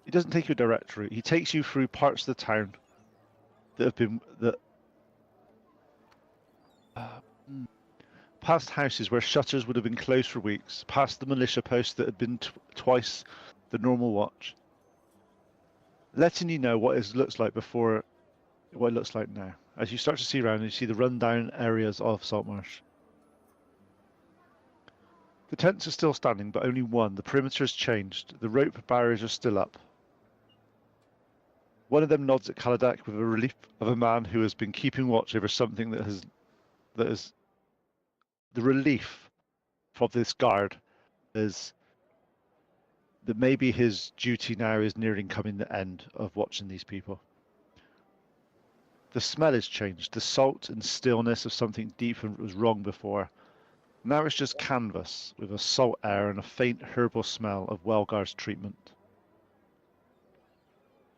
he doesn't take you a direct route. He takes you through parts of the town that have been past houses where shutters would have been closed for weeks, past the militia posts that had been twice the normal watch, letting you know what it looks like before, what it looks like now. As you start to see around, you see the rundown areas of Saltmarsh. The tents are still standing, but only one. The perimeter has changed. The rope barriers are still up. One of them nods at Kaladak with a relief of a man who has been keeping watch over something that is the relief of this guard is that maybe his duty now is nearing coming the end of watching these people. The smell has changed. The salt and stillness of something deep was wrong before. Now it's just canvas with a salt air and a faint herbal smell of Welgar's treatment.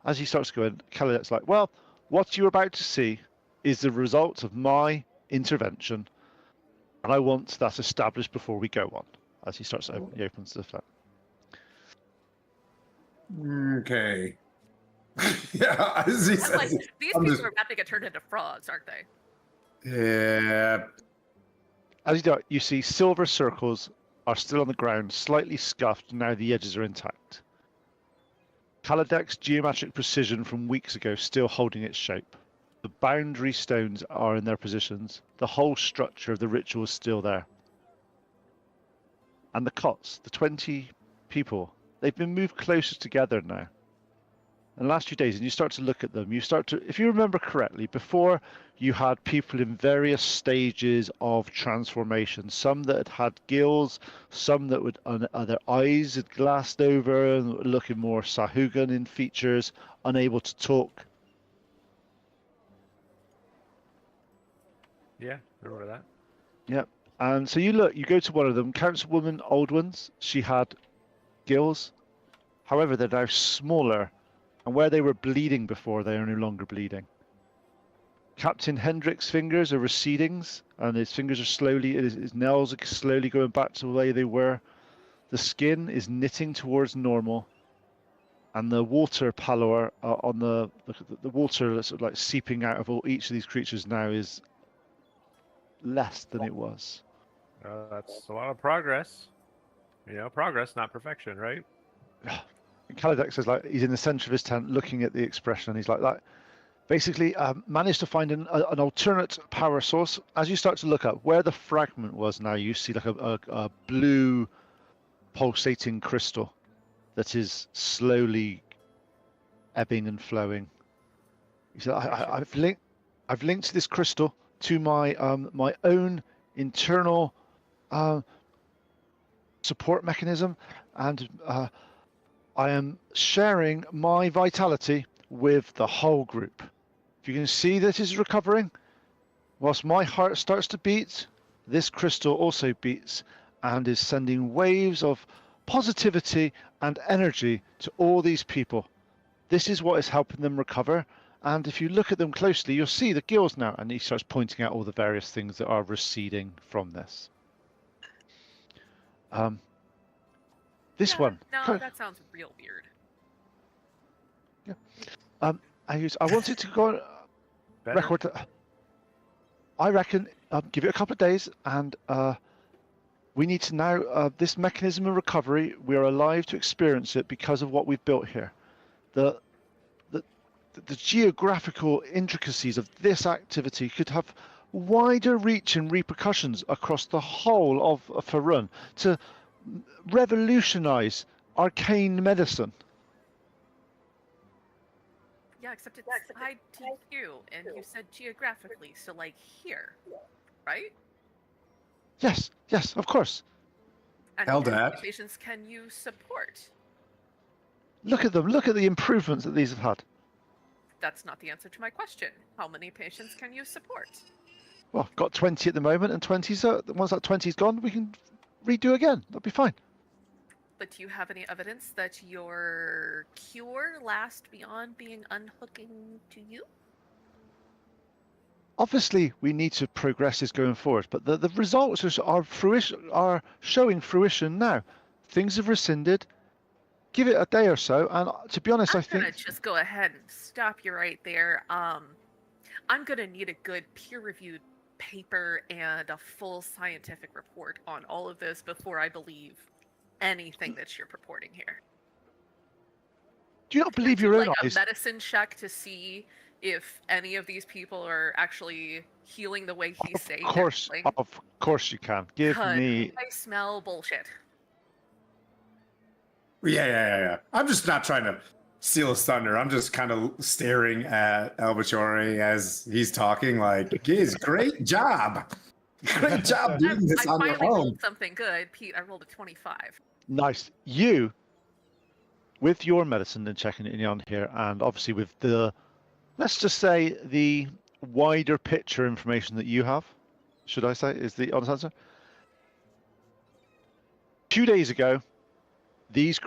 As he starts going, Kaladek's like, well, what you're about to see is the result of my intervention And I want that established before we go on, as he starts to he opens the flap. Okay. Yeah, as he I'm says, like, these I'm people just- are about to get turned into frogs, aren't they? yeah. As you do, you see silver circles are still on the ground, slightly scuffed. Now the edges are intact. Kaladek's geometric precision from weeks ago still holding its shape. The boundary stones are in their positions. The whole structure of the ritual is still there. And the cots, the 20 people, they've been moved closer together now. In the last few days, and you start to look at them, you start to, if you remember correctly, before you had people in various stages of transformation. Some that had gills, some that would their eyes had glassed over and were looking more Sahugan in features, unable to talk. Yeah, remember that. Yep. And so you look, you go to one of them, Councilwoman Oldwins. She had gills. However, they're now smaller, and where they were bleeding before, they are no longer bleeding. Captain Hendrick's fingers are receding, and his fingers are slowly, his nails are slowly going back to the way they were. The skin is knitting towards normal, and the water pallor on the water that's sort of like seeping out of each of these creatures now is less than it was. That's a lot of progress. You know, progress, not perfection, right? Kaladek says, like, he's in the center of his tent looking at the expression, and he's like that. Basically, managed to find an alternate power source. As you start to look up where the fragment was now, you see like a blue pulsating crystal that is slowly ebbing and flowing. He said, I've linked this crystal to my my own internal support mechanism, and I am sharing my vitality with the whole group. If you can see that it's recovering, whilst my heart starts to beat, this crystal also beats and is sending waves of positivity and energy to all these people. This is what is helping them recover. And if you look at them closely, you'll see the gills now. And he starts pointing out all the various things that are receding from this. This Yeah, one. No, that sounds real weird. I wanted to go on Better. record. I reckon give it a couple of days, and we need to now this mechanism of recovery. We are alive to experience it because of what we've built here. The geographical intricacies of this activity could have wider reaching repercussions across the whole of Farun to revolutionize arcane medicine. Yeah, except it's tied to you, and you said geographically, so like here, right? Yes, of course. And how many Eldat. patients can you support? Look at them. Look at the improvements that these have had. That's not the answer to my question. How many patients can you support? Well, I've got 20 at the moment, and 20's once that 20's gone, we can redo again. That'll be fine. But do you have any evidence that your cure lasts beyond being unhooking to you? Obviously, we need to progress this going forward, but the results are showing fruition now. Things have rescinded. Give it a day or so, and to be honest, I'm I think gonna just go ahead and stop you right there. I'm gonna need a good peer-reviewed paper and a full scientific report on all of this before I believe anything that you're purporting here. do you not believe Can you your do, own like eyes? a medicine check to see if any of these people are actually healing the way he's saying? Of course you can. Give me. I smell bullshit. Yeah. I'm just not trying to steal his thunder. I'm just kind of staring at Albacore as he's talking, like, geez, great job. Great job doing this I on your finally own. rolled something good. Pete, I rolled a 25. Nice. You, with your medicine and checking it in on here, and obviously with the, let's just say, the wider picture information that you have, should I say, is the honest answer? 2 days ago, these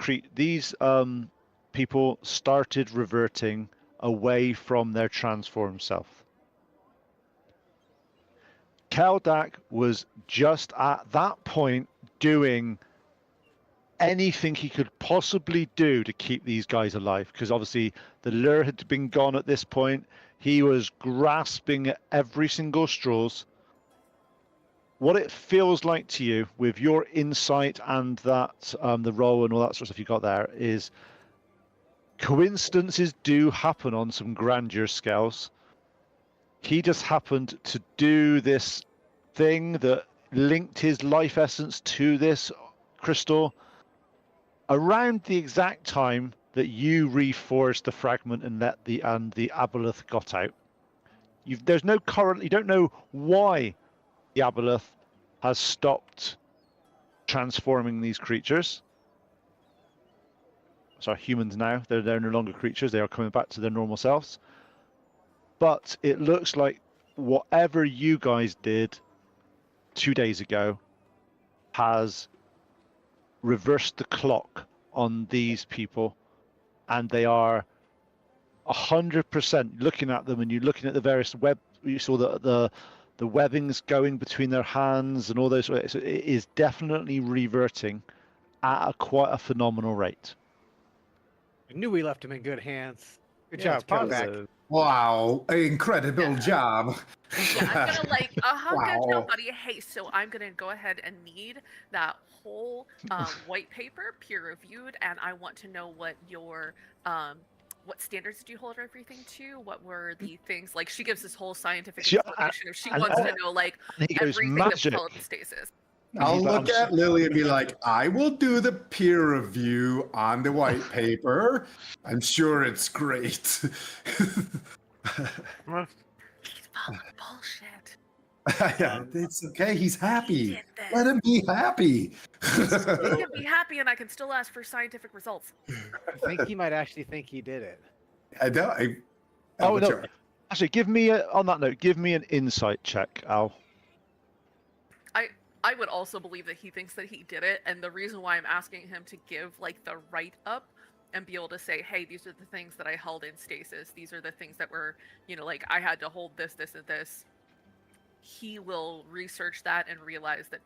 people started reverting away from their transformed self. Keldak was just at that point doing anything he could possibly do to keep these guys alive, because obviously the lure had been gone at this point. He was grasping at every single straws. What it feels like to you with your insight and that the roll and all that sort of stuff you got there is coincidences do happen on some grandeur scales. He just happened to do this thing that linked his life essence to this crystal around the exact time that you reforged the fragment and the aboleth got out. You don't know why the aboleth has stopped transforming these creatures. Sorry, humans now. They're no longer creatures. They are coming back to their normal selves. But it looks like whatever you guys did 2 days ago has reversed the clock on these people, and they are 100% looking at them, and you're looking at the various web. You saw the webbings going between their hands and all those. So it is definitely reverting at quite a phenomenal rate. I knew we left him in good hands. Good Yeah, job, it's kind of Keldak. Wow, incredible Yeah. job. Yeah, I'm gonna like, good Wow. job, buddy. Hey, so I'm gonna go ahead and need that whole white paper peer reviewed, and I want to know what your what standards do you hold everything to? What were the things like? She gives this whole scientific She- explanation. If she and- wants to know like And he goes, everything that's magic. held in stasis. I'll He's like, look at Lily and be like, I will do the peer review on the white paper. I'm sure it's great. Well, He's full of bullshit. Yeah, it's okay. He's He happy. did this. Let him be happy. He can be happy, and I can still ask for scientific results. I think he might actually think he did it. I know. Oh, but no. you're- Actually, on that note, give me an insight check, Al. I would also believe that he thinks that he did it, and the reason why I'm asking him to give like the write up and be able to say, hey, these are the things that I held in stasis. These are the things that were, like I had to hold this, this, and this. He will research that and realize that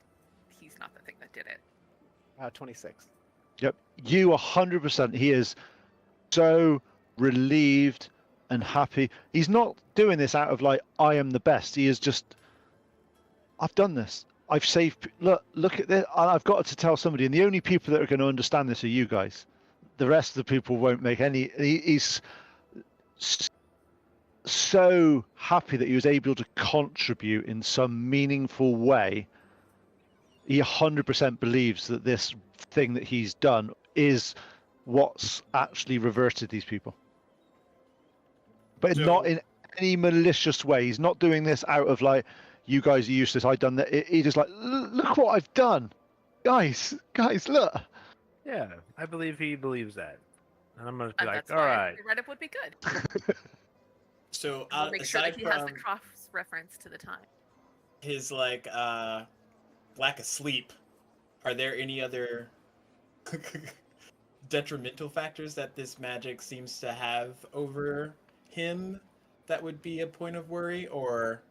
he's not the thing that did it. 26. Yep, you 100%. He is so relieved and happy. He's not doing this out of like, I am the best. He is just, I've done this. I've saved. Look at this. I've got to tell somebody, and the only people that are going to understand this are you guys. The rest of the people won't make any. He's so happy that he was able to contribute in some meaningful way. He 100% believes that this thing that he's done is what's actually reverted these people, but not in any malicious way. He's not doing this out of like, you guys are useless, I've done that. He just like, look what I've done, guys, look. yeah, I believe he believes that, and I'm gonna be And like, that's all why right. the write up would be good. So We'll make sure that aside he has the from cross reference to the time. his like lack of sleep, are there any other detrimental factors that this magic seems to have over him that would be a point of worry? Or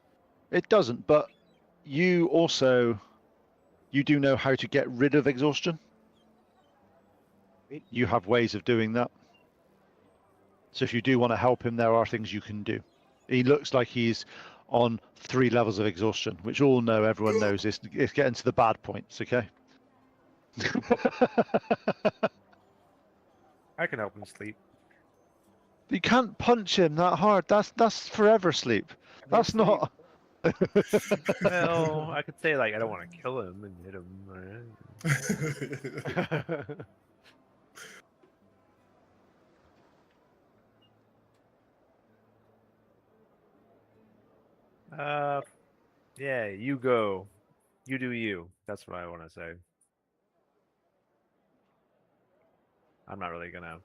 It doesn't, but you do know how to get rid of exhaustion. You have ways of doing that. So if you do want to help him, there are things you can do. He looks like he's on 3 levels of exhaustion, which everyone knows it's getting to the bad points, okay? I can help him sleep. You can't punch him that hard. That's forever sleep. That's not. Well, I could say like I don't want to kill him and hit him. Yeah, you go. You do you. That's what I want to say. I'm not really gonna,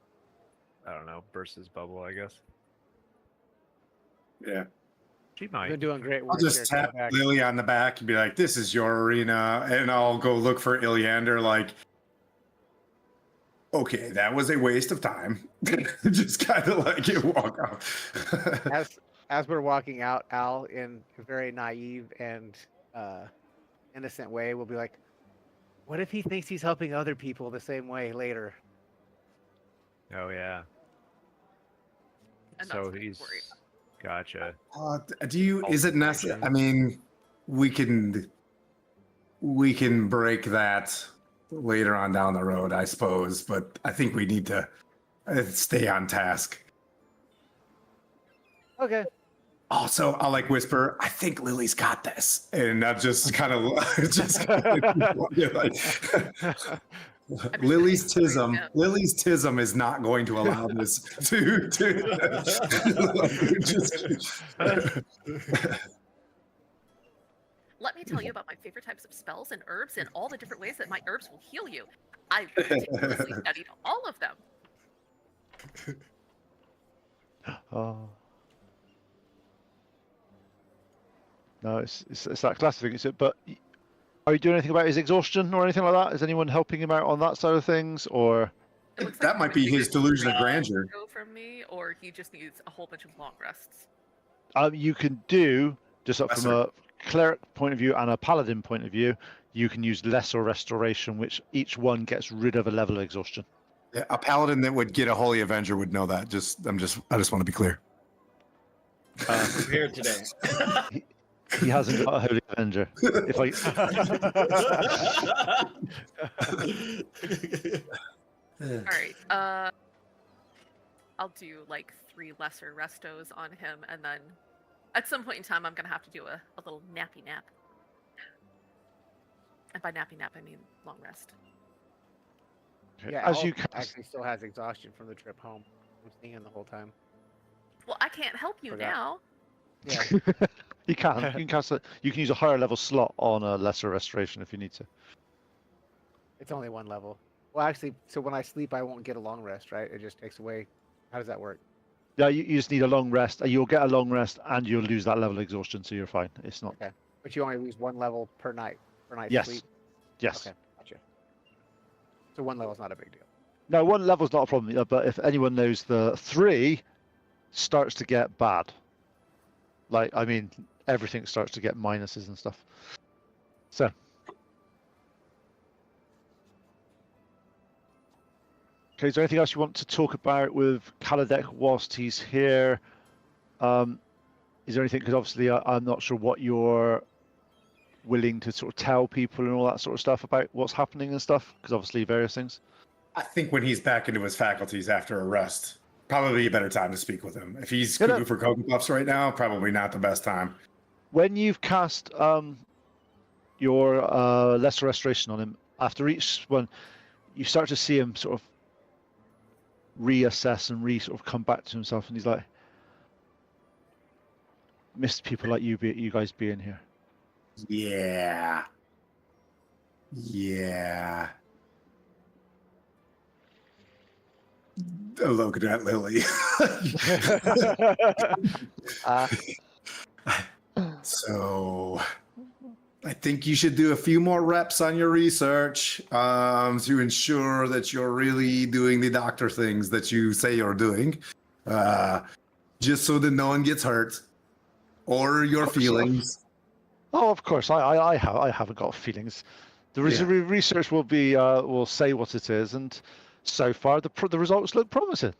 I don't know, burst his bubble, I guess. Yeah. She You've might. been doing great work I'll just here, tap Keldak. Lily on the back and be like, this is your arena. And I'll go look for Ilyander, like, okay, that was a waste of time. Just kind of like you walk off. As we're walking out, Al, in a very naive and innocent way, we'll be like, what if he thinks he's helping other people the same way later? Oh yeah. And So that's what he's worried. gotcha. Do you? Is it necessary? I Alterations. mean, we can break that later on down the road, I suppose. But I think we need to stay on task. Okay. Also, I'll like whisper, I think Lily's got this. And I'm just kind of just like I'm just Lily's kidding. tism. Yeah. Lily's tism is not going to allow this to Let me tell you about my favorite types of spells and herbs and all the different ways that my herbs will heal you. I've meticulously studied all of them. Oh. No, it's that classic thing. Is it? But are you doing anything about his exhaustion or anything like that? Is anyone helping him out on that side of things, or? It looks That like might be his delusion of grandeur. Go from me, or he just needs a whole bunch of long rests. You can do just up from Lesser. a cleric point of view and a paladin point of view. You can use lesser restoration, which each one gets rid of a level of exhaustion. Yeah, a paladin that would get a holy avenger would know that. I just want to be clear. Prepared today. He hasn't got a holy avenger. If I All right. I'll do like 3 lesser restos on him, and then at some point in time, I'm gonna have to do a little nappy nap. And by nappy nap, I mean long rest. Yeah, as Alf you cast, actually still has exhaustion from the trip home. I'm seeing him the whole time. Well, I can't help you Forgot. now. Yeah. you can cast it. You can use a higher level slot on a lesser restoration if you need to. It's only 1 level. Well, actually, so when I sleep, I won't get a long rest, right? It just takes away. How does that work? Yeah, you just need a long rest. You'll get a long rest, and you'll lose that level of exhaustion, so you're fine. It's not. Okay. But you only lose 1 level per night. Per night Yes. sleep. Yes. Okay. Gotcha. So 1 level is not a big deal. No, 1 level's not a problem. But if anyone knows, the 3 starts to get bad. Like, I mean, everything starts to get minuses and stuff. So. Okay, is there anything else you want to talk about with Kaladek whilst he's here? Is there anything, because obviously I'm not sure what you're willing to sort of tell people and all that sort of stuff about what's happening and stuff, because obviously various things. I think when he's back into his faculties after a rest, probably a better time to speak with him. If he's No, no. cuckoo for Cocoa Puffs right now, probably not the best time. When you've cast your lesser restoration on him, after each one, you start to see him sort of reassess and sort of come back to himself, and he's like, missed people like you guys being here. Yeah. Yeah. Looking at Lily. So I think you should do a few more reps on your research to ensure that you're really doing the doctor things that you say you're doing, just so that no one gets hurt or your feelings. Oh, of course. I haven't got feelings. The research will be will say what it is, and so far the results look promising.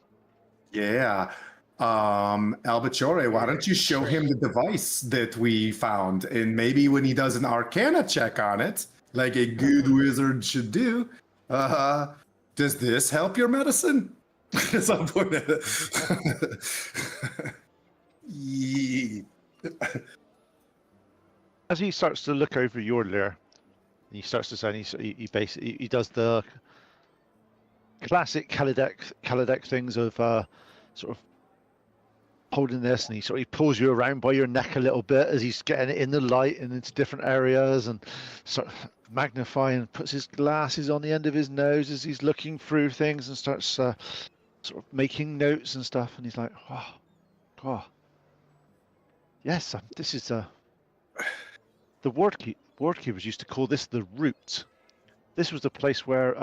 Yeah. Albichore, why don't you show him the device that we found, and maybe when he does an Arcana check on it, like a good wizard should do, does this help your medicine? At some point. Yeah. As he starts to look over your lair, he starts to say, he basically he does the classic Kaladek things of sort of holding this, and he pulls you around by your neck a little bit as he's getting it in the light and into different areas, and sort of magnifying, puts his glasses on the end of his nose as he's looking through things and starts sort of making notes and stuff, and he's like, oh, yes, this is the wardkeepers used to call this the root. This was the place where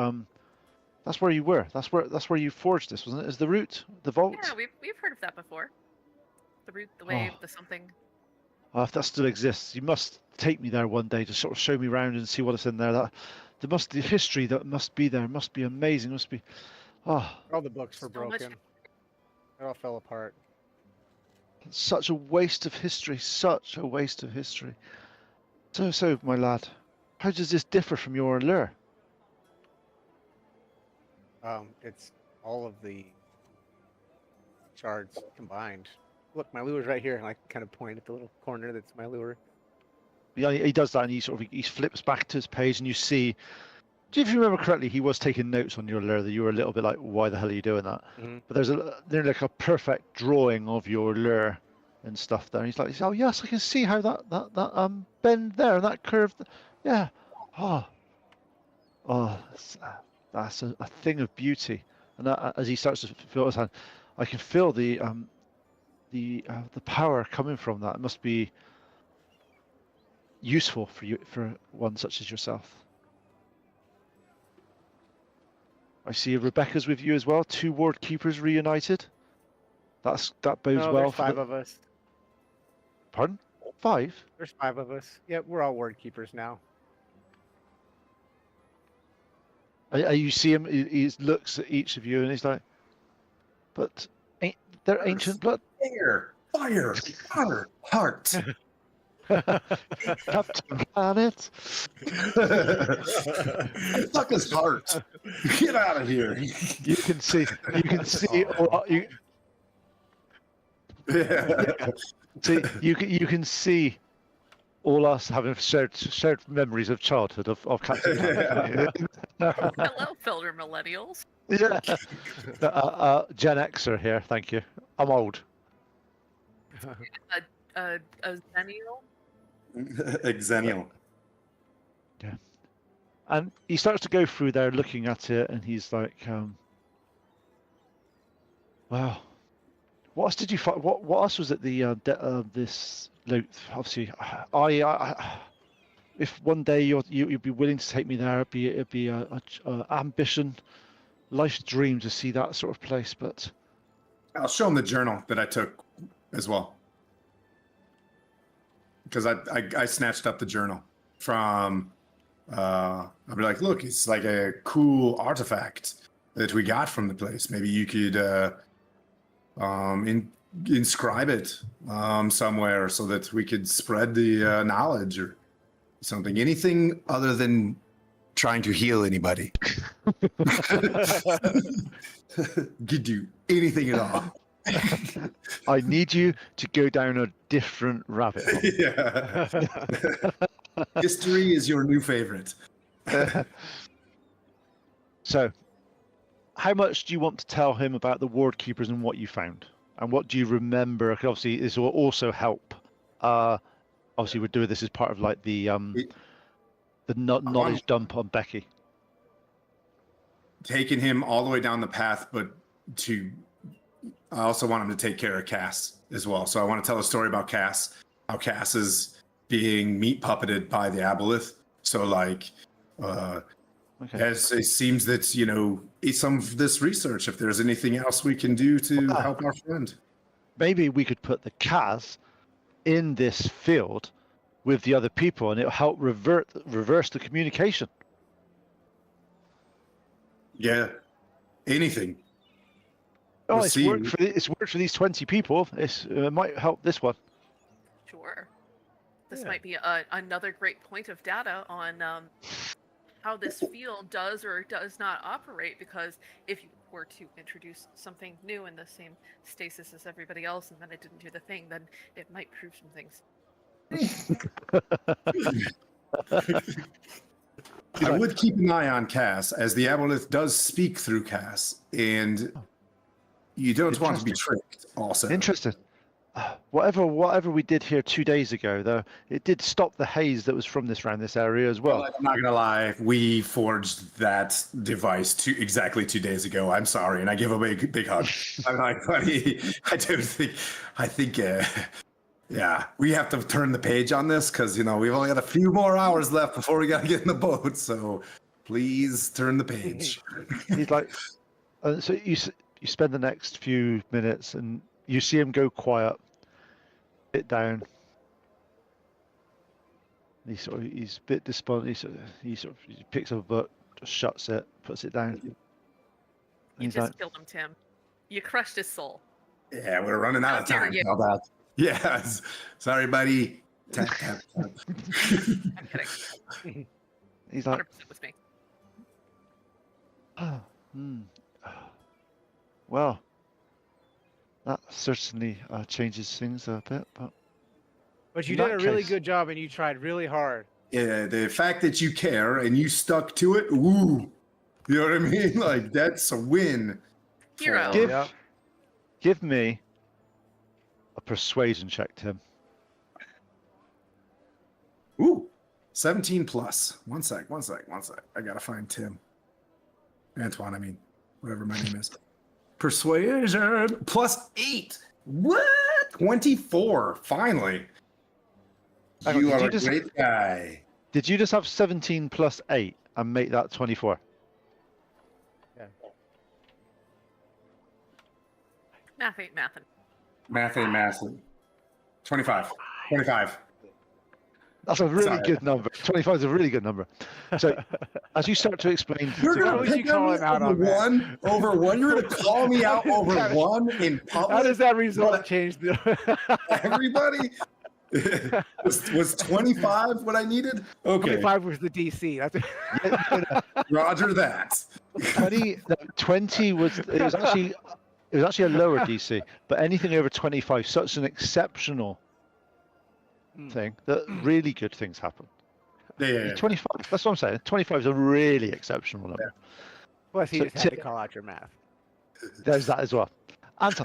that's where you were. That's where you forged this, wasn't it? Is the root, the vault? Yeah, we've heard of that before. The root, the wave, the something. If that still exists, you must take me there one day to sort of show me around and see what's in there. That the history that must be there must be amazing. Must be, oh, All the books were So much- broken. It all fell apart. such a waste of history. Such a waste of history. So, my lad, how does this differ from your lure? It's all of the shards combined. Look, my lure's right here, and I kind of point at the little corner that's my lure. Yeah, he does that, and he flips back to his page, and you see. If you remember correctly, he was taking notes on your lure. That you were a little bit like, "Why the hell are you doing that?" But there's like a perfect drawing of your lure and stuff there. And he's like, "Oh yes, I can see how that bend there, that curve. Yeah, oh, that's a thing of beauty." And as he starts to feel his hand, I can feel the power coming from that. It must be useful for one such as yourself. I see Rebecca's with you as well. 2 ward keepers reunited. That bodes No, well there's for 5 of us. Pardon? 5? There's 5 of us. Yeah, we're all ward keepers now. You see him. He looks at each of you and he's like, "But they're ancient blood." Fire, fire, water, heart. Captain Planet. Fuck his heart. Get out of here. You can see. You can see. Yeah. See. You can see all us having shared memories of childhood of Captain Planet. Hello, fellow millennials. Yeah. Gen Xer here. Thank you. I'm old. A zennial. Exennial. Yeah. And he starts to go through there looking at it and he's like, wow. What else did you find? What else was at the this loot? Obviously, I if one day you'd be willing to take me there, it'd be a ambition, life's dream to see that sort of place. But I'll show him the journal that I took as well. Because I snatched up the journal from I'll be like, look, it's like a cool artifact that we got from the place. Maybe you could inscribe it somewhere so that we could spread the knowledge or something. Anything other than trying to heal anybody. Could do anything at all. I need you to go down a different rabbit hole. Yeah. History is your new favorite. So, how much do you want to tell him about the ward keepers and what you found? And what do you remember? 'Cause obviously, this will also help. Obviously, we're doing this as part of like the knowledge dump on Becky. Taking him all the way down the path, but I also want him to take care of Cass as well. So I want to tell a story about Cass, how Cass is being meat puppeted by the Aboleth. So like, as it seems that, you know, some of this research, if there's anything else we can do to help our friend. Maybe we could put the Kaz in this field with the other people and it'll help reverse the communication. Yeah, anything. Oh, We'll it's see. worked for these 20 people. It might help this one. Sure. This might be another great point of data on how this field does or does not operate, because if you were to introduce something new in the same stasis as everybody else and then it didn't do the thing, then it might prove some things. I would keep an eye on Cass, as the Aboleth does speak through Cass, and you don't want to be tricked also. Interesting. Whatever we did here 2 days ago, though, it did stop the haze that was from around this area as well. I'm not gonna lie, we forged that device exactly 2 days ago. I'm sorry, and I give a big hug. I'm like, buddy, I think, yeah, we have to turn the page on this because we've only got a few more hours left before we gotta get in the boat. So please turn the page. He's like, so you spend the next few minutes and you see him go quiet, sit down, he's a bit despondent. He picks up a book, just shuts it, puts it down. You He's just like, killed him, Tim. You crushed his soul. Yeah, we're running out How of dare time. you. How about? Yes. Sorry, buddy. Tap, tap, tap. I'm kidding. he's like, 100% with me. well, that certainly changes things a bit, but But you In did that a really case- good job, and you tried really hard. Yeah, the fact that you care and you stuck to it, ooh, you know what I mean? Like that's a win. Hero. give Yep. give me a persuasion check, Tim. Ooh, 17 plus. One sec. I gotta find Tim. Antoine, I mean, whatever my name is. Persuasion plus 8. What? 24. Finally. Hang on, You did are you a just- great guy. Did you just have 17 plus 8 and make that 24? Math ain't mathin'. Math ain't massive. 25. 25. That's a really Sorry. good number. 25 is a really good number. So, as you start to explain, You're to gonna would Callum- you pick on call me him out over on that? one? Over one? You're gonna call me out over one in How public? does that result But- change the? Everybody? was 25 what I needed? Okay. 25 was the DC. That's Roger that. 20 was actually a lower DC, but anything over 25, such an exceptional thing that really good things happen. Yeah. 25, that's what I'm saying. 25 is a really exceptional number. Plus, he So just had to Tim- call out your math. There's that as well. Anton,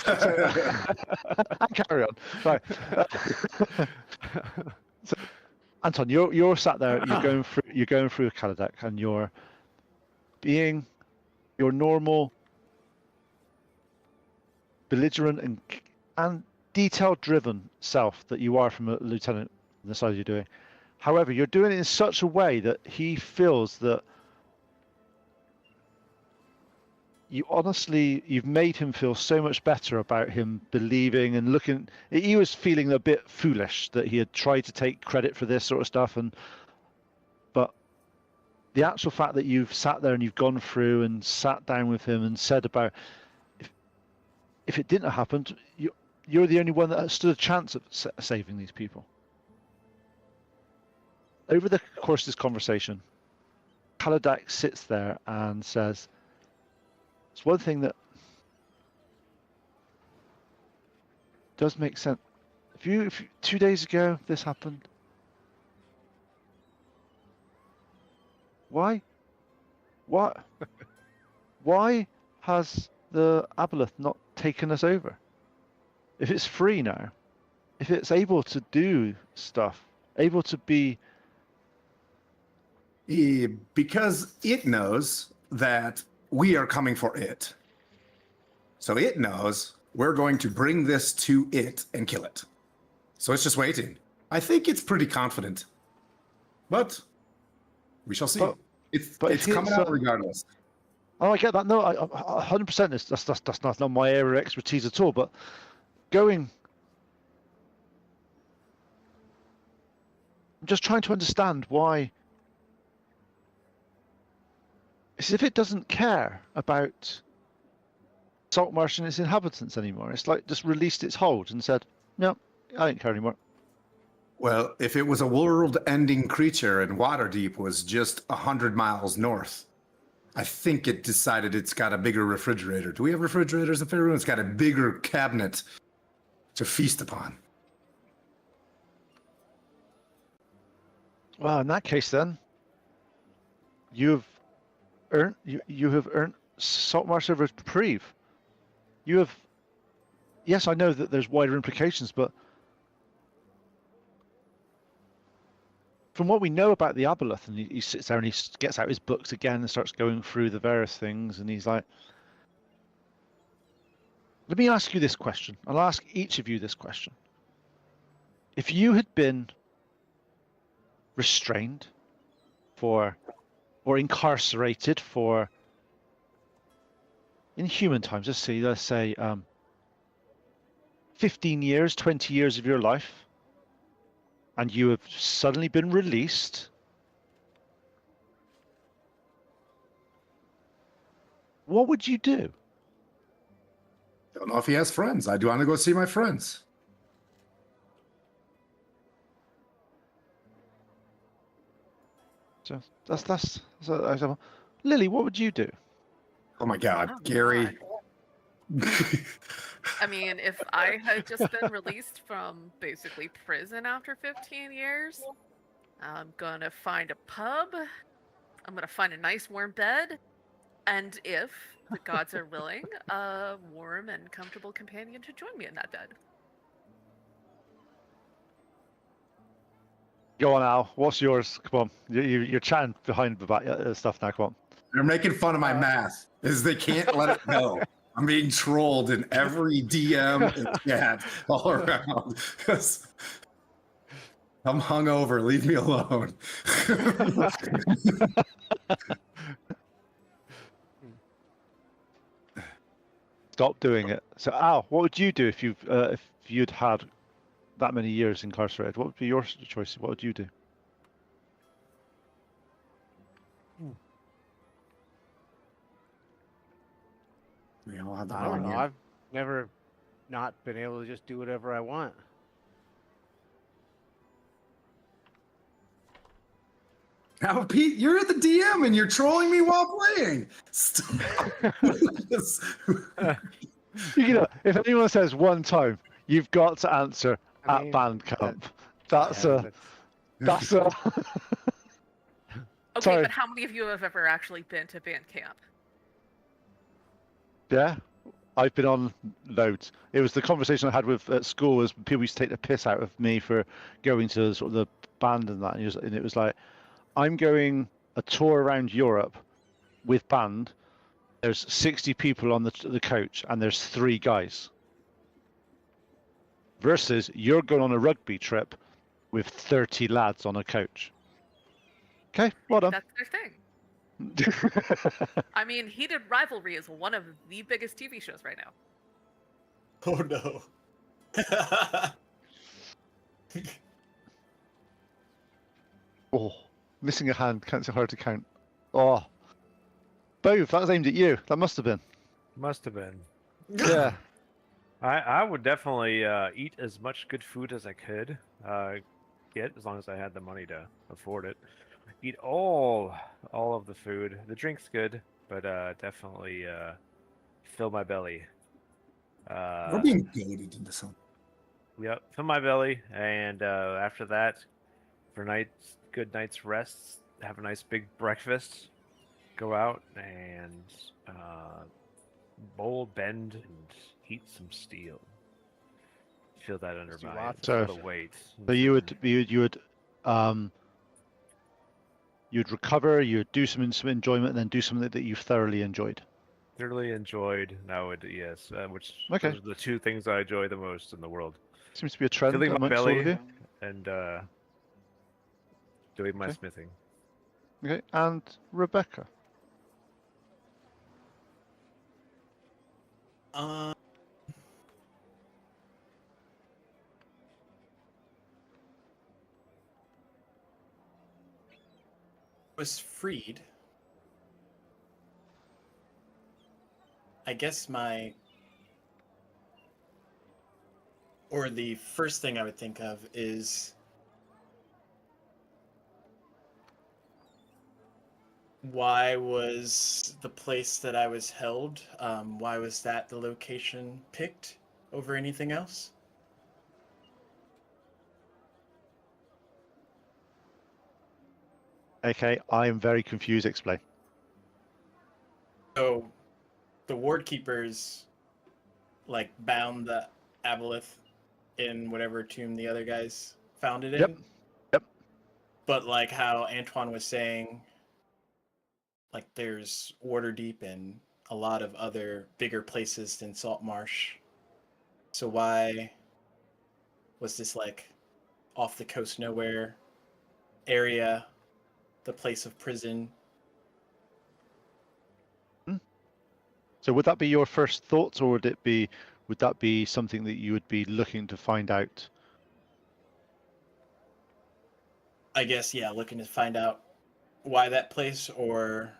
carry on. Right. So, Anton, you're sat there. You're going through a Kaladeck, and you're being your normal, belligerent and detail-driven self that you are from a lieutenant on the side you're doing. However, you're doing it in such a way that he feels that you've made him feel so much better about him believing and looking. He was feeling a bit foolish that he had tried to take credit for this sort of stuff, but the actual fact that you've sat there and you've gone through and sat down with him and said about if it didn't have happened, you're the only one that stood a chance of saving these people. Over the course of this conversation, Kaladeck sits there and says, it's one thing that does make sense. If you 2 days ago this happened, why has the Aboleth not taken us over? If it's free now, if it's able to do stuff, able to be, Because it knows that we are coming for it. So it knows we're going to bring this to it and kill it. So it's just waiting. I think it's pretty confident. But we shall see. But it's if coming it's, out regardless. oh, I get that. No, 100% that's not my area of expertise at all. But I'm just trying to understand why. It's as if it doesn't care about Saltmarsh and its inhabitants anymore. It's like just released its hold and said, no, I don't care anymore. Well, if it was a world-ending creature and Waterdeep was just 100 miles north, I think it decided it's got a bigger refrigerator. Do we have refrigerators in Faerun? It's got a bigger cabinet to feast upon. Well, in that case, then, you have earned Saltmarsh a reprieve. You have. Yes, I know that there's wider implications, but from what we know about the Aboleth, and he sits there and he gets out his books again and starts going through the various things, and he's like, let me ask you this question. I'll ask each of you this question. If you had been restrained or incarcerated for, in human times, let's say 15 years, 20 years of your life, and you have suddenly been released, what would you do? Don't know if he has friends. I do want to go see my friends. So that's Lily, what would you do? Oh my God, Oh, Gary. I mean, if I had just been released from basically prison after 15 years, I'm gonna find a pub. I'm gonna find a nice warm bed. And if the gods are willing, a warm and comfortable companion to join me in that bed. Go on, Al. What's yours? Come on. You're chatting behind the back stuff now. Come on. They're making fun of my math, is they can't let it go. I'm being trolled in every DM and chat all around because I'm hungover. Leave me alone. Stop doing it. So, Al, what would you do if you'd had that many years incarcerated? What would be your choice? What would you do? We all had the I don't wrong know. year. I've never not been able to just do whatever I want. Now, Pete, you're the DM and you're trolling me while playing. Stop. You know, if anyone says one time, you've got to answer I at mean, band camp. That's Yeah, a. That's a. Okay, Sorry. but how many of you have ever actually been to band camp? Yeah, I've been on loads. It was the conversation I had with at school. Was people used to take the piss out of me for going to sort of the band and that, and it was like, I'm going a tour around Europe with band. There's 60 people on the coach, and there's 3 guys. Versus you're going on a rugby trip with 30 lads on a coach. Okay, well done. That's their thing. I mean, Heated Rivalry is one of the biggest TV shows right now. Oh no. Oh, missing a hand. Can't so hard to count. Oh, Bove, that was aimed at you. That must have been. Must have been. Yeah. I would definitely eat as much good food as I could get, as long as I had the money to afford it. Eat all of the food. The drink's good, but definitely fill my belly. We're being goaded into something. Yep, fill my belly, and after that, for good night's rest, have a nice big breakfast, go out and bowl, bend, and heat some steel. Feel that under do my lots of feel the weight. So you would you'd recover, you'd do some enjoyment, and then do something that you thoroughly enjoyed. thoroughly enjoyed. Now, yes, which Okay. those are the 2 things I enjoy the most in the world: Seems to be a trend filling my amongst all of belly you. and doing my Okay. smithing. Okay, and Rebecca. Was freed. I guess the first thing I would think of is why was the place that I was held, why was that the location picked over anything else? Okay, I am very confused. Explain. So the ward keepers like bound the aboleth in whatever tomb the other guys found it in. Yep. Yep. But like how Antoine was saying, like there's Waterdeep and a lot of other bigger places than Saltmarsh. So why was this like off the coast nowhere area the place of prison? So would that be your first thoughts, or would that be something that you would be looking to find out? I guess, yeah, looking to find out why that place, or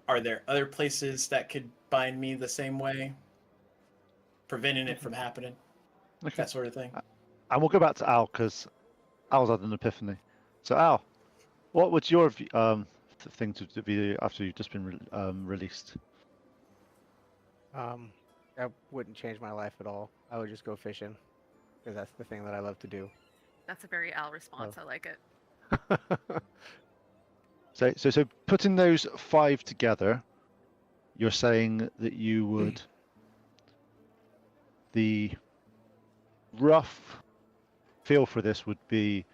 are there other places that could bind me the same way, preventing it from happening, Okay. that sort of thing. And we'll go back to Al because Al's had an epiphany. So Al, what would your thing to be after you've just been released? That wouldn't change my life at all. I would just go fishing because that's the thing that I love to do. That's a very Al response. Oh. I like it. So putting those 5 together, you're saying that you would the rough feel for this would be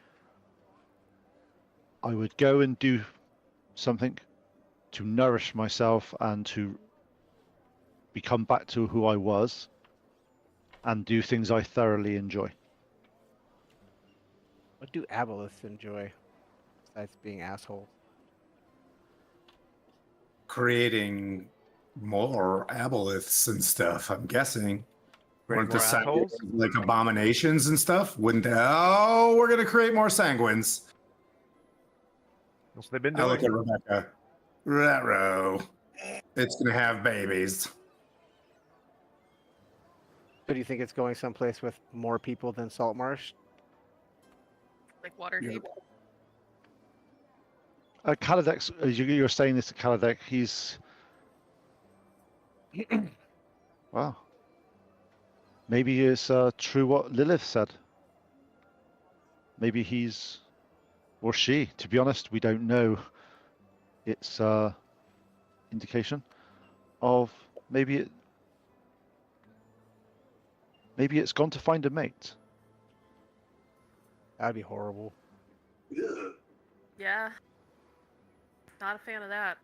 I would go and do something to nourish myself and to become back to who I was and do things I thoroughly enjoy. What do aboleths enjoy besides being assholes? Creating more aboleths and stuff, I'm guessing. Create Wouldn't more the sanguines assholes? like abominations and stuff? Wouldn't they? Oh, we're gonna create more sanguines. That's what they've been I look doing. at Rebecca. Ruh-roh. It's gonna have babies. So do you think it's going someplace with more people than Saltmarsh? Like Waterdeep. Kaladek's, you're saying this to Kaladek, he's... Wow. Maybe it's true what Lilith said. Maybe he's... Or she. To be honest, we don't know. It's indication of maybe it's gone to find a mate. That'd be horrible. Yeah. Not a fan of that.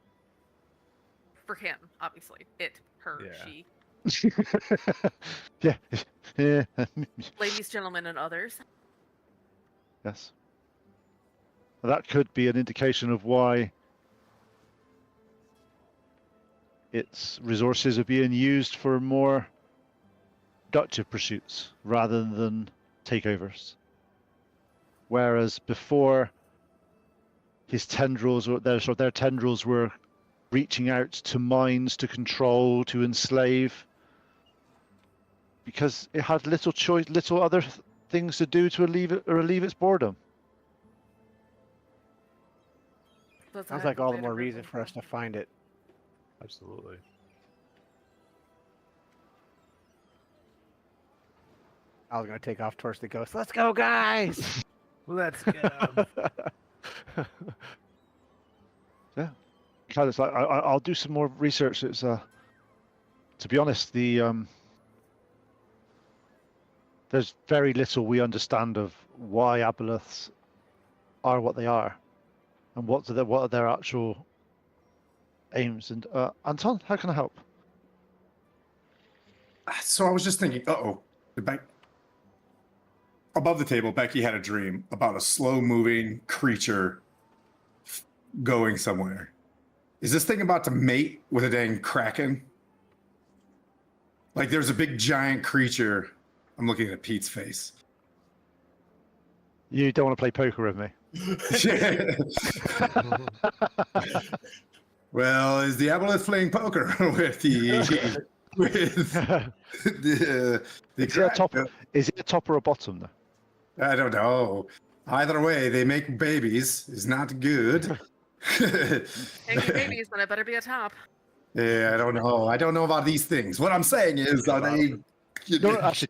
For him, obviously. It, her, Yeah. she. Yeah. Yeah. Ladies, gentlemen, and others. Yes. That could be an indication of why its resources are being used for more productive pursuits rather than takeovers. Whereas before, his tendrils or their tendrils were reaching out to minds to control, to enslave, because it had little choice, little other things to do to relieve its boredom. Sounds like all the more reason for us to find it. Absolutely. I was gonna take off towards the ghost. Let's go, guys! Let's go. Yeah, kind of like I'll do some more research. It's to be honest, there's very little we understand of why aboleths are what they are, and what are their actual aims. And Anton, how can I help? So I was just thinking, above the table, Becky had a dream about a slow-moving creature going somewhere. Is this thing about to mate with a dang kraken? Like there's a big giant creature. I'm looking at Pete's face. You don't want to play poker with me. Well, is the aboleth playing poker with the Is it a top or a bottom though? I don't know. Either way, they make babies. Is not good. Making babies, then it better be a top. Yeah, I don't know. I don't know about these things. What I'm saying is, are they? No, actually,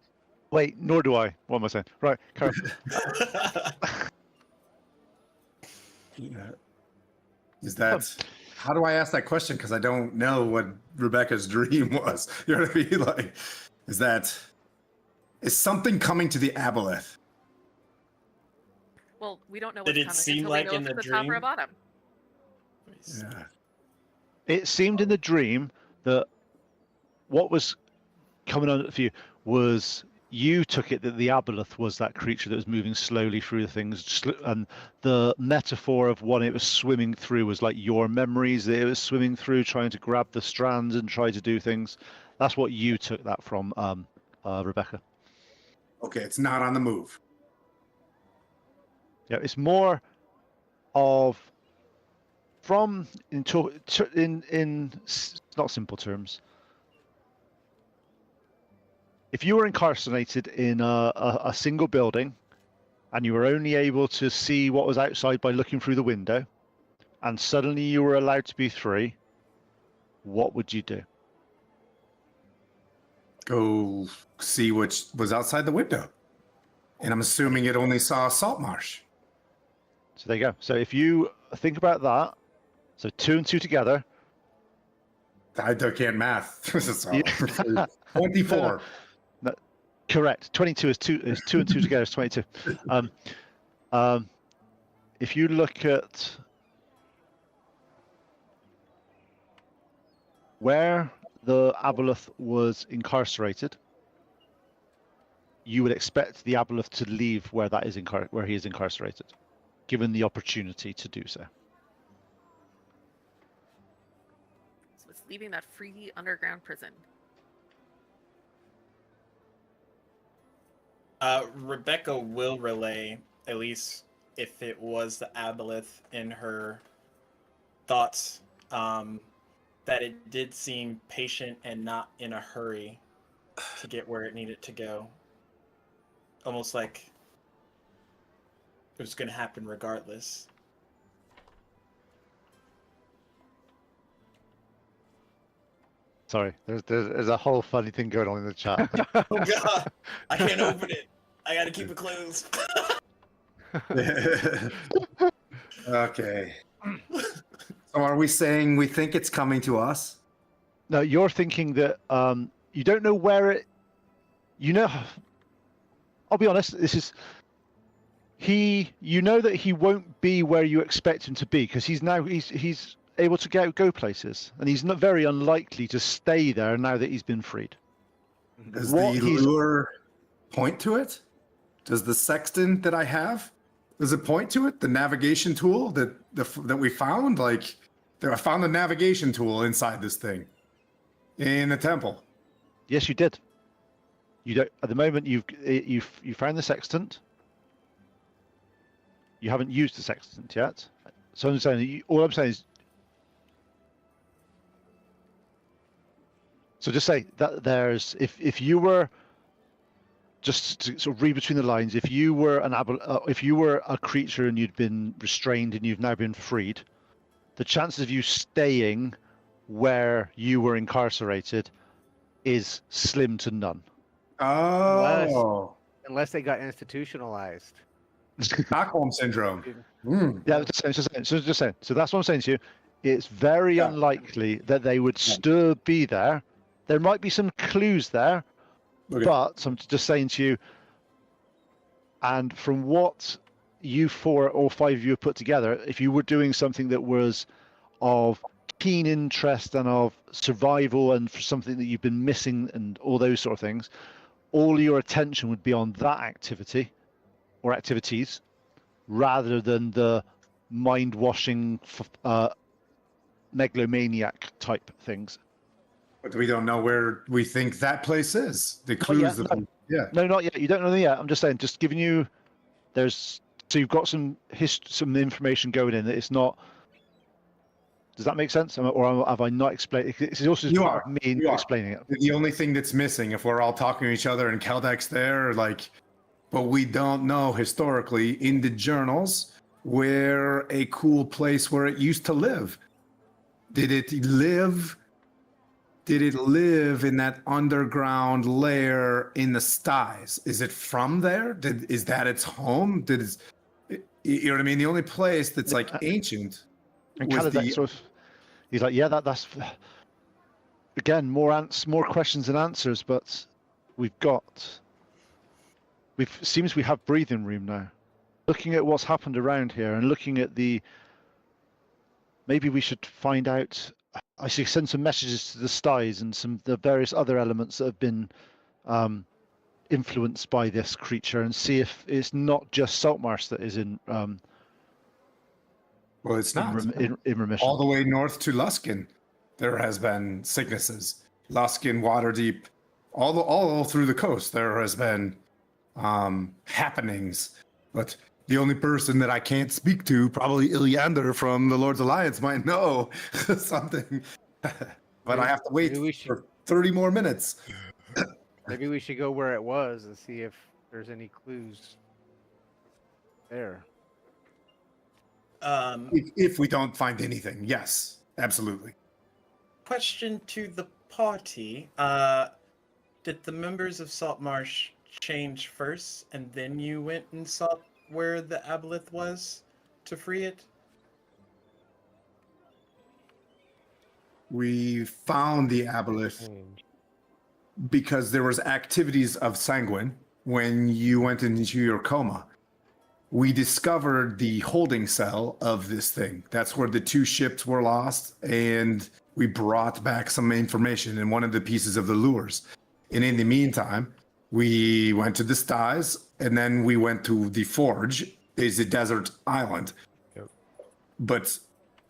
wait. Nor do I. What am I saying? Right, Karen. Is that? How do I ask that question? Because I don't know what Rebecca's dream was. You know what I mean? Like, is something coming to the aboleth? Well, we don't know Did what's it coming seem until like we know in if the it's the top or a dream? bottom. Yeah. It seemed in the dream that what was coming on for you was you took it that the aboleth was that creature that was moving slowly through the things, and the metaphor of what it was swimming through was like your memories that it was swimming through, trying to grab the strands and try to do things. That's what you took that from, Rebecca. Okay, it's not on the move. Yeah, it's more of from in not simple terms. If you were incarcerated in a single building and you were only able to see what was outside by looking through the window, and suddenly you were allowed to be free, what would you do? Go see what was outside the window. And I'm assuming it only saw Saltmarsh. So there you go. So if you think about that, so 2 and 2 together. I can't math. So, Yeah. 24. No, correct. 22 is 2 and 2 together is 22. If you look at where the Aboleth was incarcerated, you would expect the Aboleth to leave where that is where he is incarcerated, given the opportunity to do so. So it's leaving that free underground prison. Rebecca will relay, at least if it was the Aboleth in her thoughts, that it did seem patient and not in a hurry to get where it needed to go. Almost like it was going to happen regardless. Sorry, there's a whole funny thing going on in the chat. Oh god, I can't open it. I gotta keep it closed. Okay. So are we saying we think it's coming to us? No, you're thinking that you don't know where it. You know, I'll be honest. This is You know that he won't be where you expect him to be because he's able to go places, and he's not very unlikely to stay there now that he's been freed. Does the lure point to it? Does the sextant that I have, does it point to it? The navigation tool that we found, I found the navigation tool inside this thing in the temple. Yes, you did. You don't. At the moment, you found the sextant. You haven't used the sextant yet. So I'm saying all I'm saying is. So just say that there's if you were just to sort of read between the lines, if you were a creature and you'd been restrained and you've now been freed, the chances of you staying where you were incarcerated is slim to none. Oh, Unless they got institutionalized. Stockholm syndrome. Yeah, just saying. So that's what I'm saying to you. It's very unlikely that they would still be there. There might be some clues there, but I'm just saying to you, and from what you 4 or 5 of you have put together, if you were doing something that was of keen interest and of survival and for something that you've been missing and all those sort of things, all your attention would be on that activity or activities rather than the mind-washing megalomaniac type things. But we don't know where we think that place is. The clues. No, not yet. You don't know yet. I'm just saying, just giving you. So you've got some information going in that it's not. Does that make sense? Or have I not explained? It's also You part are. of me explaining it. The only thing that's missing, if we're all talking to each other and Keldek's there, but we don't know historically in the journals where a cool place where it used to live. Did it live in that underground lair in the skies? Is it from there? Is that its home? You know what I mean? The only place that's ancient. And kind of that sort of, he's like, yeah, that's again more questions than answers, but seems we have breathing room now. Looking at what's happened around here and looking at maybe we should find out. I should send some messages to the styes and the various other elements that have been influenced by this creature and see if it's not just Saltmarsh that is in. Well, it's not in remission. All the way north to Luskin, there has been sicknesses. Luskin, Waterdeep, all through the coast, there has been happenings. But the only person that I can't speak to, probably Iliander from the Lord's Alliance, might know something. But I have to wait maybe we should for 30 more minutes. maybe we should go where it was and see if there's any clues there. If we don't find anything, yes, absolutely. Question to the party. Did the members of Saltmarsh change first, and then you went and sought where the aboleth was to free it? We found the aboleth because there was activities of sanguine when you went into your coma. We discovered the holding cell of this thing. That's where the 2 ships were lost, and we brought back some information in one of the pieces of the lures. And in the meantime, we went to the Styes, and then we went to the Forge, is a desert island. Yep. But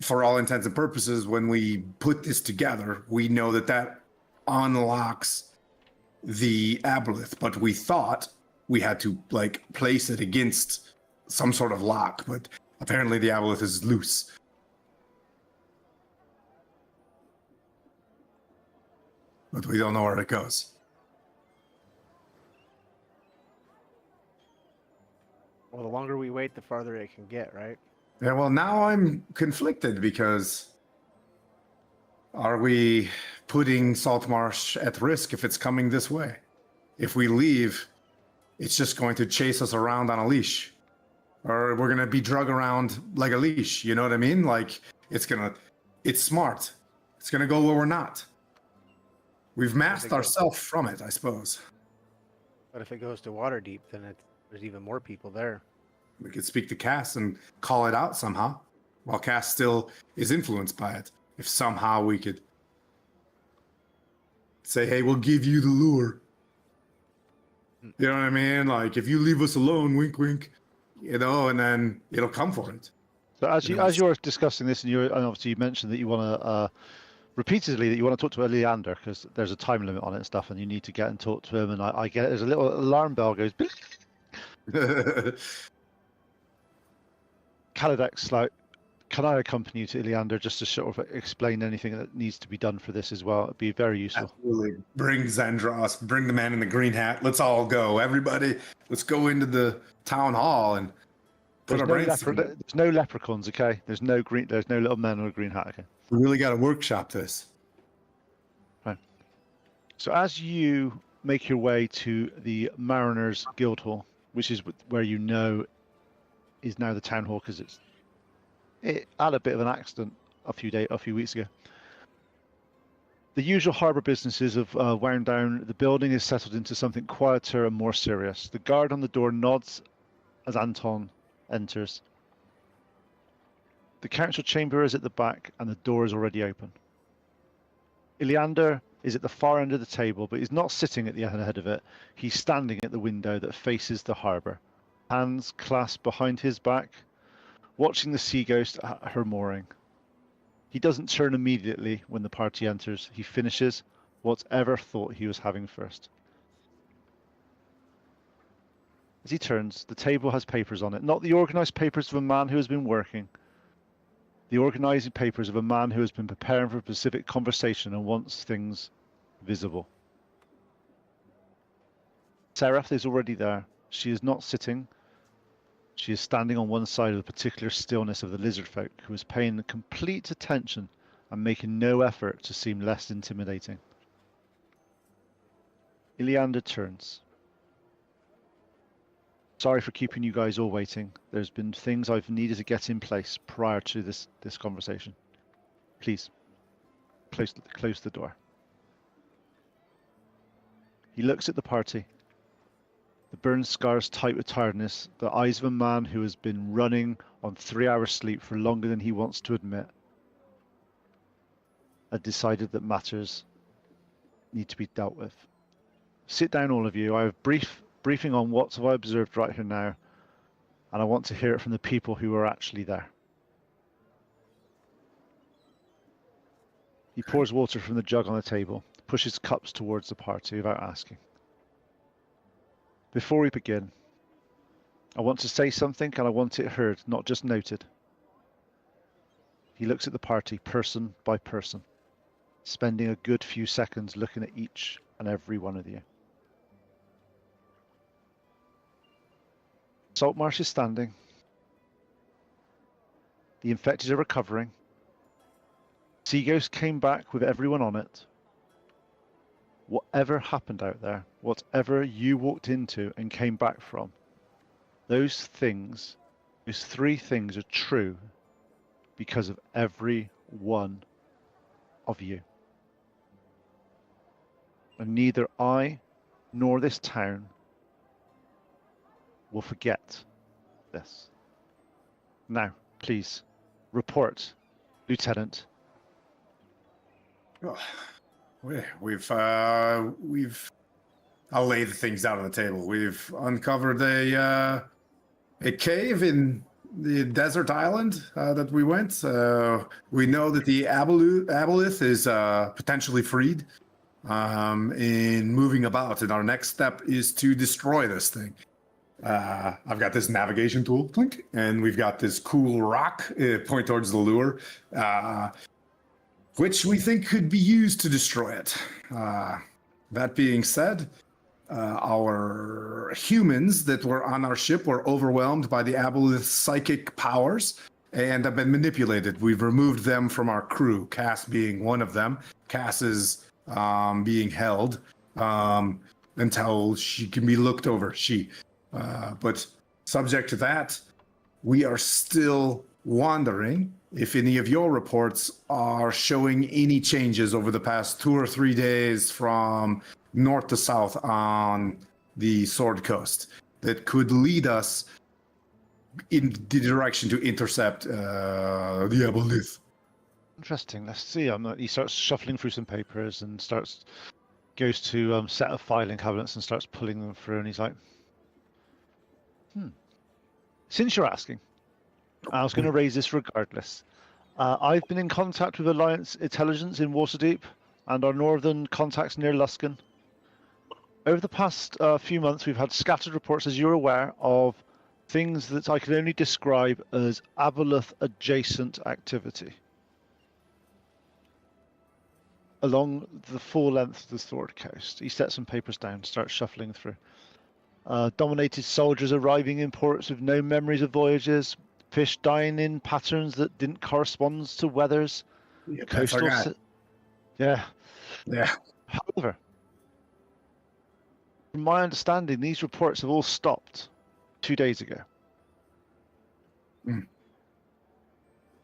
for all intents and purposes, when we put this together, we know that that unlocks the aboleth. But we thought we had to like place it against some sort of lock, but apparently the aboleth is loose. But we don't know where it goes. Well, the longer we wait, the farther it can get, right? Yeah, well, now I'm conflicted because are we putting Saltmarsh at risk if it's coming this way? If we leave, it's just going to chase us around on a leash. Or we're going to be drug around like a leash, you know what I mean? Like, it's smart. It's going to go where we're not. We've masked ourselves from it, I suppose. But if it goes to Waterdeep, then there's even more people there. We could speak to Cass and call it out somehow, while Cass still is influenced by it. If somehow we could say, hey, we'll give you the lure. You know what I mean? Like, if you leave us alone, wink, wink, you know, and then it'll come for it. So as you're discussing this, and obviously you mentioned that you want to repeatedly that you want to talk to Iliander because there's a time limit on it and stuff, and you need to get and talk to him. And I get there's a little alarm bell goes. Kaladex, like, can I accompany you to Iliander just to sort of explain anything that needs to be done for this as well? It'd be very useful. Absolutely. Bring Zandros, bring the man in the green hat. Let's all go. Everybody, let's go into the town hall and put our brains together. There's no leprechauns, okay? There's no little men with a green hat, okay? We really got to workshop this. Right. So as you make your way to the Mariners Guild Hall, which is where you know is now the town hall because it had a bit of an accident a few weeks ago. The usual harbour businesses have wound down. The building is settled into something quieter and more serious. The guard on the door nods as Anton enters. The council chamber is at the back and the door is already open. Iliander is at the far end of the table, but he's not sitting at the head of it. He's standing at the window that faces the harbour, hands clasped behind his back, watching the sea ghost at her mooring. He doesn't turn immediately when the party enters. He finishes whatever thought he was having first. As he turns, the table has papers on it, not the organised papers of a man who has been working. The organising papers of a man who has been preparing for a specific conversation and wants things visible. Seraph is already there. She is not sitting. She is standing on one side of the particular stillness of the lizard folk, who is paying complete attention and making no effort to seem less intimidating. Iliander turns. Sorry for keeping you guys all waiting. There's been things I've needed to get in place prior to this conversation. Please, close the door. He looks at the party. The burn scars tight with tiredness, the eyes of a man who has been running on 3 hours sleep for longer than he wants to admit, had decided that matters need to be dealt with. Sit down, all of you. I have briefing on what have I observed right here now, and I want to hear it from the people who are actually there. He pours water from the jug on the table, pushes cups towards the party without asking. Before we begin, I want to say something and I want it heard, not just noted. He looks at the party person by person, spending a good few seconds looking at each and every one of you. Saltmarsh is standing. The infected are recovering. Seaghost came back with everyone on it. Whatever happened out there, whatever you walked into and came back from, those things, those three things are true because of every one of you. And neither I nor this town will forget this. Now, please, report, Lieutenant. Oh, we've I'll lay the things out on the table. We've uncovered a cave in the desert island that we went. We know that the aboleth is potentially freed in moving about, and our next step is to destroy this thing. I've got this navigation tool, clink, and we've got this cool rock point towards the lure, which we think could be used to destroy it. That being said, our humans that were on our ship were overwhelmed by the aboleth's psychic powers and have been manipulated. We've removed them from our crew, Cass being one of them. Cass is being held until she can be looked over. But subject to that, we are still wondering if any of your reports are showing any changes over the past 2 or 3 days from north to south on the Sword Coast that could lead us in the direction to intercept the Aboleth. Interesting. Let's see. He starts shuffling through some papers and goes to a set of filing cabinets and starts pulling them through. And he's like, Since you're asking, I was going to raise this regardless. I've been in contact with Alliance Intelligence in Waterdeep and our northern contacts near Luskan. Over the past few months, we've had scattered reports, as you're aware, of things that I can only describe as Aboleth-adjacent activity along the full length of the Sword Coast. He sets some papers down, starts shuffling through. Dominated soldiers arriving in ports with no memories of voyages, fish dying in patterns that didn't correspond to weathers. Yeah, Coastal. Yeah. However, from my understanding, these reports have all stopped 2 days ago.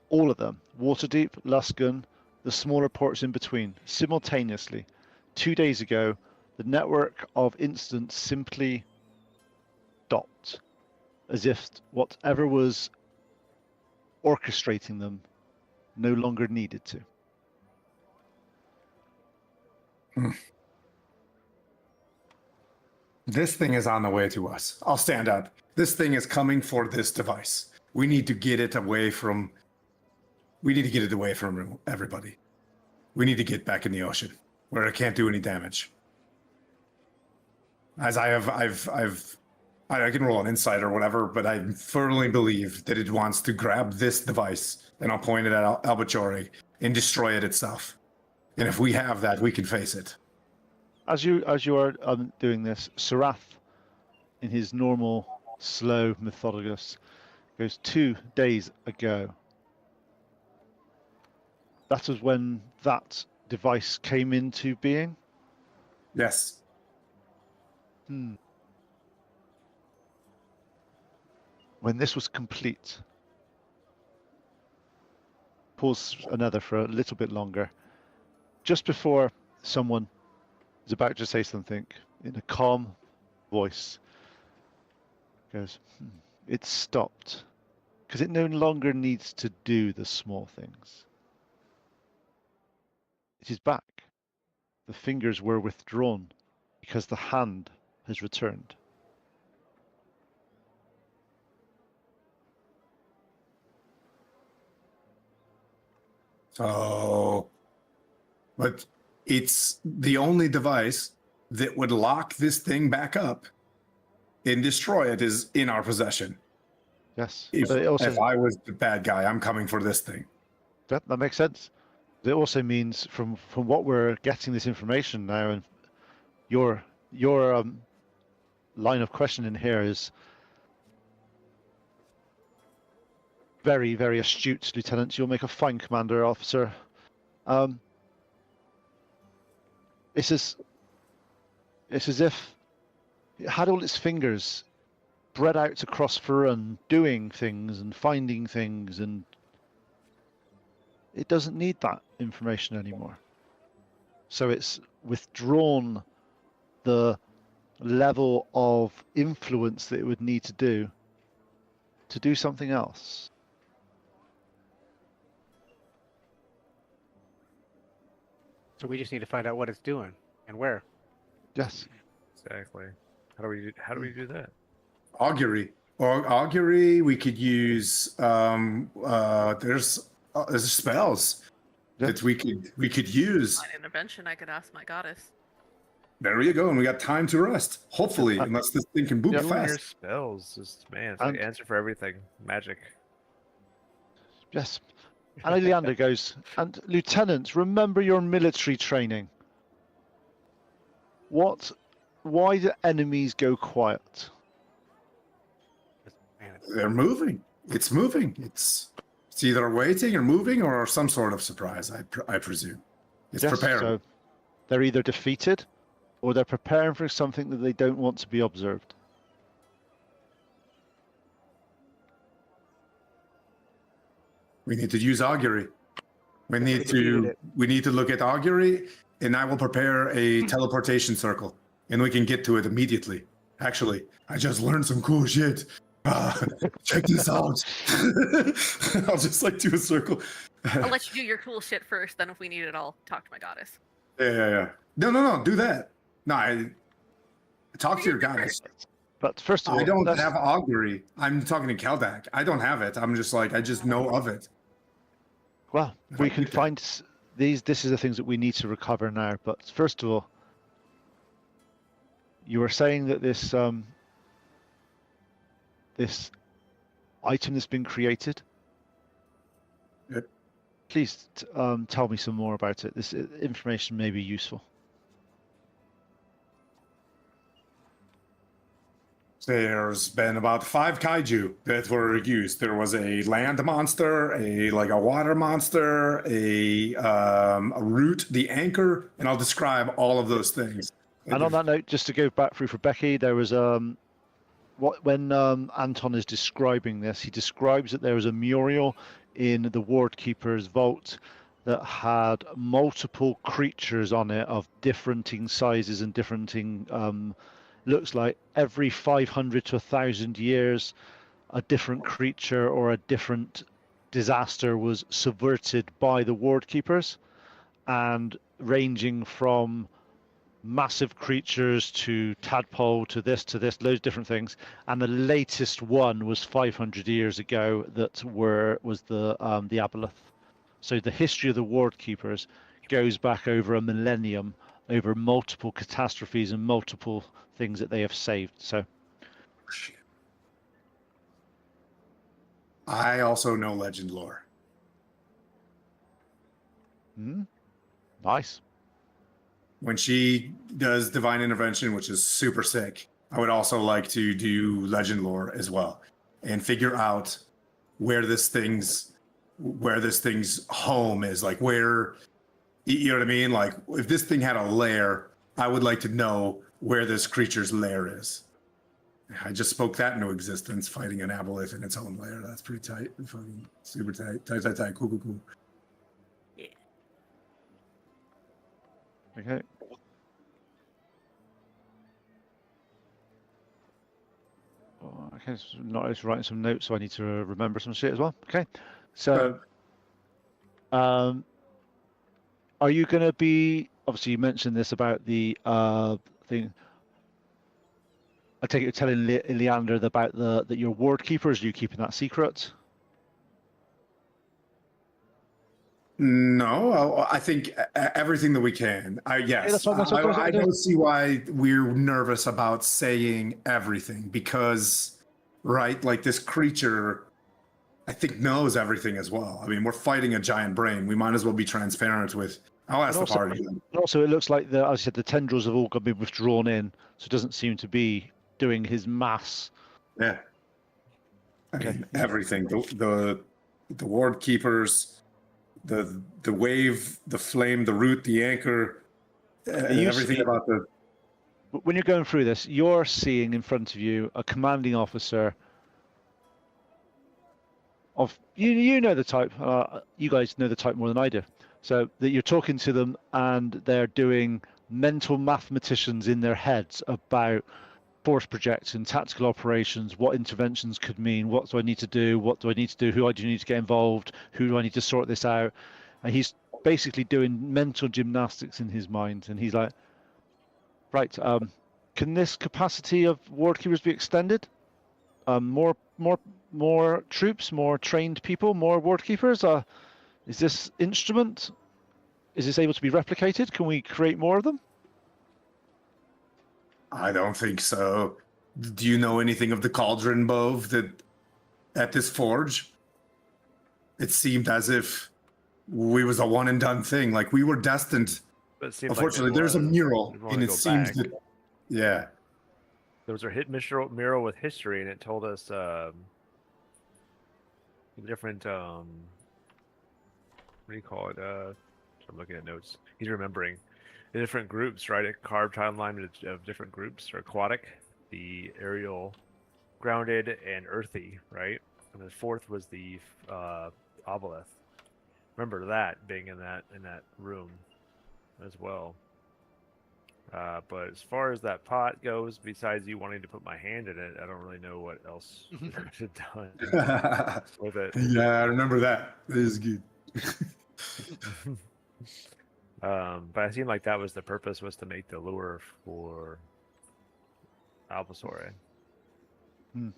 All of them. Waterdeep, Luskan, the smaller ports in between, simultaneously. 2 days ago, the network of incidents simply stopped, as if whatever was orchestrating them no longer needed to. This thing is on the way to us. I'll stand up. This thing is coming for this device. We need to get it away from. We need to get it away from everybody. We need to get back in the ocean where it can't do any damage. As I can roll an insight or whatever, but I firmly believe that it wants to grab this device, and I'll point it at Albatori and destroy it itself. And if we have that, we can face it. As you are doing this, Sarath, in his normal, slow, methodicus, goes 2 days ago. That was when that device came into being? Yes. When this was complete. Pause another for a little bit longer. Just before someone is about to say something in a calm voice, goes, It stopped because it no longer needs to do the small things. It is back. The fingers were withdrawn because the hand has returned. Oh, but it's the only device that would lock this thing back up and destroy it is in our possession. Yes. If, But it also, if I was the bad guy, I'm coming for this thing. that makes sense. It also means from what we're getting this information now, and your line of questioning here is very, very astute, Lieutenant. You'll make a fine commander, officer. It's as if it had all its fingers spread out across Farun, doing things and finding things, and it doesn't need that information anymore. So it's withdrawn the level of influence that it would need to do something else. So we just need to find out what it's doing and where. Yes. Exactly. How do we do that? Augury. Or augury, we could use there's spells that we could use. On intervention, I could ask my goddess. There you go, and we got time to rest. Hopefully, unless this thing can boot Yeah. Your fast. spells, just man, it's like And- answer for everything. Magic. Yes. And Leander goes, and Lieutenant, remember your military training. Why do enemies go quiet? Man, They're moving. It's moving. It's either waiting or moving or some sort of surprise. I presume. It's Yes, preparing. so they're either defeated or they're preparing for something that they don't want to be observed. We need to use augury. We need defeated to it. look at augury, and I will prepare a teleportation circle, and we can get to it immediately. Actually, I just learned some cool shit. Check this out. I'll just like do a circle. I'll let you do your cool shit first. Then, if we need it, I'll talk to my goddess. Yeah. No. Do that. No, talk to your goddess. But first of all, I don't let's- have augury. I'm talking to Kaldak. I don't have it. I'm just like, I just know of it. well, If we I can get that. find these. This is the things that we need to recover now. But first of all, you were saying that this this item that's been created. Yep. Please tell me some more about it. This information may be useful. There's been about 5 kaiju that were used. There was a land monster, a water monster, a root, the anchor, and I'll describe all of those things. And on that note, just to go back through for Becky, there was when Anton is describing this, he describes that there was a mural in the ward keeper's vault that had multiple creatures on it of differing sizes and differing looks like every 500 to 1,000 years a different creature or a different disaster was subverted by the ward keepers, and ranging from massive creatures to tadpole to this, loads of different things. And the latest one was 500 years ago that was the Aboleth. So the history of the ward keepers goes back over a millennium, over multiple catastrophes and multiple things that they have saved. So I also know legend lore. nice. When she does divine intervention, which is super sick, I would also like to do legend lore as well and figure out where this thing's home is, like where, you know what I mean? Like if this thing had a lair, I would like to know where this creature's lair is. I just spoke that into existence, fighting an aboleth in its own lair. That's pretty tight. Fucking super tight. Tight. Cool. Okay. Okay, so not just writing some notes, so I need to remember some shit as well. Okay, so are you going to be? Obviously, you mentioned this about the thing. I take it you're telling Leander about that your ward keepers. Are you keeping that secret? No, I think everything that we can. Yeah, Yes, I don't see why we're nervous about saying everything because, right? Like this creature, I think knows everything as well. I mean, we're fighting a giant brain. We might as well be transparent with. I'll ask the also, party. and also, it looks like as I said, the tendrils have all been withdrawn in, so it doesn't seem to be doing his mass. Yeah. I Okay. mean, everything. The ward keepers, the wave, the flame, the root, the anchor, You everything see- about the. When you're going through this, you're seeing in front of you a commanding officer of you know the type. You guys know the type more than I do. So that you're talking to them and they're doing mental mathematicians in their heads about force projection, tactical operations, what interventions could mean, what do I need to do, what do I need to do, who I do need to get involved, who do I need to sort this out, and he's basically doing mental gymnastics in his mind, and he's like, right, can this capacity of ward keepers be extended? More troops, more trained people, more ward keepers. Is this instrument? Is this able to be replicated? Can we create more of them? I don't think so. Do you know anything of the cauldron, Bove, that at this forge? It seemed as if we was a one and done thing. Like we were destined. But it seemed Unfortunately, like it there's a was. mural, We'd wanna and it go seems back. that, yeah. There was a hit mural with history, and it told us different what do you call it? I'm looking at notes. He's remembering the different groups, right? A carved timeline of different groups: or aquatic, the aerial, grounded, and earthy, right? And the fourth was the obelisk. Remember that being in that room as well. But as far as that pot goes, besides you wanting to put my hand in it, I don't really know what else we could have done with it. Yeah, I remember that. It is good. But it seemed like that was the purpose, was to make the lure for Albasaur. Hmm.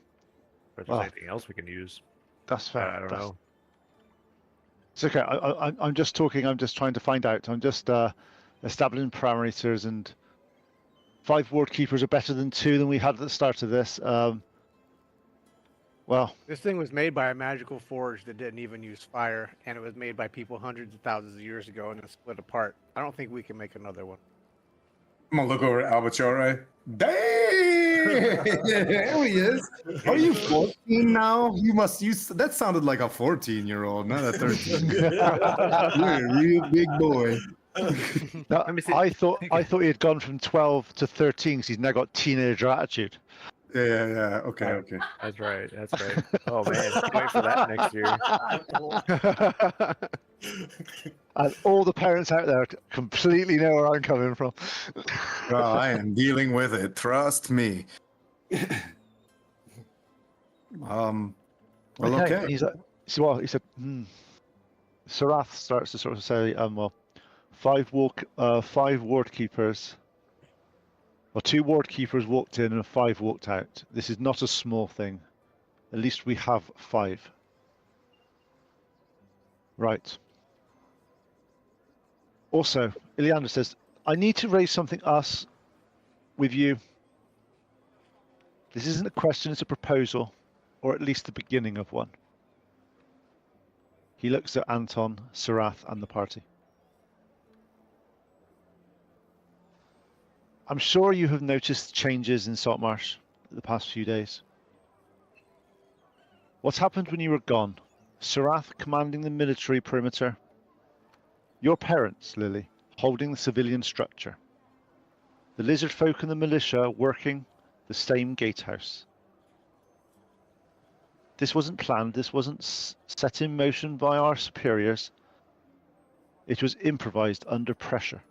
But if Well, there's anything else we can use, That's fair. I don't know. It's okay. I'm just talking. I'm just trying to find out. I'm just establishing parameters, and 5 ward keepers are better than 2 than we had at the start of this. Well, This thing was made by a magical forge that didn't even use fire, and it was made by people hundreds of thousands of years ago and then split apart. I don't think we can make another one. I'm gonna look over at Albacore. Dang! There he is. Are you 14 now? You must use that sounded like a 14-year-old, not a 13. You're a real big boy. no, Let me see. I thought he had gone from 12 to 13 because he's now got teenager attitude. Yeah. Okay. That's right. That's right. Oh man, can't wait for that next year. And all the parents out there completely know where I'm coming from. Oh, I am dealing with it. Trust me. Well, okay. He's he said, Sarath starts to sort of say, well, 5 ward keepers, or 2 ward keepers walked in and 5 walked out. This is not a small thing. At least we have 5. Right. Also, Iliandra says, I need to raise something with you. This isn't a question, it's a proposal, or at least the beginning of one. He looks at Anton, Sarath, and the party. I'm sure you have noticed changes in Saltmarsh the past few days. What's happened when you were gone? Sarath commanding the military perimeter. Your parents, Lily, holding the civilian structure. The lizard folk and the militia working the same gatehouse. This wasn't planned, this wasn't set in motion by our superiors. It was improvised under pressure.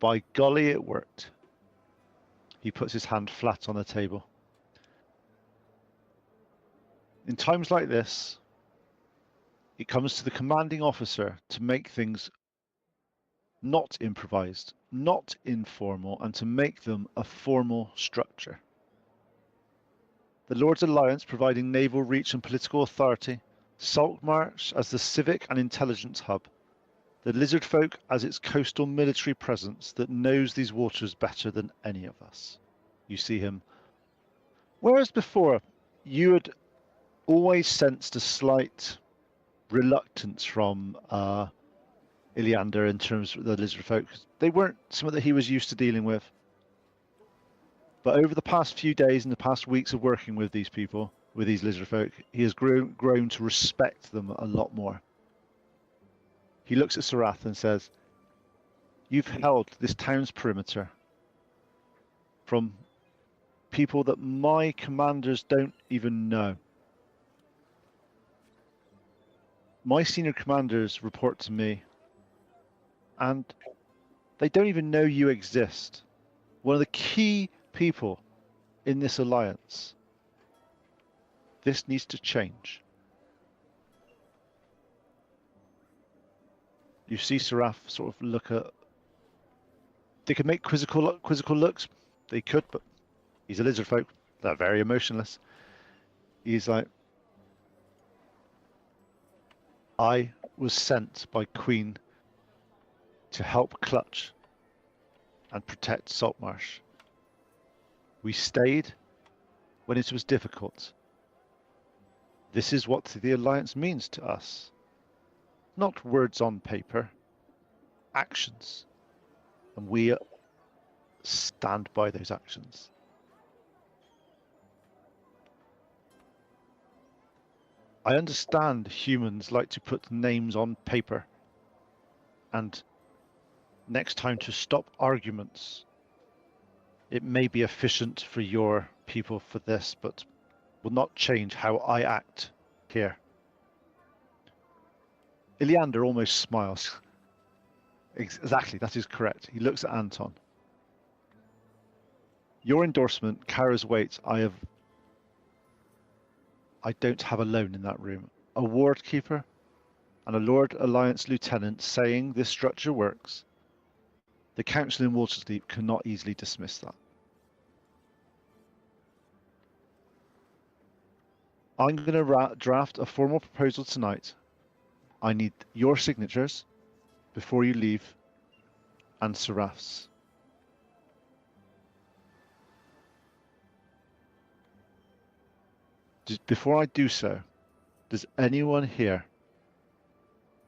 By golly, it worked. He puts his hand flat on the table. In times like this, it comes to the commanding officer to make things not improvised, not informal, and to make them a formal structure. The Lord's Alliance providing naval reach and political authority, Saltmarsh as the civic and intelligence hub, the lizard folk as its coastal military presence that knows these waters better than any of us. You see him. Whereas before, you had always sensed a slight reluctance from Iliander in terms of the lizard folk. They weren't something that he was used to dealing with. But over the past few days and the past weeks of working with these people, with these lizard folk, he has grown to respect them a lot more. He looks at Sarath and says, "You've held this town's perimeter from people that my commanders don't even know. My senior commanders report to me, and they don't even know you exist. One of the key people in this alliance. This needs to change." You see Sarath sort of look at... They could make quizzical looks. They could, but he's a lizard folk. They're very emotionless. He's like, "I was sent by Queen to help clutch and protect Saltmarsh. We stayed when it was difficult. This is what the Alliance means to us. Not words on paper, actions. And we stand by those actions." I understand humans like to put names on paper, and next time to stop arguments. It may be efficient for your people for this, but will not change how I act here. Iliander almost smiles. Exactly, that is correct. He looks at Anton. Your endorsement carries weight. I don't have alone in that room. A ward keeper and a Lord Alliance lieutenant saying this structure works. The Council in Waterdeep cannot easily dismiss that. I'm going to draft a formal proposal tonight. I need your signatures before you leave, and Sarath's. Before I do so, does anyone here,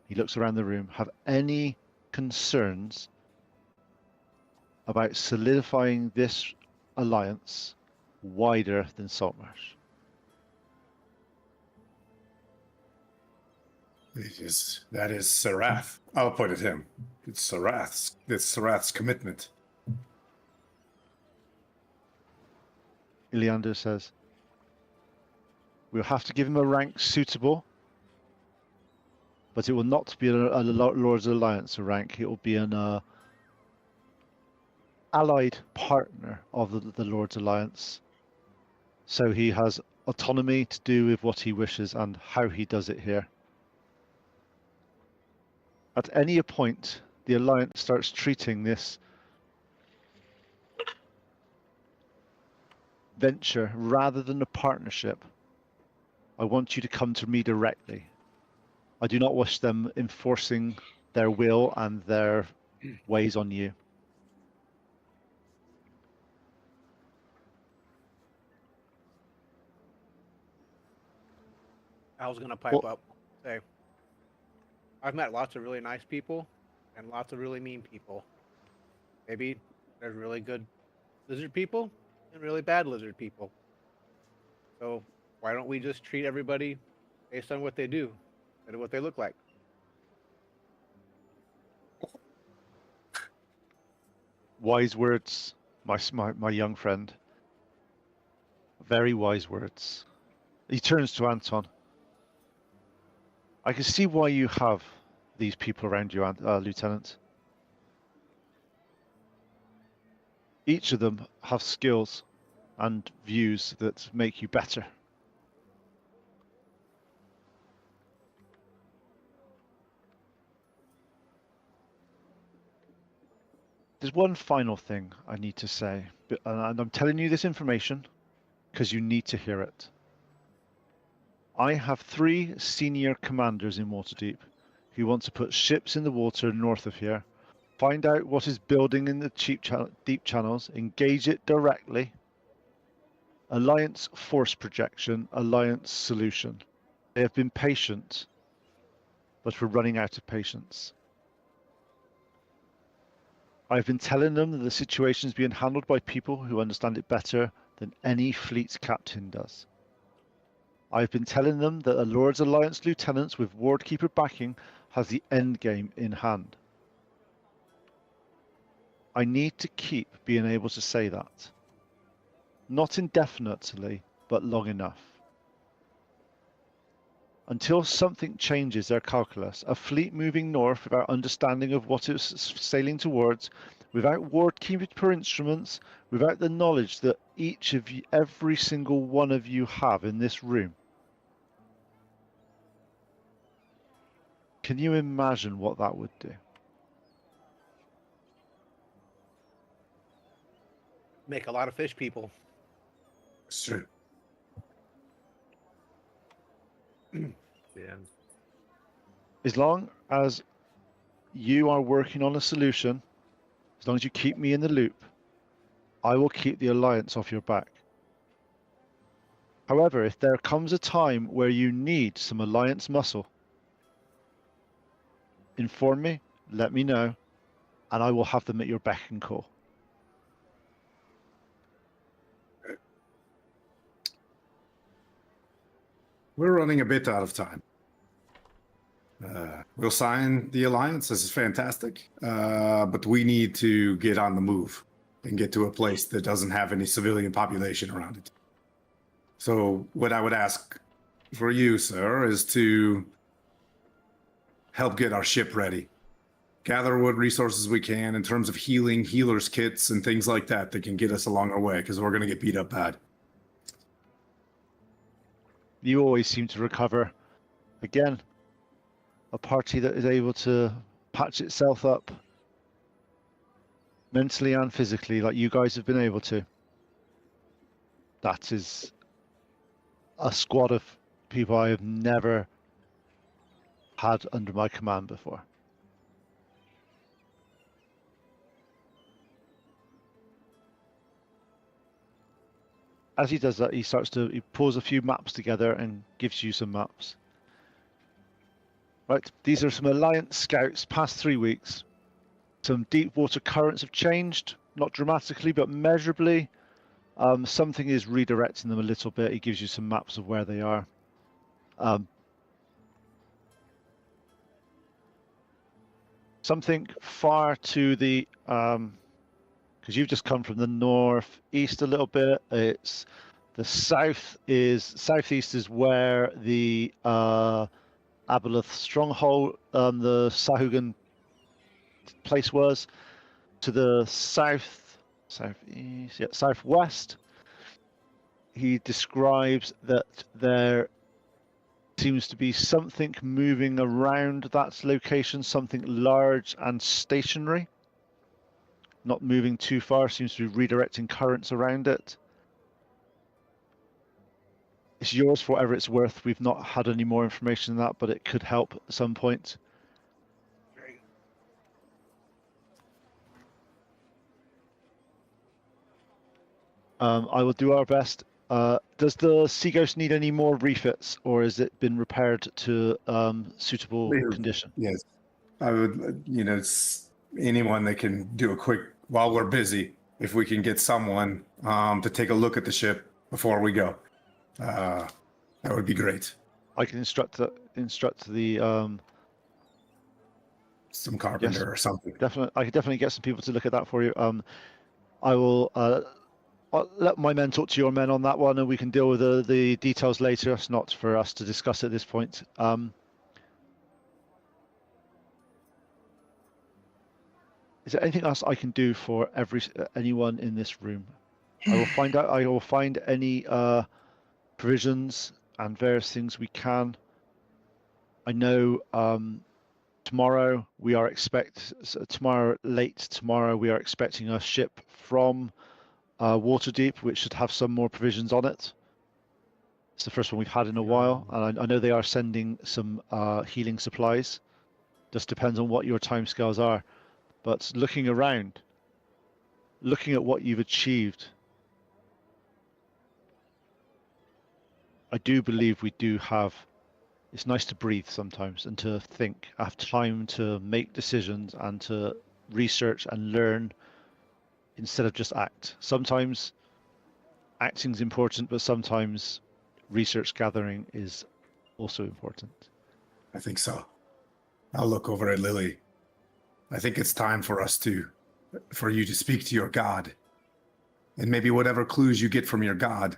he looks around the room, have any concerns about solidifying this alliance wider than Saltmarsh? That is Sarath. I'll point at him. It's Sarath's commitment. Iliander says, "We'll have to give him a rank suitable, but it will not be a Lord's Alliance rank. It will be an allied partner of the Lord's Alliance. So he has autonomy to do with what he wishes and how he does it here. At any point, the Alliance starts treating this venture rather than a partnership, I want you to come to me directly. I do not wish them enforcing their will and their ways on you." I was gonna pipe up, say, I've met lots of really nice people and lots of really mean people. Maybe there's really good lizard people and really bad lizard people. So why don't we just treat everybody based on what they do and what they look like? Wise words, my young friend. Very wise words. He turns to Anton. I can see why you have these people around you, Lieutenant. Each of them have skills and views that make you better. There's one final thing I need to say, and I'm telling you this information because you need to hear it. I have 3 senior commanders in Waterdeep who want to put ships in the water north of here, find out what is building in the deep channels, engage it directly. Alliance force projection, alliance solution. They have been patient, but we're running out of patience. I've been telling them that the situation is being handled by people who understand it better than any fleet captain does. I've been telling them that a Lord's Alliance lieutenant with Wardkeeper backing has the endgame in hand. I need to keep being able to say that. Not indefinitely, but long enough. Until something changes their calculus, a fleet moving north without understanding of what it's sailing towards, without Wardkeeper instruments, without the knowledge that each of you, every single one of you have in this room. Can you imagine what that would do? Make a lot of fish people. It's true. Yeah. As long as you are working on a solution, as long as you keep me in the loop, I will keep the Alliance off your back. However, if there comes a time where you need some Alliance muscle, inform me, let me know, and I will have them at your beck and call. We're running a bit out of time. We'll sign the alliance. This is fantastic. But we need to get on the move and get to a place that doesn't have any civilian population around it. So what I would ask for you, sir, is to help get our ship ready. Gather what resources we can in terms of healing, healers kits, and things like that that can get us along our way, because we're going to get beat up bad. You always seem to recover. Again, a party that is able to patch itself up mentally and physically like you guys have been able to. That is a squad of people I have never had under my command before. As he does that, he pulls a few maps together and gives you some maps. Right, these are some Alliance scouts past 3 weeks. Some deep water currents have changed, not dramatically, but measurably. Something is redirecting them a little bit. He gives you some maps of where they are. Something far to the, because you've just come from the northeast a little bit. It's the southeast is where the Aboleth Stronghold, the Sahugan place was. To the southeast, yeah, southwest, he describes that there seems to be something moving around that location, something large and stationary. Not moving too far, seems to be redirecting currents around it. It's yours for whatever it's worth. We've not had any more information than that, but it could help at some point. I will do our best. Does the Sea Ghost need any more refits, or has it been repaired to suitable condition? Yes. I would, it's anyone that can do a quick, while we're busy, if we can get someone to take a look at the ship before we go. That would be great. I can instruct the Some carpenter or something. definitely. I could definitely get some people to look at that for you. I will I'll let my men talk to your men on that one, and we can deal with the details later. It's not for us to discuss at this point. Is there anything else I can do for anyone in this room? I will find out. I will find any provisions and various things we can. I know tomorrow we are late tomorrow we are expecting a ship from Waterdeep, which should have some more provisions on it. It's the first one we've had in a while, and I know they are sending some healing supplies. Just depends on what your timescales are. But looking around, looking at what you've achieved, I do believe we do have. It's nice to breathe sometimes and to think, have time to make decisions and to research and learn instead of just act. Sometimes acting's important, but sometimes research gathering is also important. I think so. I'll look over at Lily. I think it's time for you to speak to your god. And maybe whatever clues you get from your god,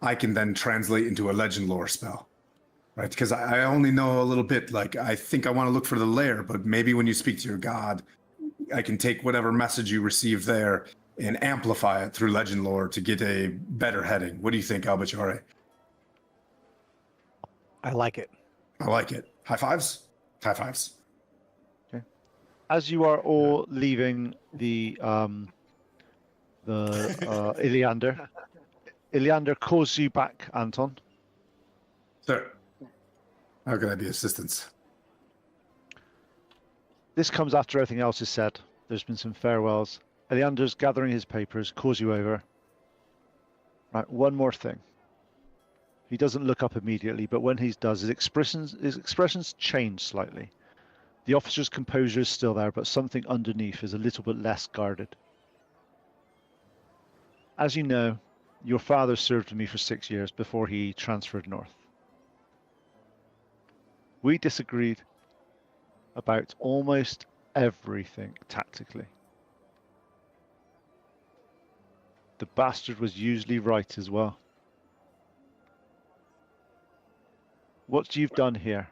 I can then translate into a legend lore spell. Right? Because I only know a little bit. Like, I think I want to look for the lair, but maybe when you speak to your god, I can take whatever message you receive there and amplify it through legend lore to get a better heading. What do you think, Albachore? I like it. I like it. High fives? High fives. As you are all leaving the Iliander, Iliander calls you back, Anton. Sir, how can I be assistance? This comes after everything else is said. There's been some farewells. Iliander's gathering his papers, calls you over. Right, one more thing. He doesn't look up immediately, but when he does, his expressions change slightly. The officer's composure is still there, but something underneath is a little bit less guarded. As you know, your father served with me for 6 years before he transferred north. We disagreed about almost everything tactically. The bastard was usually right as well. What you've done here,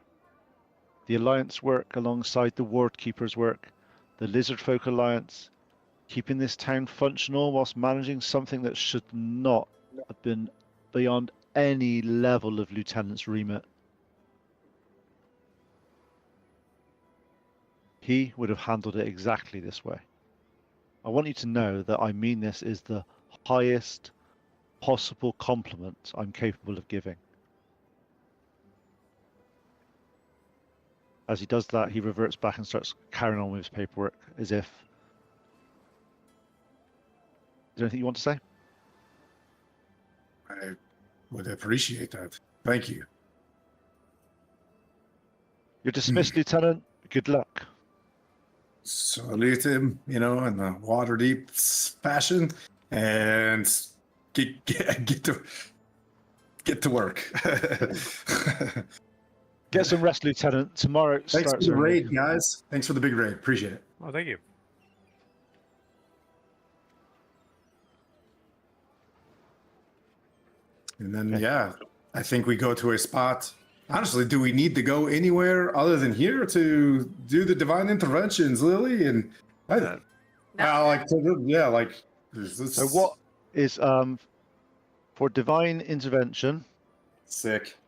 the Alliance work alongside the Ward Keeper's work, the Lizard Folk Alliance, keeping this town functional whilst managing something that should not have been beyond any level of Lieutenant's remit. He would have handled it exactly this way. I want you to know that I mean this is the highest possible compliment I'm capable of giving. As he does that, he reverts back and starts carrying on with his paperwork as if... Is there anything you want to say? I would appreciate that. Thank you. You're dismissed, Lieutenant. Good luck. Salute him, in the Waterdeep fashion, and get to work. Get some rest, Lieutenant. Tomorrow Thanks starts for the early. raid, guys. Thanks for the big raid. Appreciate it. Oh, thank you. And then, yeah, I think we go to a spot. Honestly, do we need to go anywhere other than here to do the divine interventions, Lily? And No. So what is for divine intervention? Sick.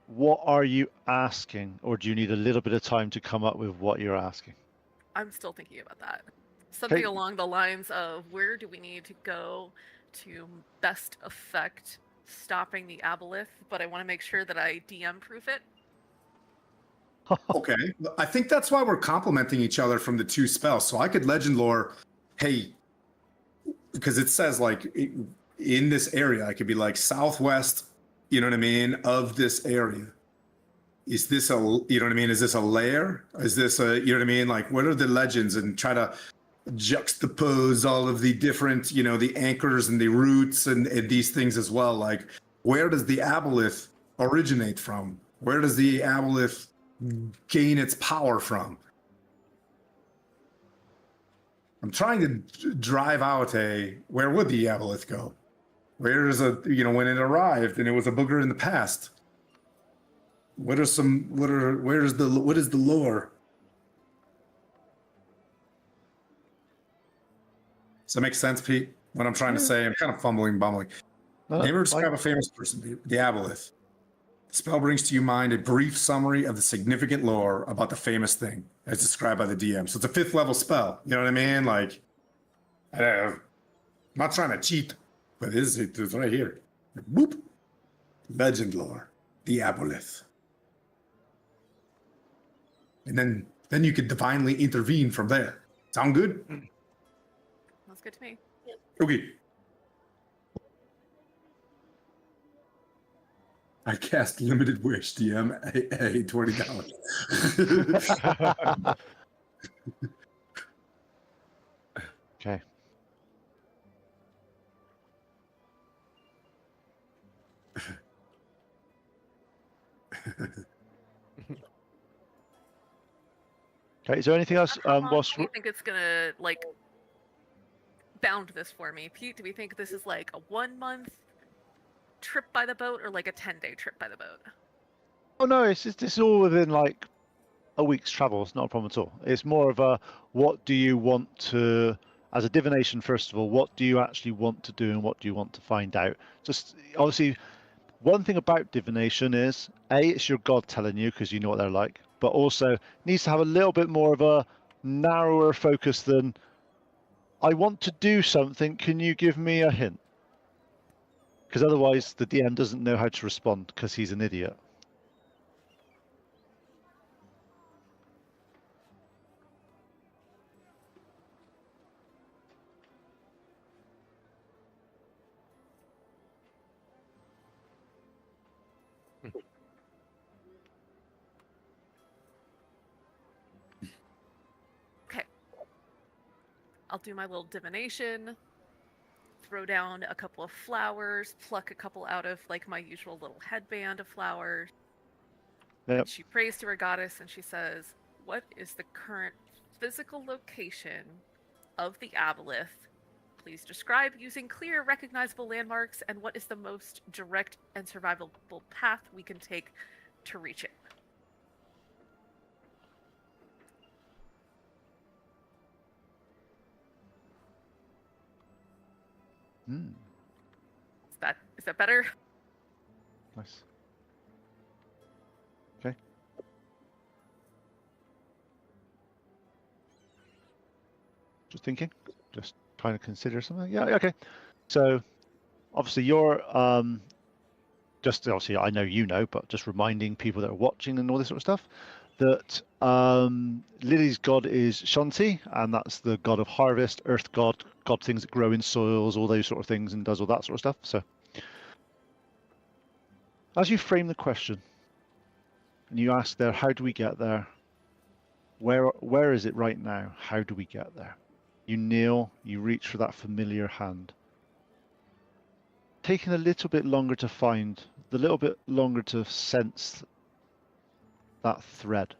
What are you asking, or do you need a little bit of time to come up with what you're asking? I'm still thinking about that. Something Okay. along the lines of where do we need to go to best affect stopping the aboleth, but I want to make sure that I DM proof it. Okay. I think that's why we're complementing each other from the two spells. So I could legend lore, hey, because it says like in this area, I could be like southwest, you know what I mean, of this area. Is this is this a lair? Is this a, you know what I mean? Like, what are the legends? And try to juxtapose all of the different, the anchors and the roots and these things as well. Like, where does the aboleth originate from? Where does the aboleth gain its power from? I'm trying to drive out where would the aboleth go? Where is when it arrived and it was a booger in the past? What is the lore? Does that make sense, Pete? What I'm trying to say, I'm kind of bumbling. No, Name or fine. describe a famous person, the aboleth. The spell brings to your mind a brief summary of the significant lore about the famous thing, as described by the DM. So it's a 5th level spell. You know what I mean? Like, I'm not trying to cheat, but it's right here. Boop. Legend lore, the aboleth. And then you could divinely intervene from there. Sound good? That's good to me. Okay. I cast limited wish, DM a $20. Okay. Okay. Is there anything else? How long Whilst do you think it's gonna like bound this for me, Pete? Do we think this is like a 1 month trip by the boat or like a 10-day trip by the boat? oh no, it's just, this is all within like a week's travel. It's not a problem at all. It's more of a what do you want to, as a divination, first of all, what do you actually want to do and what do you want to find out? Just obviously, one thing about divination is it's your god telling you because you know what they're like, but also it needs to have a little bit more of a narrower focus than I want to do something. Can you give me a hint? Because otherwise, the DM doesn't know how to respond because he's an idiot. Okay. I'll do my little divination, throw down a couple of flowers, pluck a couple out of like my usual little headband of flowers. Yep. And she prays to her goddess and she says, "What is the current physical location of the aboleth? Please describe using clear, recognizable landmarks, and what is the most direct and survivable path we can take to reach it?" Hmm. Is that better? Nice. Okay. Just thinking. Just trying to consider something. Yeah. Okay. So, obviously, you're just obviously I know you know, but just reminding people that are watching and all this sort of stuff that Lily's god is Shanti, and that's the god of harvest, earth god, god things that grow in soils, all those sort of things, and does all that sort of stuff. So, as you frame the question, and you ask there, how do we get there? Where is it right now? How do we get there? You kneel, you reach for that familiar hand. Taking a little bit longer to find, the little bit longer to sense that thread.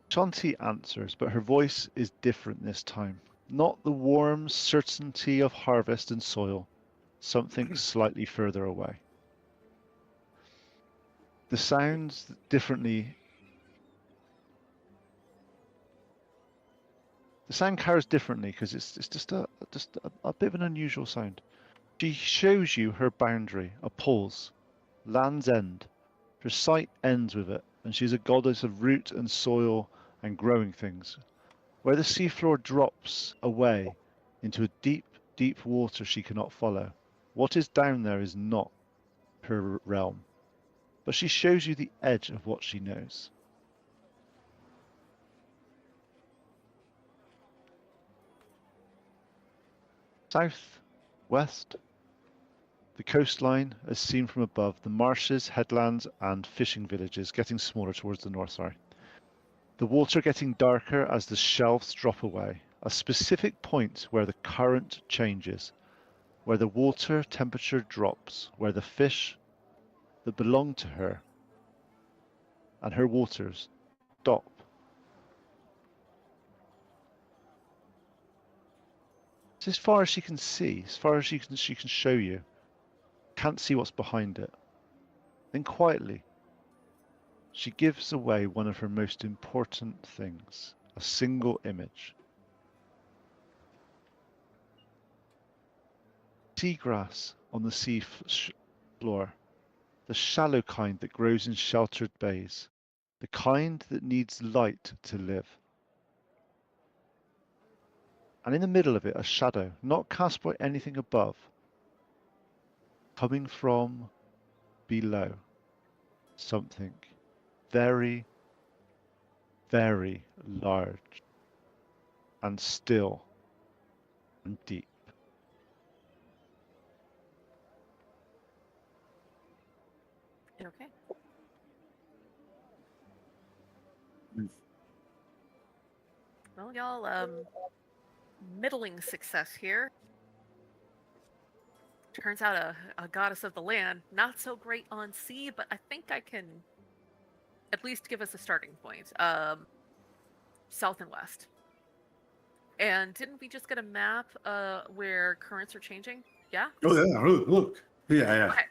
Shanti answers, but her voice is different this time. Not the warm certainty of harvest and soil, something slightly further away. The sounds differently. The sound carries differently because it's just a bit of an unusual sound. She shows you her boundary, a pause, land's end. Her sight ends with it, and she's a goddess of root and soil and growing things. Where the seafloor drops away into a deep, deep water she cannot follow. What is down there is not her realm, but she shows you the edge of what she knows. South, west, the coastline as seen from above, the marshes, headlands, and fishing villages getting smaller towards the north, sorry. The water getting darker as the shelves drop away. A specific point where the current changes, where the water temperature drops, where the fish that belong to her and her waters stop. It's as far as she can see, as far as she can show you. Can't see what's behind it. Then quietly, she gives away one of her most important things, a single image. Seagrass on the sea floor, the shallow kind that grows in sheltered bays, the kind that needs light to live. and in the middle of it, a shadow, not cast by anything above, coming from below. Something very, very large and still and deep. Okay. Well, y'all, middling success here. Turns out a goddess of the land, not so great on sea, but I think I can at least give us a starting point. South and west. And didn't we just get a map where currents are changing? Yeah? Oh yeah, look. Yeah. Okay.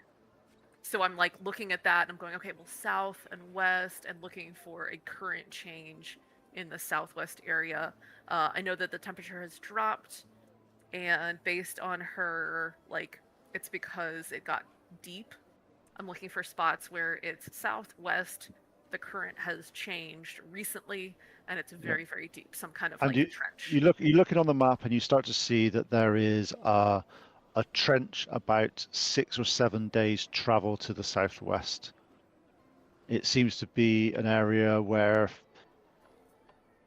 So I'm like looking at that and I'm going, okay, well, south and west, and looking for a current change in the southwest area. I know that the temperature has dropped, and based on her, like, it's because it got deep. I'm looking for spots where it's southwest, the current has changed recently, and it's very, very deep, some kind of And like a trench. you're looking on the map and you start to see that there is a trench about 6 or 7 days travel to the southwest. It seems to be an area where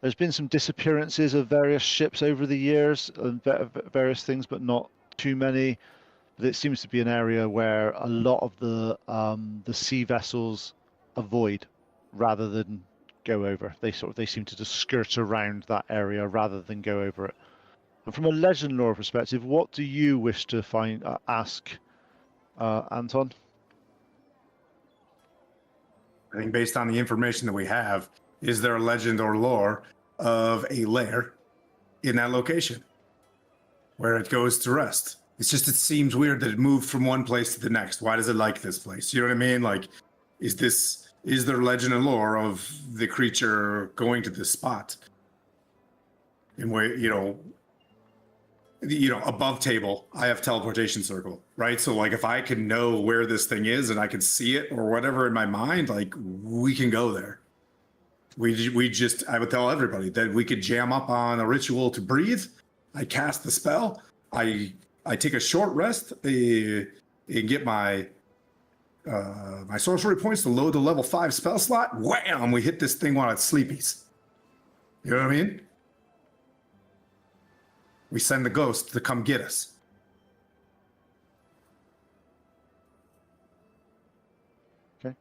there's been some disappearances of various ships over the years and various things, but not too many. But it seems to be an area where a lot of the sea vessels avoid rather than go over. They seem to just skirt around that area rather than go over it. And from a legend lore perspective, what do you wish to ask Anton? I think based on the information that we have, is there a legend or lore of a lair in that location where it goes to rest? It's just, it seems weird that it moved from one place to the next. Why does it like this place? You know what I mean? Like, is there legend and lore of the creature going to this spot? And where, above table, I have teleportation circle, right? So like if I can know where this thing is and I can see it or whatever in my mind, like we can go there. I would tell everybody that we could jam up on a ritual to breathe. I cast the spell. I take a short rest and get my my sorcery points to load the level 5 spell slot. Wham! We hit this thing while it's sleepies. You know what I mean? We send the ghost to come get us. Okay.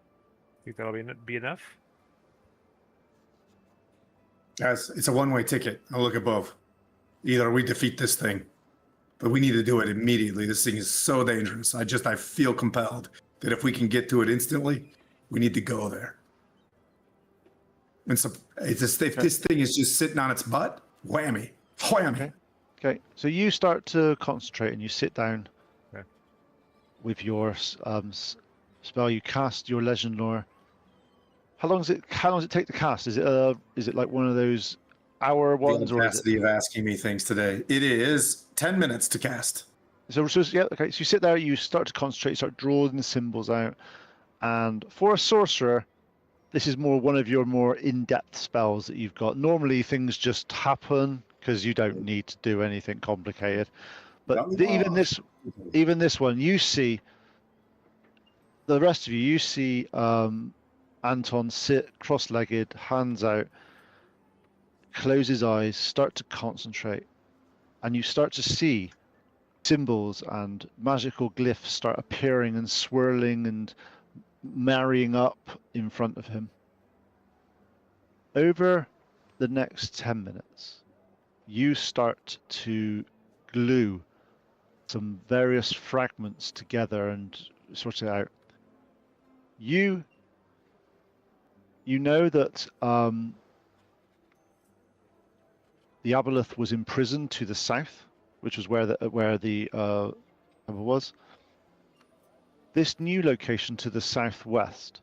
Think that'll be enough? Guys, it's a one-way ticket. I'll look above. Either we defeat this thing, but we need to do it immediately. This thing is so dangerous. I feel compelled that if we can get to it instantly, we need to go there. And so if this thing is just sitting on its butt, whammy. Okay, so you start to concentrate and you sit down Okay. with your spell. You cast your legend lore. How long does it take to cast? Is it like one of those hour ones, The or is it? audacity of asking me things today. It is 10 minutes to cast. So yeah, okay. So you sit there, you start to concentrate, you start drawing the symbols out, and for a sorcerer, this is one of your more in-depth spells that you've got. Normally, things just happen because you don't need to do anything complicated. But even this one, you see the rest of you. You see Anton sit cross-legged, hands out, close his eyes, start to concentrate, and you start to see symbols and magical glyphs start appearing and swirling and marrying up in front of him. Over the next 10 minutes, you start to glue some various fragments together and sort it out. You know that the Aboleth was imprisoned to the south, which was where the was. This new location to the southwest,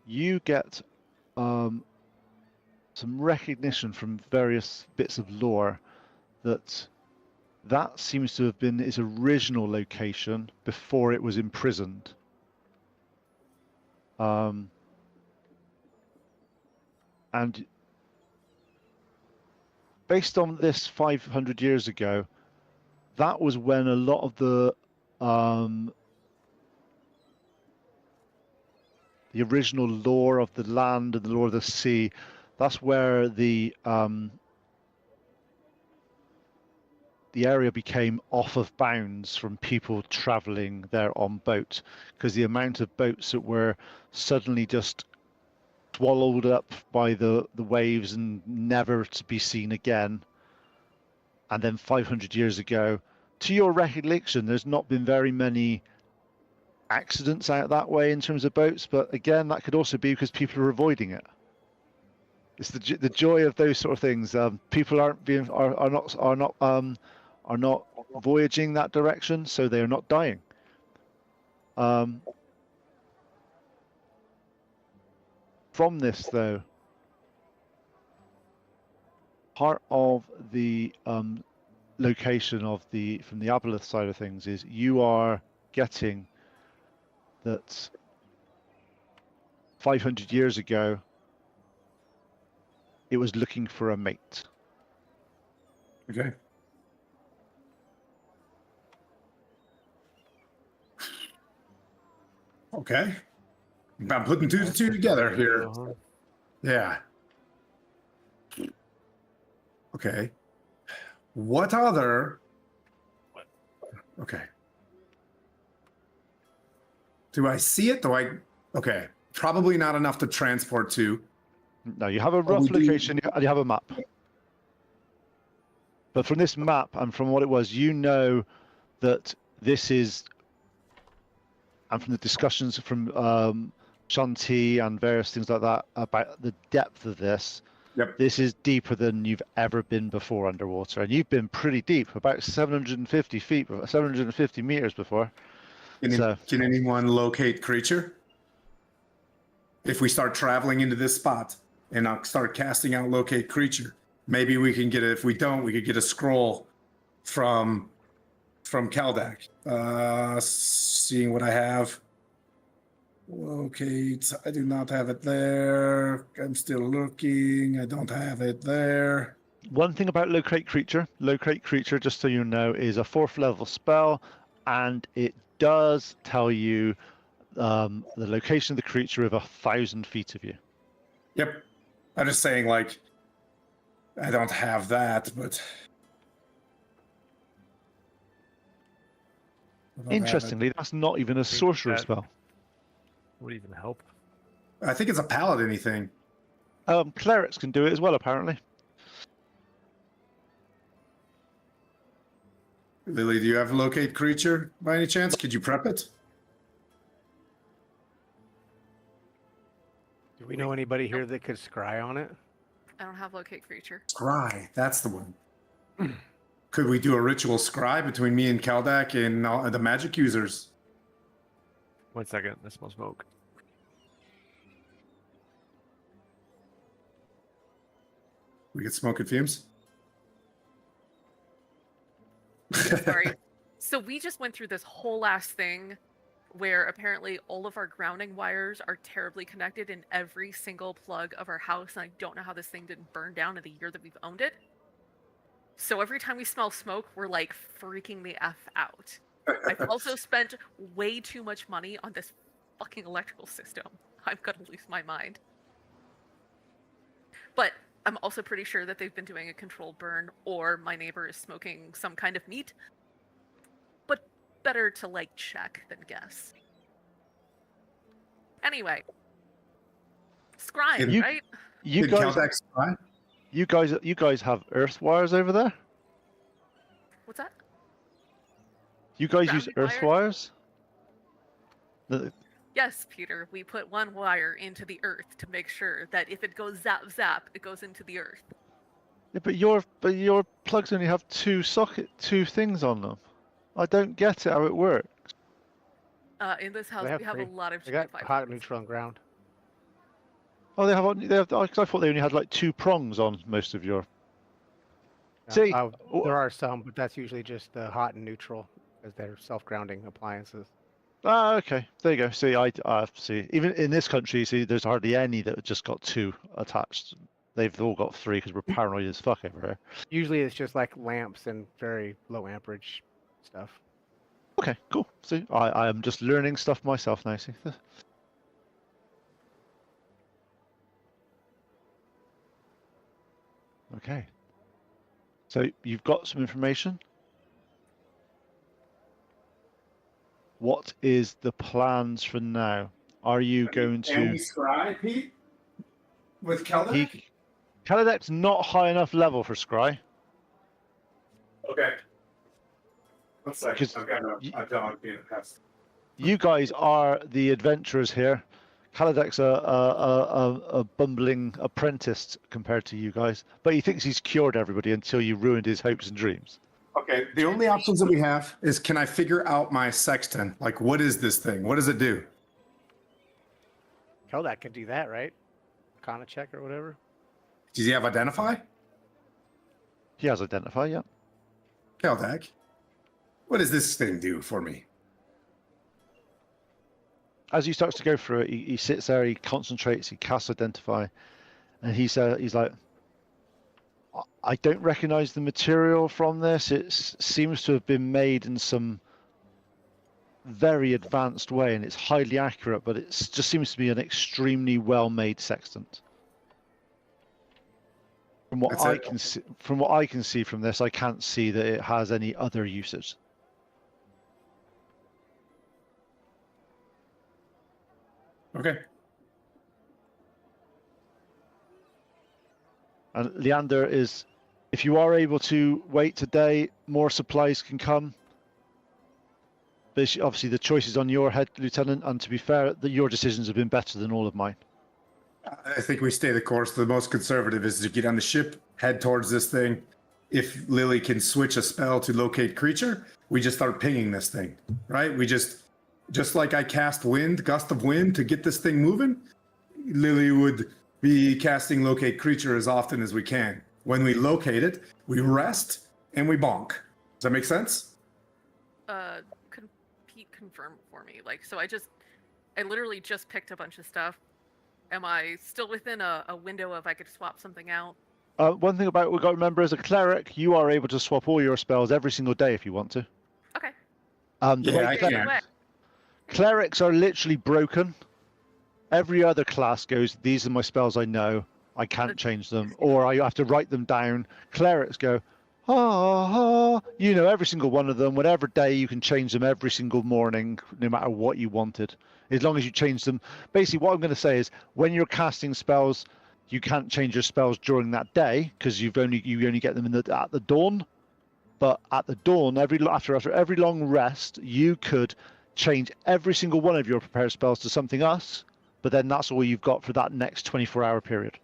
you get some recognition from various bits of lore that seems to have been its original location before it was imprisoned. And based on this 500 years ago, that was when a lot of the original lore of the land and the lore of the sea, that's where the area became off of bounds from people traveling there on boat, because the amount of boats that were suddenly just swallowed up by the waves and never to be seen again. And then 500 years ago, to your recollection, there's not been very many accidents out that way in terms of boats, but again, that could also be because people are avoiding it. It's the joy of those sort of things. People are not voyaging that direction, so they are not dying. From this, though, part of the location of from the Aboleth side of things is you are getting that 500 years ago it was looking for a mate. Okay. Okay. I'm putting two to two together here. Yeah. Okay. What other? Okay. Do I see it? Okay. Probably not enough to transport to. No, you have a rough location and you have a map. But from this map and from what it was, you know that this is, and from the discussions from Shanti and various things like that about the depth of this, Yep. this is deeper than you've ever been before underwater. And you've been pretty deep, about 750 feet, 750 meters before. Can anyone locate creature? If we start traveling into this spot and I'll start casting out locate creature, maybe we can get it. If we don't, we could get a scroll from Kaldak. Seeing what I have. Locate. I do not have it there. I'm still looking. I don't have it there. One thing about locate creature, just so you know, is a 4th level spell, and it does tell you the location of the creature within 1,000 feet of you. Yep. I'm just saying, like, I don't have that, but. Interestingly, that's not even a sorcerer spell. Would even help. I think it's a paladin thing. Clerics can do it as well, apparently. Lily, do you have locate creature by any chance? Could you prep it? Do we know anybody here that could scry on it? I don't have locate creature. Scry, that's the one. Could we do a ritual scry between me and Kaldak and the magic users? 1 second, I smell smoke. We get smoke and fumes? Sorry. So we just went through this whole last thing where apparently all of our grounding wires are terribly connected in every single plug of our house, and I don't know how this thing didn't burn down in the year that we've owned it. So every time we smell smoke, we're like freaking the F out. I've also spent way too much money on this fucking electrical system. I'm gonna lose my mind. But I'm also pretty sure that they've been doing a controlled burn, or my neighbor is smoking some kind of meat. But better to, like, check than guess. Anyway. Scrying, right? You Did guys, Kaldak scry? you guys have earth wires over there? What's that? You guys use Grounding earth wires? wires? Yes, Peter, we put one wire into the earth to make sure that if it goes zap zap, it goes into the earth. Yeah, but your plugs only have two things on them. I don't get it how it works. In this house, They we have a three. lot of They got GFI hot, plugs. neutral, and ground. Oh, they have. Cause I thought they only had like 2 prongs on most of your. See, There are some, but that's usually just hot and neutral, as they're self-grounding appliances. Ah, okay. There you go. See, I see. Even in this country, see, there's hardly any that have just got 2 attached. they've all got 3 because we're paranoid as fuck over here. Usually it's just like lamps and very low amperage stuff. Okay, cool. See, I am just learning stuff myself now. See. Okay. So you've got some information. What is the plans for now? Are you going Can we to? scry, Pete? With Kelda? Kaladek's not high enough level for Scry. Okay. One second. 'Cause I've got a dog being a pest. You guys are the adventurers here. Kaladek's a bumbling apprentice compared to you guys, but he thinks he's cured everybody until you ruined his hopes and dreams. Okay, the only options that we have is, can I figure out my sextant? Like, what is this thing? What does it do? Keldak can do that, right? Arcana check or whatever. Does he have identify? He has identify, yeah. Keldak, what does this thing do for me? As he starts to go through it, he sits there, he concentrates, he casts identify, and he's like, I don't recognize the material from this. It seems to have been made in some very advanced way, and it's highly accurate, but it just seems to be an extremely well-made sextant. From what I can see from this, I can't see that it has any other usage. Okay. And Leander is, if you are able to wait today, more supplies can come. But obviously the choice is on your head, Lieutenant, and to be fair, your decisions have been better than all of mine. I think we stay the course. The most conservative is to get on the ship, head towards this thing. If Lily can switch a spell to locate creature, we just start pinging this thing, right? We just like I cast wind, gust of wind to get this thing moving, Lily would be casting locate creature as often as we can. When we locate it, we rest and we bonk. Does that make sense? Could Pete confirm for me? Like, so I literally just picked a bunch of stuff. Am I still within a window of I could swap something out? One thing about we've got to remember, as a cleric, you are able to swap all your spells every single day if you want to. Okay. Yeah, I can. Clerics are literally broken. Every other class goes, these are my spells I know, I can't change them, or I have to write them down. Clerics go, you know every single one of them, whatever day you can change them every single morning, no matter what you wanted, as long as you change them. Basically, what I'm going to say is, when you're casting spells, you can't change your spells during that day because you only get them at the dawn. But at the dawn, after every long rest, you could change every single one of your prepared spells to something else. But then that's all you've got for that next 24-hour period.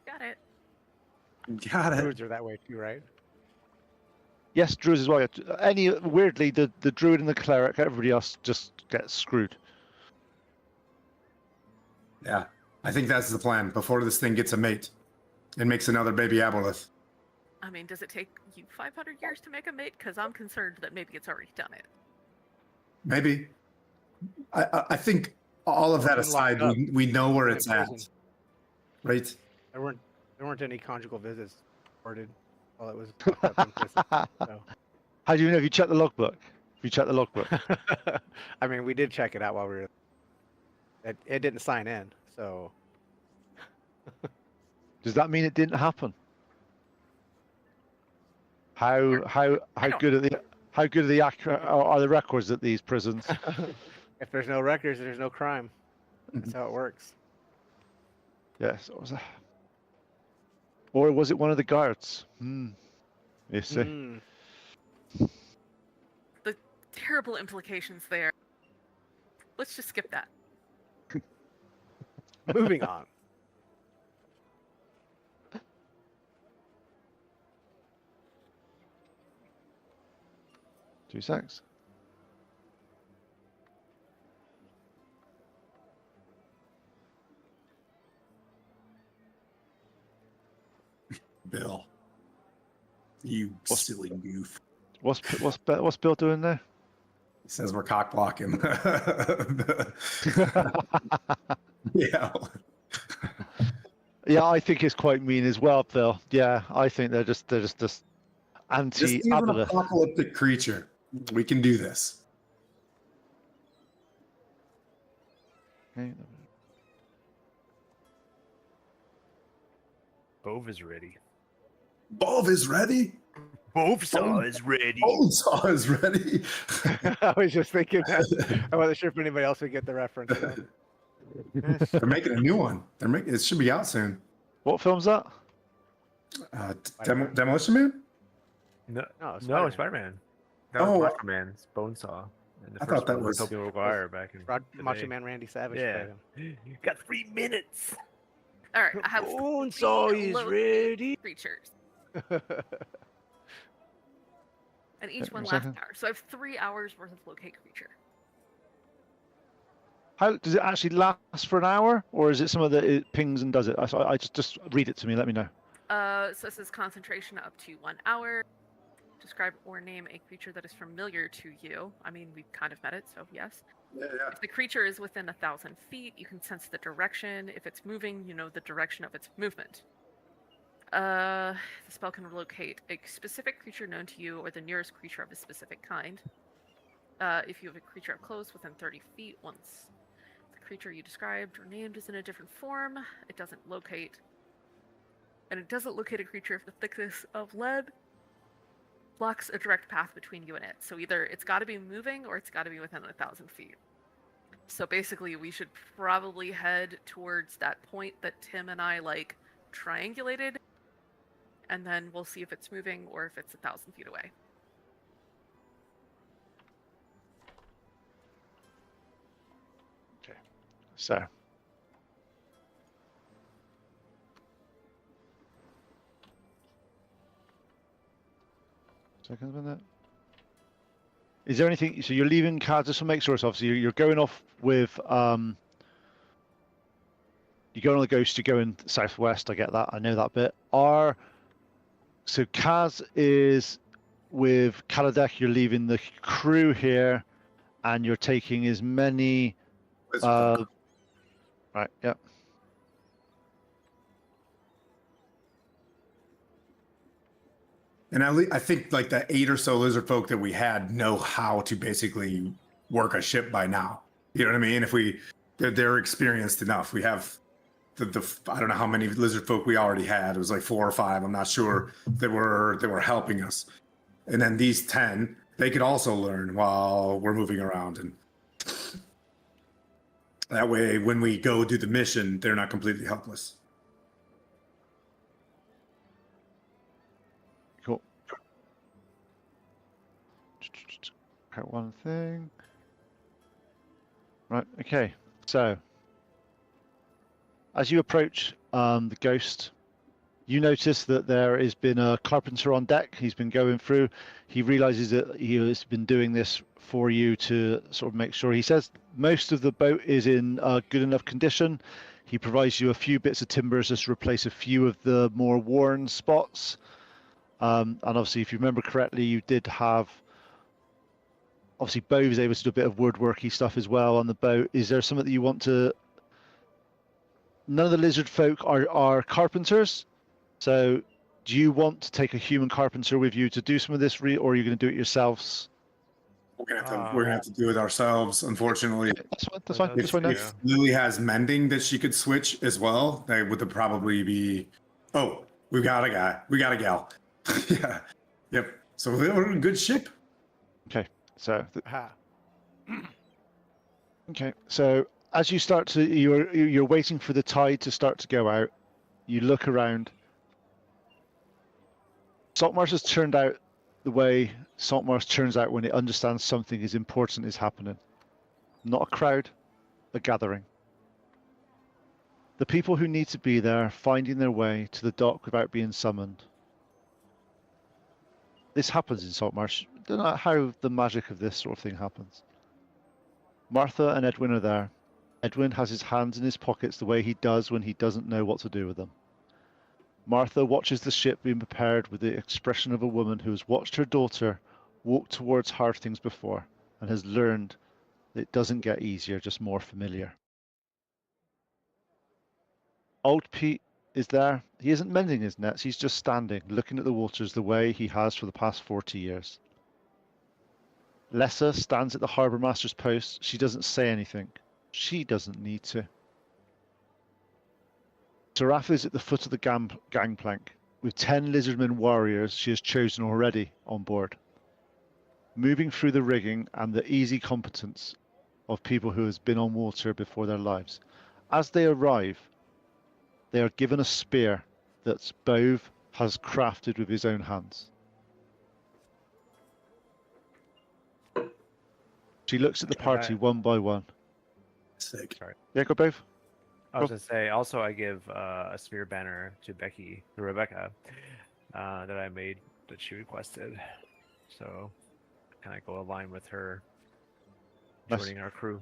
Got it. Got it. Druids are that way too, right? Yes, druids as well. Weirdly, the druid and the cleric, everybody else just gets screwed. Yeah, I think that's the plan. Before this thing gets a mate and makes another baby aboleth. I mean, does it take you 500 years to make a mate? Because I'm concerned that maybe it's already done it. Maybe. I think all of that Been locked aside, up. we know where In it's at, prison. right? There weren't any conjugal visits recorded while it was locked up in prison. So. How do you know? If you check the logbook? If you check the logbook. I mean, we did check it out while we were. It didn't sign in, so. Does that mean it didn't happen? How good are the records at these prisons? If there's no records, there's no crime. That's how it works. Yes. Or was it one of the guards? You see. Mm. The terrible implications there. Let's just skip that. Moving on. Two secs. Bill, you silly goof. What's Bill doing there? He says we're cock blocking. Yeah. Yeah, I think it's quite mean as well, Phil. Yeah, I think they're just This is an anti-Abaddon. apocalyptic creature. We can do this. Okay. Bove is ready. Bove is ready. Bovesaw is ready. Bonesaw is ready. I was just thinking that. I wasn't sure if anybody else would get the reference. So. They're making a new one. It should be out soon. What film's that? Demolition Man. No, No, no, Spider-Man. Spider-Man. That Oh, was Macho Man's Bonesaw. And the I first thought that one was- Tobey Maguire back in Macho the Man Randy Savage. Yeah. played You got 3 minutes. All right, I have Bonesaw three is low ready. creatures, him. and each one a lasts second. an hour. So I have 3 hours worth of locate creature. How does it actually last for an hour, or is it some of the it pings and does it? I just read it to me. Let me know. So this is concentration up to 1 hour. Describe or name a creature that is familiar to you. I mean, we've kind of met it, so yes. Yeah. If the creature is within 1,000 feet, you can sense the direction. If it's moving, you know the direction of its movement. The spell can locate a specific creature known to you or the nearest creature of a specific kind. If you have a creature up close within 30 feet, once the creature you described or named is in a different form, it doesn't locate. And it doesn't locate a creature of the thickness of lead. Blocks a direct path between you and it. So either it's got to be moving or it's got to be within 1,000 feet. So basically, we should probably head towards that point that Tim and I triangulated, and then we'll see if it's moving or if it's 1,000 feet away. So. Seconds on that. Is there anything? So you're leaving cards just to make sure. So obviously you're going off with you're going on the ghost. You're going southwest. I get that. I know that bit. So Kaz is with Kaladek. You're leaving the crew here, and you're taking as many. Right. Yep. And I think like the 8 or so lizard folk that we had know how to basically work a ship by now. You know what I mean? If they're experienced enough. We have the I don't know how many lizard folk we already had. It was like 4 or 5. I'm not sure that were helping us. And then these 10, they could also learn while we're moving around, and that way when we go do the mission, they're not completely helpless. Cool. Cut one thing. Right. Okay. So, as you approach the ghost, you notice that there has been a carpenter on deck. He's been going through. He realizes that he has been doing this for you to sort of make sure. He says most of the boat is in good enough condition. He provides you a few bits of timbers just to replace a few of the more worn spots. And obviously, if you remember correctly, you did have. Obviously, Bo was able to do a bit of woodworky stuff as well on the boat. Is there something that you want to? None of the lizard folk are carpenters. So, do you want to take a human carpenter with you to do some of this, or are you going to do it yourselves? We're gonna have to do it ourselves, unfortunately. That's fine. That's fine. That's That's fine. fine. If Lily has mending that she could switch as well, they would probably be. Oh, we got a guy. We got a gal. Yeah. Yep. So we're in good shape. Okay. So, Ha. okay. So as you start to, you're waiting for the tide to start to go out. You look around. Saltmarsh has turned out the way Saltmarsh turns out when it understands something is important is happening. Not a crowd, a gathering. The people who need to be there finding their way to the dock without being summoned. This happens in Saltmarsh. I don't know how the magic of this sort of thing happens. Martha and Edwin are there. Edwin has his hands in his pockets the way he does when he doesn't know what to do with them. Martha watches the ship being prepared with the expression of a woman who has watched her daughter walk towards hard things before and has learned that it doesn't get easier, just more familiar. Old Pete is there. He isn't mending his nets, he's just standing, looking at the waters the way he has for the past 40 years. Lessa stands at the harbour master's post. She doesn't say anything. She doesn't need to. Seraph is at the foot of the gangplank, with 10 lizardmen warriors she has chosen already on board, moving through the rigging and the easy competence of people who has been on water before their lives. As they arrive, they are given a spear that Bove has crafted with his own hands. She looks at the party one by one. Sick. Sorry. Yeah, go Bove. I was going to say, also, I give a sphere banner to Becky, to Rebecca, that I made that she requested. So, can I go align with her Nice. joining our crew?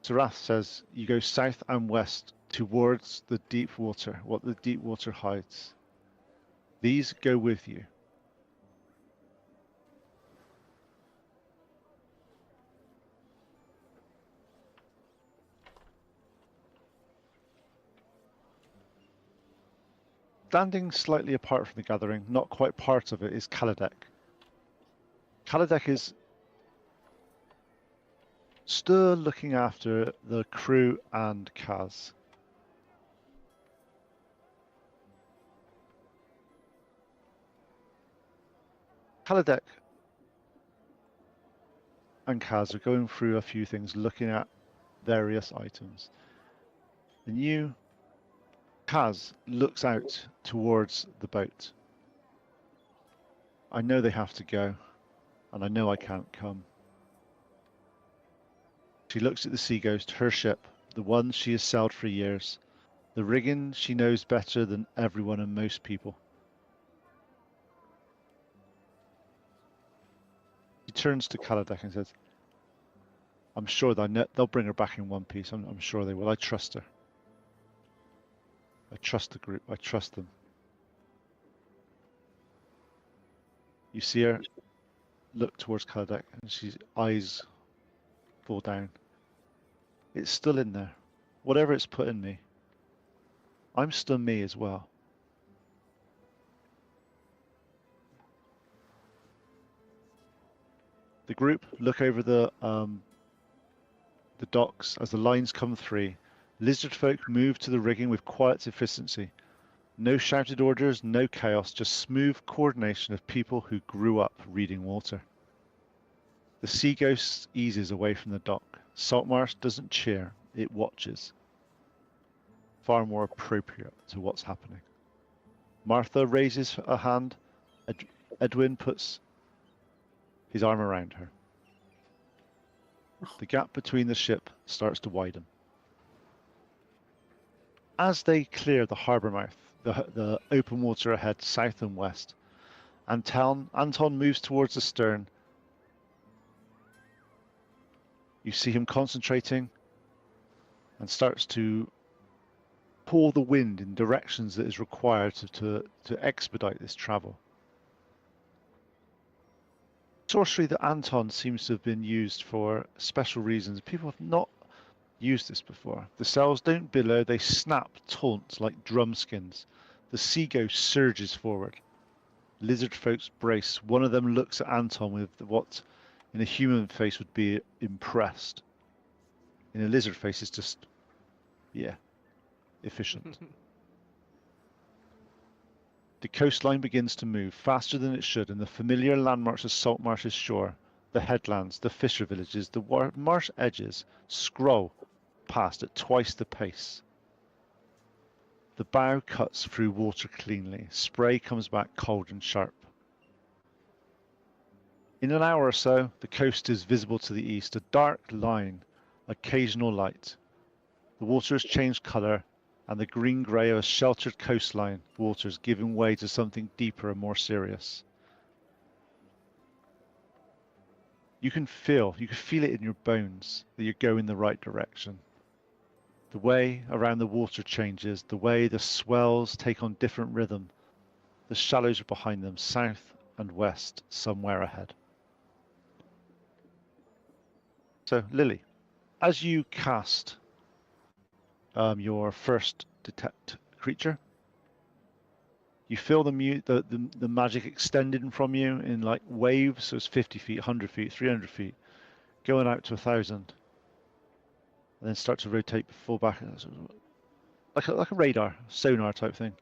Sarath says you go south and west towards the deep water, what the deep water hides. These go with you. Standing slightly apart from the gathering, not quite part of it, is Kaladek. Kaladek is still looking after the crew and Kaz. Kaladek and Kaz are going through a few things, looking at various items. The new Kaz looks out towards the boat. I know they have to go, and I know I can't come. She looks at the Sea Ghost, her ship, the one she has sailed for years, the rigging she knows better than everyone and most people. She turns to Kaladek and says, I'm sure they'll bring her back in one piece. I'm sure they will. I trust her. I trust the group. I trust them. You see her look towards Kaladek, and she's eyes fall down. It's still in there. Whatever it's put in me, I'm still me as well. The group look over the docks as the lines come free. Lizard folk move to the rigging with quiet efficiency. No shouted orders, no chaos, just smooth coordination of people who grew up reading water. The Sea Ghost eases away from the dock. Saltmarsh doesn't cheer, it watches. Far more appropriate to what's happening. Martha raises a hand. Edwin puts his arm around her. The gap between the ship starts to widen. As they clear the harbour mouth, the open water ahead, south and west, Anton moves towards the stern. You see him concentrating and starts to pull the wind in directions that is required to expedite this travel. Sorcery that Anton seems to have been used for special reasons. People have not used this before. The cells don't billow, they snap taut like drumskins. The Sea Ghost surges forward. Lizard folks brace. One of them looks at Anton with what in a human face would be impressed. In a lizard face it's just, yeah, efficient. The coastline begins to move faster than it should, and the familiar landmarks of Saltmarsh's shore, the headlands, the fisher villages, the marsh edges scroll past at twice the pace. The bow cuts through water cleanly. Spray comes back cold and sharp. In an hour or so, the coast is visible to the east, a dark line, occasional light. The water has changed colour, and the green-grey of a sheltered coastline waters giving way to something deeper and more serious. You can feel it in your bones that you're going the right direction. The way around the water changes, the way the swells take on different rhythm. The shallows are behind them, south and west, somewhere ahead. So, Lily, as you cast your first detect creature, you feel the magic extending from you in like waves. So it's 50 feet, 100 feet, 300 feet, going out to 1,000, and then start to rotate, fall back, like a radar, sonar type thing.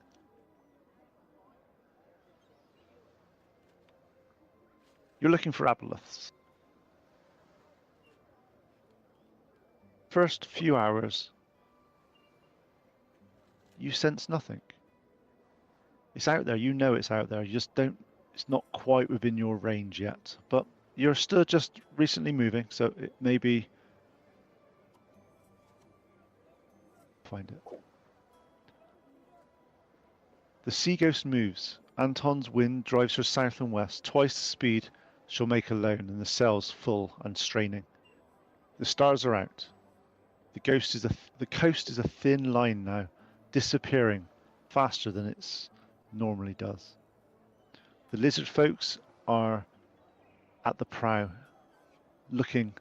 You're looking for aboleths. First few hours, you sense nothing. It's out there, you know it's out there, you just don't, it's not quite within your range yet, but you're still just recently moving, so it may be, find it. The sea ghost moves. Anton's wind drives her south and west, twice the speed she'll make alone, and the sails full and straining. The stars are out. The coast is a thin line now, disappearing faster than it normally does. The lizard folks are at the prow, looking,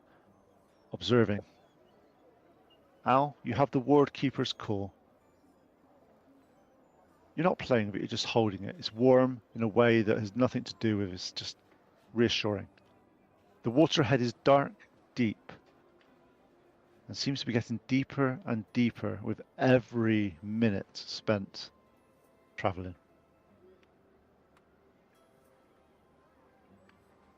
observing. Al, you have the ward keeper's call. You're not playing, but you're just holding it. It's warm in a way that has nothing to do with it. It's just reassuring. The water ahead is dark, deep, and seems to be getting deeper and deeper with every minute spent traveling.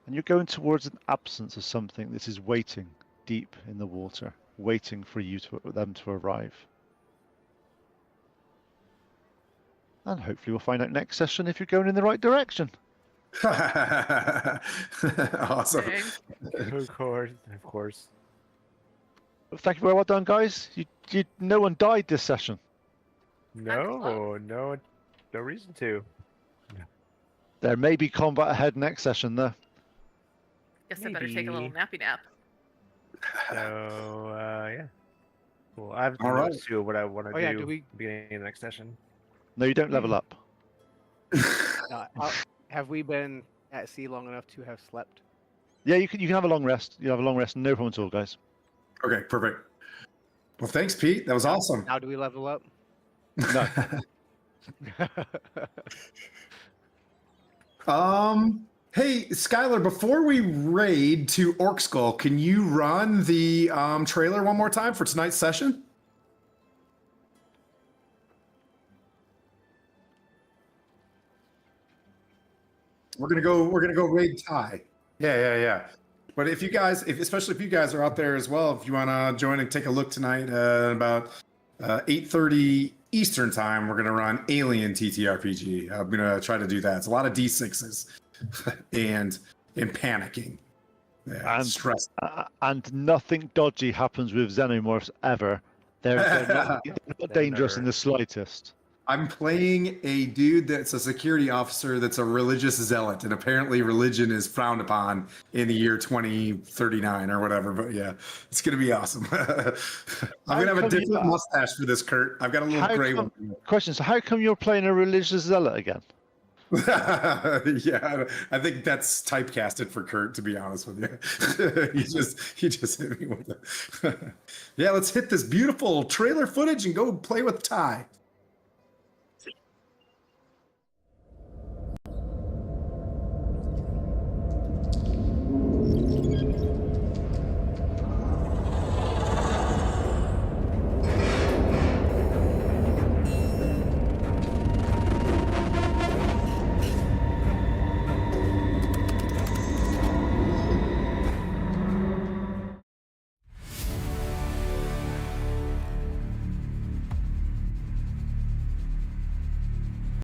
And you're going towards an absence of something that is waiting deep in the water, waiting for them to arrive. And hopefully we'll find out next session if you're going in the right direction. Awesome. Thanks. Of course, of course. Well, thank you very well done, guys. No one died this session. No, no reason to. There may be combat ahead next session, though. Guess I better take a little Maybe. nappy nap. So yeah. Cool. I have All right. notes too of what I want to Oh, do yeah, do we- beginning of the next session. No, you don't level up. Have we been at sea long enough to have slept? Yeah, you can have a long rest. You have a long rest, no problem at all, guys. Okay, perfect. Well, thanks, Pete. That was awesome. Now do we level up? No. Hey, Skylar, before we raid to Orc Skull, can you run the trailer one more time for tonight's session? We're gonna go raid Ty. Yeah. But if you guys, especially if you guys are out there as well, if you want to join and take a look tonight about 8:30 Eastern time, we're gonna run Alien TTRPG. I'm gonna try to do that. It's a lot of D6s and panicking. Yeah, And- stress. And nothing dodgy happens with xenomorphs ever. They're not dangerous in never. the slightest. I'm playing a dude that's a security officer that's a religious zealot, and apparently religion is frowned upon in the year 2039 or whatever. But yeah, it's gonna be awesome. I'm gonna have a come you- different mustache for this, Kurt. I've got a little How gray come- one. Question, so how come you're playing a religious zealot again? Yeah, I think that's typecasted for Kurt, to be honest with you. he just hit me with it. Yeah, let's hit this beautiful trailer footage and go play with Ty.